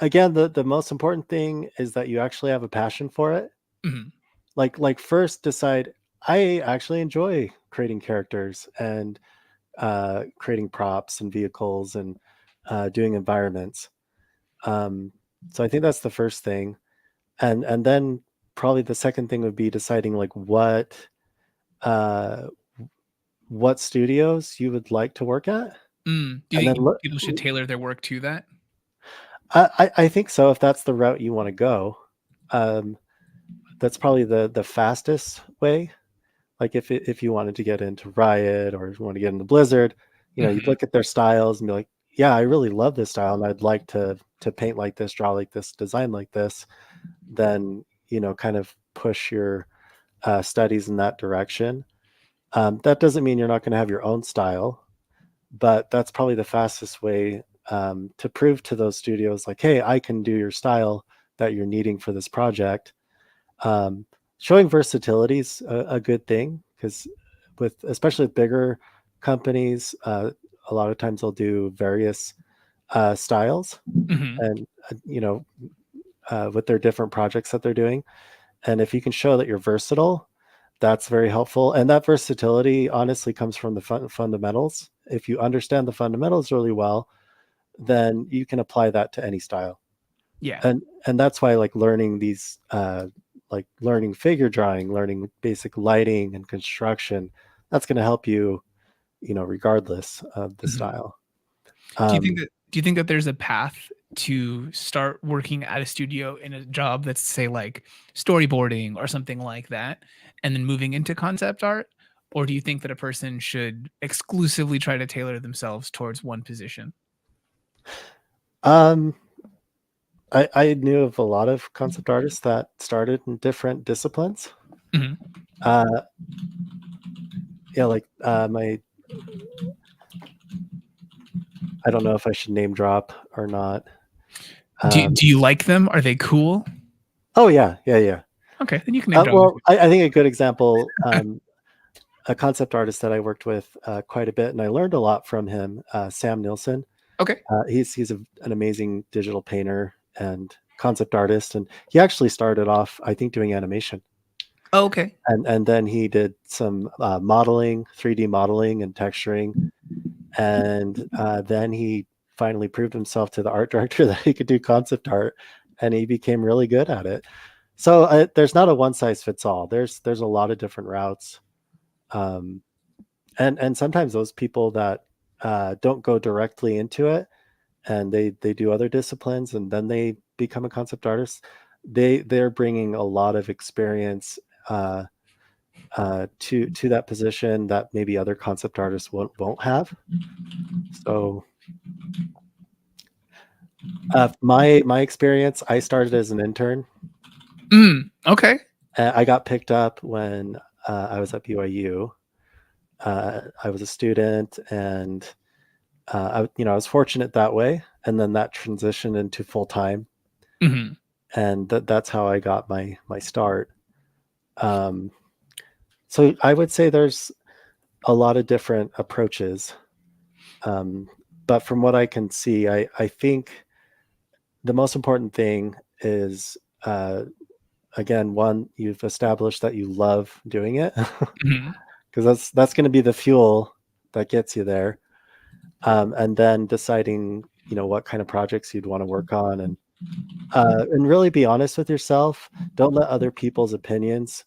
Again, the most important thing is that you actually have a passion for it. Mhm. Like first decide I actually enjoy creating characters and creating props and vehicles and doing environments. Um, so I think that's the first thing, and then probably the second thing would be deciding like what what studios you would like to work at. Do And you then think people should tailor their work to that? I think so, if that's the route you want to go. That's probably the fastest way. Like if you wanted to get into Riot or if you want to get into Blizzard, you'd look at their styles and be like, yeah, I really love this style and I'd like to paint like this, draw like this, design like this. Then, kind of push your studies in that direction. That doesn't mean you're not going to have your own style, but that's probably the fastest way to prove to those studios, like, hey, I can do your style that you're needing for this project. Showing versatility is a good thing, because especially with bigger companies, a lot of times they'll do various styles, and with their different projects that they're doing. And if you can show that you're versatile, that's very helpful. And that versatility honestly comes from the fundamentals. If you understand the fundamentals really well, then you can apply that to any style. Yeah. And that's why, like, learning these like learning figure drawing, learning basic lighting and construction, that's going to help you, regardless of the style. Do you think that there's a path to start working at a studio in a job that's, say, like storyboarding or something like that, and then moving into concept art? Or do you think that a person should exclusively try to tailor themselves towards one position? I knew of a lot of concept artists that started in different disciplines. Yeah, like my, I don't know if I should name drop or not. Do you like them? Are they cool? Oh yeah. Okay, then you can name drop. Well, I think a good example, a concept artist that I worked with quite a bit, and I learned a lot from him, Sam Nilsson. Okay. He's an amazing digital painter and concept artist, and he actually started off, I think, doing animation. Oh, okay. And then he did some modeling, 3D modeling and texturing, and then he finally proved himself to the art director that he could do concept art, and he became really good at it. So there's not a one size fits all. There's a lot of different routes, and sometimes those people that don't go directly into it, and they do other disciplines, and then they become a concept artist, they're bringing a lot of experience to that position that maybe other concept artists won't have. So my experience, I started as an intern. Okay. I got picked up when I was at BYU. I was a student, and I was fortunate that way, and then that transitioned into full time, and that's how I got my start. So I would say there's a lot of different approaches, but from what I can see, I think the most important thing is, again, one, you've established that you love doing it, because that's going to be the fuel that gets you there. And then deciding, what kind of projects you'd want to work on, and really be honest with yourself. Don't let other people's opinions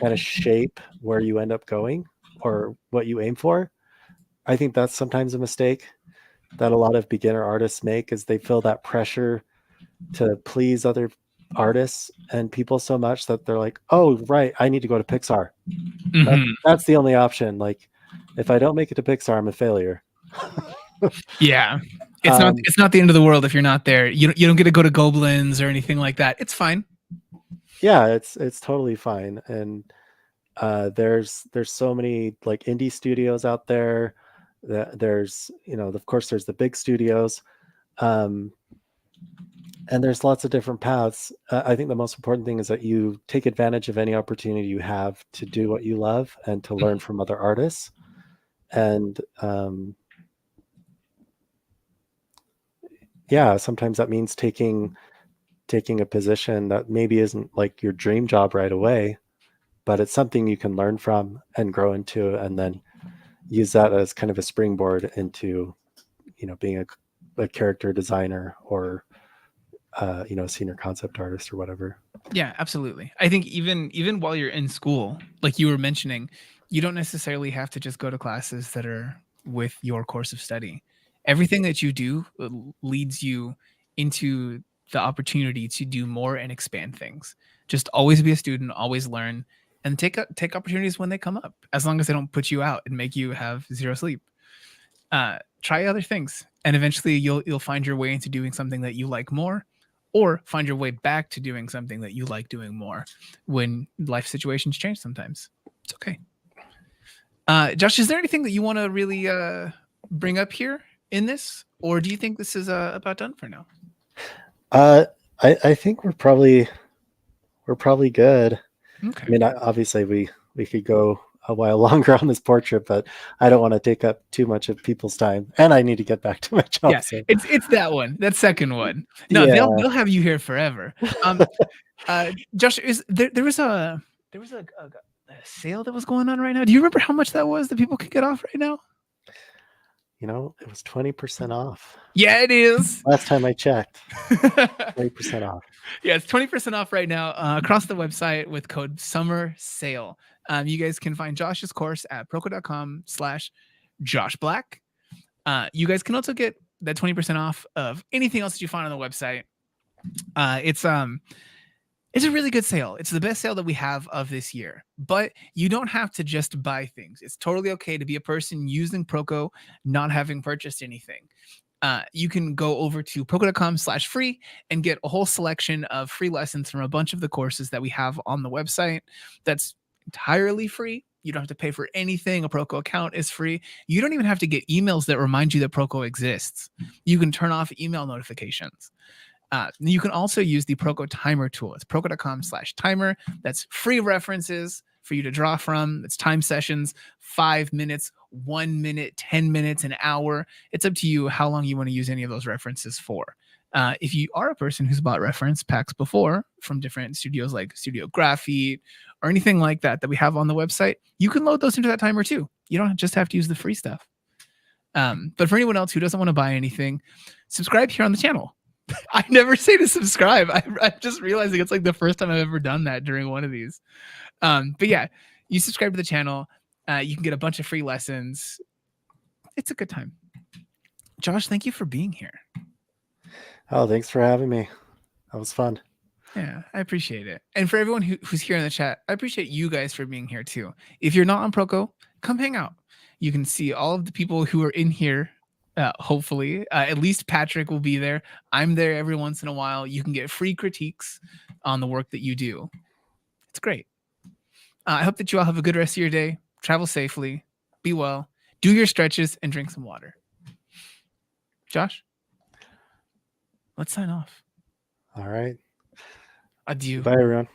kind of shape where you end up going or what you aim for. I think that's sometimes a mistake that a lot of beginner artists make, is they feel that pressure to please other artists and people so much that they're like, oh, right, I need to go to Pixar. That's the only option. Like, if I don't make it to Pixar, I'm a failure. Yeah. It's not the end of the world if you're not there. You don't get to go to Goblins or anything like that. It's fine. Yeah, it's totally fine. And there's so many like indie studios out there. There's, of course, there's the big studios, and there's lots of different paths. I think the most important thing is that you take advantage of any opportunity you have to do what you love and to learn from other artists. And yeah, sometimes that means taking a position that maybe isn't like your dream job right away, but it's something you can learn from and grow into, and then use that as kind of a springboard into, being a character designer, or a senior concept artist or whatever. Yeah, absolutely. I think even while you're in school, like you were mentioning, You don't necessarily have to just go to classes that are with your course of study. Everything that you do leads you into the opportunity to do more and expand things. Just always be a student, always learn, and take opportunities when they come up, as long as they don't put you out and make you have zero sleep. Try other things, and eventually you'll find your way into doing something that you like more, or find your way back to doing something that you like doing more when life situations change sometimes. It's okay. Josh, is there anything that you want to really bring up here in this, or do you think this is about done for now? I think we're probably good. Okay. I mean, obviously we could go a while longer on this portrait, but I don't want to take up too much of people's time, and I need to get back to my job. Yeah, so. it's that one, that second one. No, Yeah. they'll have you here forever. Josh, is there was a sale that was going on right now? Do you remember how much that was that people could get off right now? You know, it was 20% off. Yeah, it is. Last time I checked, 20% off. Yeah, it's 20% off right now across the website with code Summer Sale. You guys can find Josh's course at proko.com/Josh Black. You guys can also get that 20% off of anything else that you find on the website. It's a really good sale. It's the best sale that we have of this year, but you don't have to just buy things. It's totally okay to be a person using Proko, not having purchased anything. You can go over to proko.com/free and get a whole selection of free lessons from a bunch of the courses that we have on the website. That's entirely free. You don't have to pay for anything. A Proko account is free. You don't even have to get emails that remind you that Proko exists. You can turn off email notifications. You can also use the Proko timer tool. It's proko.com/timer. That's free references for you to draw from. It's time sessions, 5 minutes, 1 minute, 10 minutes, an hour. It's up to you how long you want to use any of those references for. If you are a person who's bought reference packs before from different studios like Studio Graphite or anything like that that we have on the website, you can load those into that timer too. You don't just have to use the free stuff. But for anyone else who doesn't want to buy anything, subscribe here on the channel. I never say to subscribe. I'm just realizing it's like the first time I've ever done that during one of these. But yeah, you subscribe to the channel. You can get a bunch of free lessons. It's a good time. Josh, thank you for being here. Oh, thanks for having me. That was fun. Yeah, I appreciate it. And for everyone who's here in the chat, I appreciate you guys for being here too. If you're not on Proko, come hang out. You can see all of the people who are in here. Hopefully, at least Patrick will be there. I'm there every once in a while. You can get free critiques on the work that you do. It's great. I hope that you all have a good rest of your day. Travel safely. Be well. Do your stretches and drink some water. Josh, let's sign off. All right. Adieu. Bye, everyone.